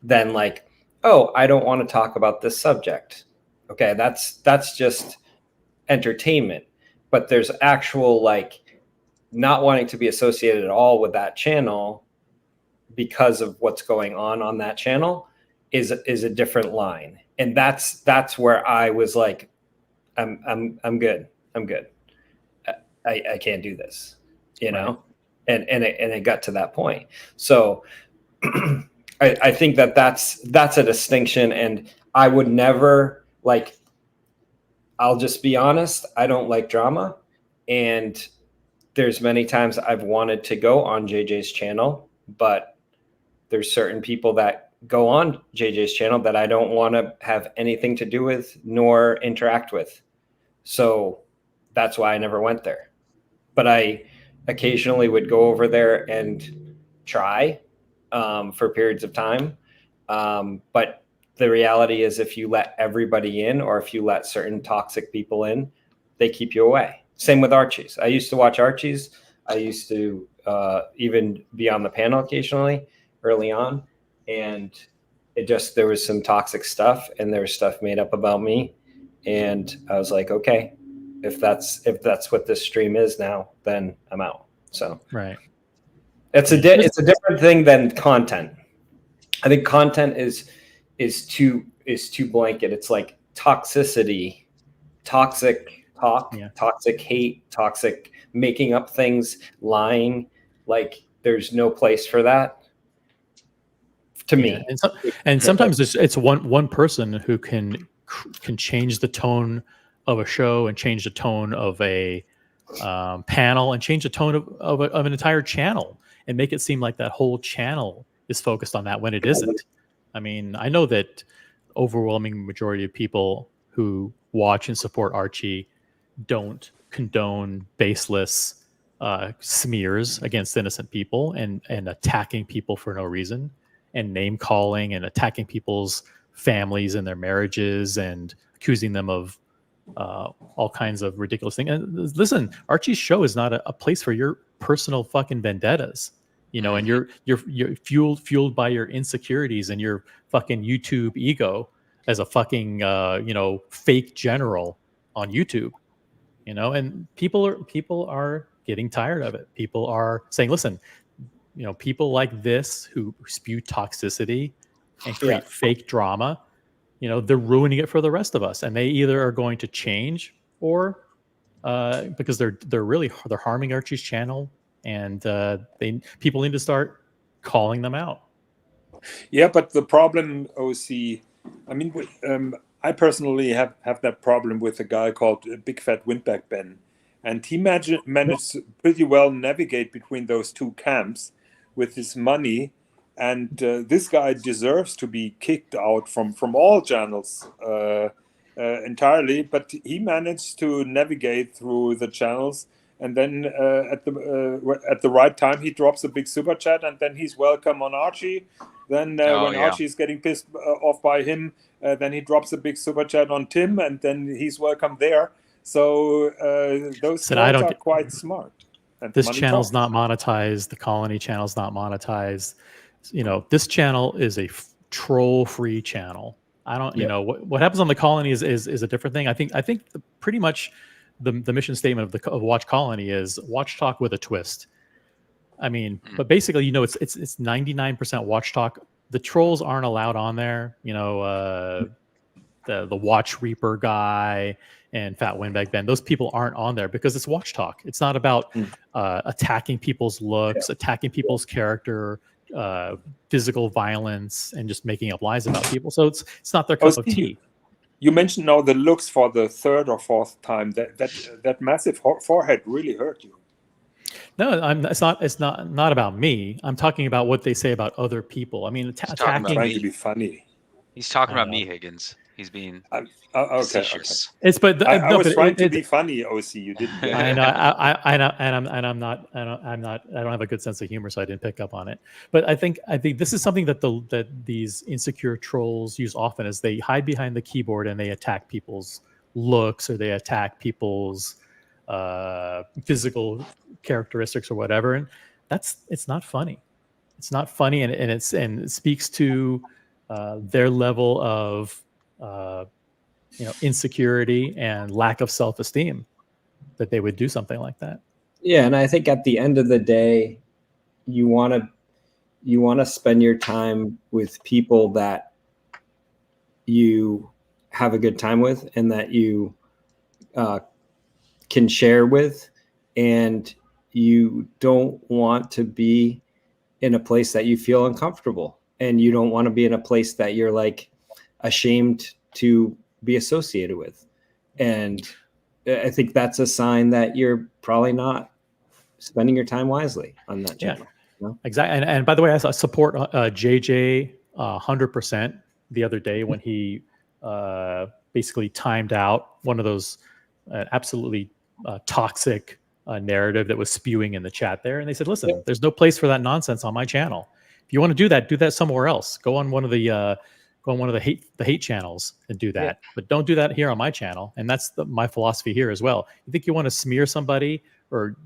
than like, oh, I don't want to talk about this subject. Okay, that's just entertainment. But there's actual, like, not wanting to be associated at all with that channel because of what's going on that channel is a different line. And that's where I was like, I'm good. I can't do this, you know? Right. And it got to that point. So I think that's a distinction. And I would never, like, I'll just be honest, I don't like drama. And there's many times I've wanted to go on JJ's channel, but there's certain people that go on JJ's channel that I don't want to have anything to do with nor interact with. So that's why I never went there. But I occasionally would go over there and try for periods of time. But the reality is, if you let everybody in, or if you let certain toxic people in, they keep you away. Same with Archie's. I used to watch Archie's. I used to even be on the panel occasionally early on. And there was some toxic stuff, and there was stuff made up about me. And I was like, okay, if that's what this stream is now, then I'm out. So right, it's a different thing than content. I think content is too blanket. It's like toxicity, toxic talk, toxic hate, toxic making up things, lying. Like, there's no place for that to me. And sometimes it's one person who can change the tone of a show and change the tone of a panel and change the tone of an entire channel and make it seem like that whole channel is focused on that when it isn't. I mean, I know that overwhelming majority of people who watch and support Archie don't condone baseless smears against innocent people and attacking people for no reason, and name calling and attacking people's families and their marriages and accusing them of all kinds of ridiculous things. And listen, Archie's show is not a place for your personal fucking vendettas, you know, and you're fueled by your insecurities and your fucking YouTube ego as a fucking fake general on YouTube, you know. And people are getting tired of it. People are saying, listen, you know, people like this who spew toxicity and create fake drama, they're ruining it for the rest of us, and they either are going to change or because they're harming Archie's channel, and people need to start calling them out. Yeah, but the problem, OC, I mean, I personally have that problem with a guy called Big Fat Windbag Ben, and he managed to pretty well navigate between those two camps with his money, and this guy deserves to be kicked out from all channels entirely, but he managed to navigate through the channels. And then at the right time, he drops a big super chat, and then he's welcome on Archie. Then when Archie is getting pissed off by him, then he drops a big super chat on Tim, and then he's welcome there. So those guys are quite smart. And this channel's not monetized. The Colony channel's not monetized. This channel is a troll-free channel. I don't. What happens on the Colony is a different thing. I think pretty much the mission statement of Watch Colony is Watch Talk with a twist. I mean, but basically, it's 99% Watch Talk. The trolls aren't allowed on there. The Watch Reaper guy and Fat Windbag Ben. Those people aren't on there because it's Watch Talk. It's not about attacking people's looks, attacking people's character, physical violence, and just making up lies about people. So it's not their cup of tea. You mentioned now the looks for the third or fourth time. That massive forehead really hurt you. No, it's not about me. I'm talking about what they say about other people. I mean, attacking. Trying to be funny. He's talking about me, Higgins. He's being facetious. Okay. I was trying to be funny, OC. You didn't. I know. I know, and I'm not. I don't have a good sense of humor, so I didn't pick up on it. But I think this is something that these insecure trolls use often, is they hide behind the keyboard and they attack people's looks, or they attack people's physical characteristics or whatever, and it's not funny. It's not funny, and it speaks to their level of insecurity and lack of self-esteem that they would do something like that. Yeah, and I think at the end of the day, you want to spend your time with people that you have a good time with and that you can share with, and you don't want to be in a place that you feel uncomfortable, and you don't want to be in a place that you're like ashamed to be associated with. And I think that's a sign that you're probably not spending your time wisely on that channel. Yeah, exactly. And by the way, I support JJ 100% the other day when he basically timed out one of those absolutely toxic narrative that was spewing in the chat there. And they said, listen, there's no place for that nonsense on my channel. If you want to do that somewhere else. Go on one of the hate channels and do that. But don't do that here on my channel. And that's my philosophy here as well. You think you want to smear somebody or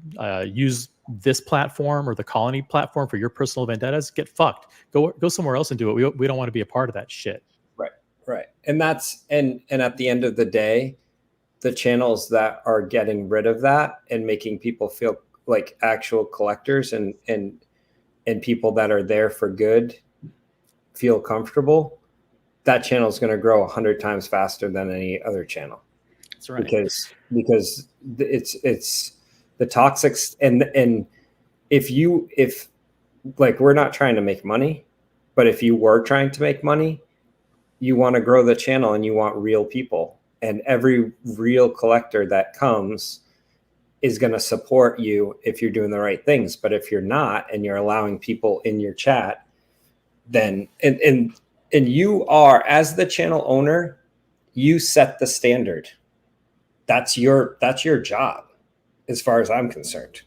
use this platform or the Colony platform for your personal vendettas? Get fucked. Go somewhere else and do it. We don't want to be a part of that shit. Right. And that's and at the end of the day, the channels that are getting rid of that and making people feel like actual collectors and people that are there for good feel comfortable, that channel is going to grow 100 times faster than any other channel. That's right. Because it's the toxics and if like, we're not trying to make money, but if you were trying to make money, you want to grow the channel and you want real people. And every real collector that comes is going to support you if you're doing the right things. But if you're not, and you're allowing people in your chat, then and you are, as the channel owner, you set the standard. That's your job, as far as I'm concerned.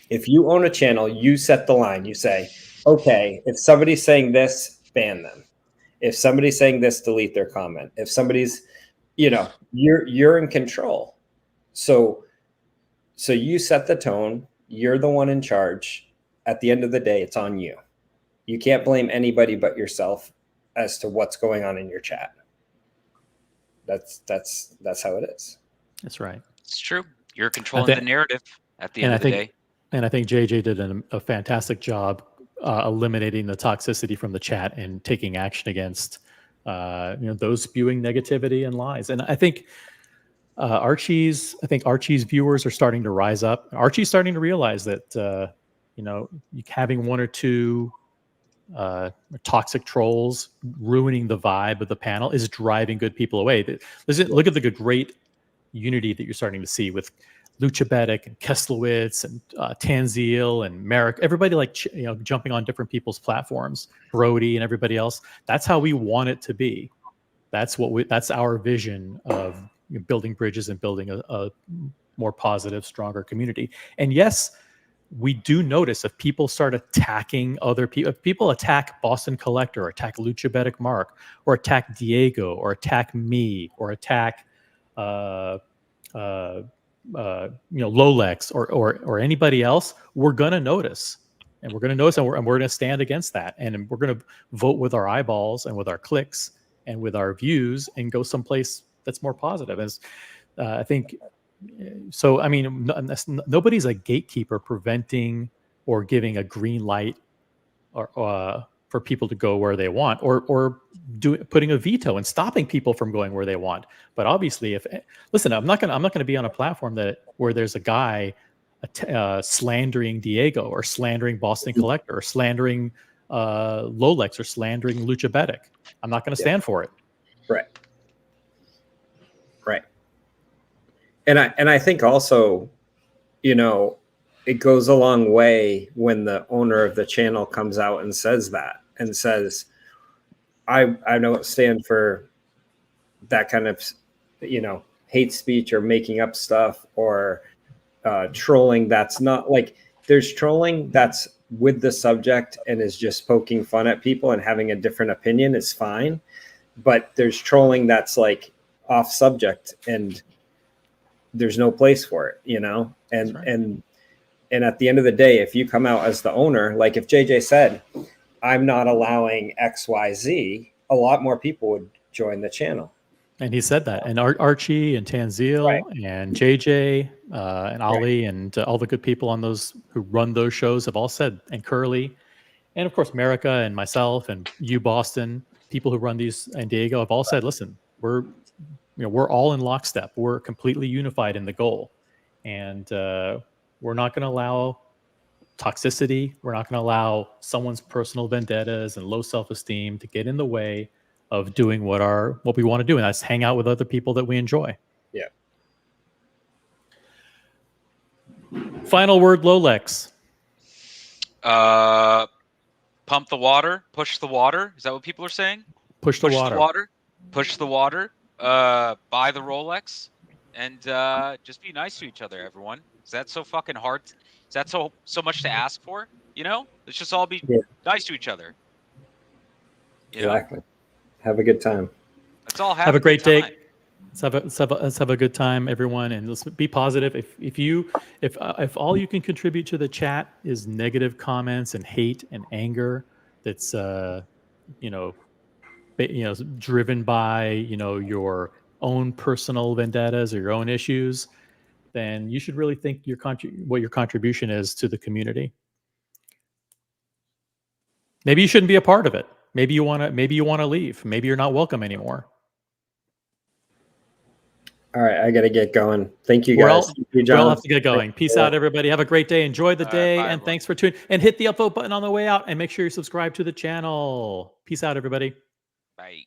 If you own a channel, you set the line. You say, okay, if somebody's saying this, ban them. If somebody's saying this, delete their comment. If somebody's, you're in control. So you set the tone. You're the one in charge. At the end of the day, it's on you. You can't blame anybody but yourself as to what's going on in your chat. That's how it is. That's right. It's true. You're controlling the narrative at the end of the day. And I think JJ did a fantastic job eliminating the toxicity from the chat and taking action against those spewing negativity and lies. And I think Archie's viewers are starting to rise up. Archie's starting to realize that having one or two toxic trolls ruining the vibe of the panel is driving good people away. Look at the great unity that you're starting to see with Lucha Bedic and Keslowitz and Tanzil and Merrick, everybody jumping on different people's platforms, Brody and everybody else. That's how we want it to be. That's our vision of building bridges and building a more positive, stronger community. And yes, we do notice if people start attacking other people, if people attack Boston Collector or attack Lucha Bedic Mark or attack Diego or attack me or attack Lolex or anybody else, we're gonna notice, and we're gonna stand against that, and we're gonna vote with our eyeballs and with our clicks and with our views and go someplace that's more positive. As I think, so I mean, nobody's a gatekeeper preventing or giving a green light or for people to go where they want, or putting a veto and stopping people from going where they want. But obviously, I'm not gonna be on a platform where there's a guy slandering Diego or slandering Boston Collector or slandering Lolex or slandering Lucha Bedic. I'm not going to stand for it. Right. And I think also, it goes a long way when the owner of the channel comes out and says that, and says, I don't stand for that kind of, hate speech or making up stuff or trolling. That's not like, there's trolling that's with the subject and is just poking fun at people and having a different opinion is fine. But there's trolling that's like off subject and there's no place for it, and right. And at the end of the day, if you come out as the owner, like if JJ said, I'm not allowing XYZ, a lot more people would join the channel. And he said that. And Archie and Tanzil right. and JJ and Ali right. and all the good people on those who run those shows have all said, and Curly, and of course, America and myself and you, Boston, people who run these, and Diego have all said, listen, we're all in lockstep. We're completely unified in the goal. And we're not going to allow toxicity. We're not going to allow someone's personal vendettas and low self-esteem to get in the way of doing what we want to do, and that's hang out with other people that we enjoy. Yeah. Final word, Lolex. Pump the water, push the water. Is that what people are saying? Push the water. Push the water. Buy the Rolex, and just be nice to each other, everyone. Is that so fucking hard? Is that so much to ask for? Let's just all be nice to each other. Exactly. Have a good time. Let's all have a great day. Let's have a good time, everyone, and let's be positive. If all you can contribute to the chat is negative comments and hate and anger, that's driven by your own personal vendettas or your own issues, then you should really think what your contribution is to the community. Maybe you shouldn't be a part of it. Maybe you want to leave. Maybe you're not welcome anymore. All right, I got to get going. Thank you, guys. We'll have to get going. Peace out, everybody. Have a great day. Enjoy the day, and everyone. Thanks for tuning. And hit the upvote button on the way out, and make sure you subscribe to the channel. Peace out, everybody. Bye.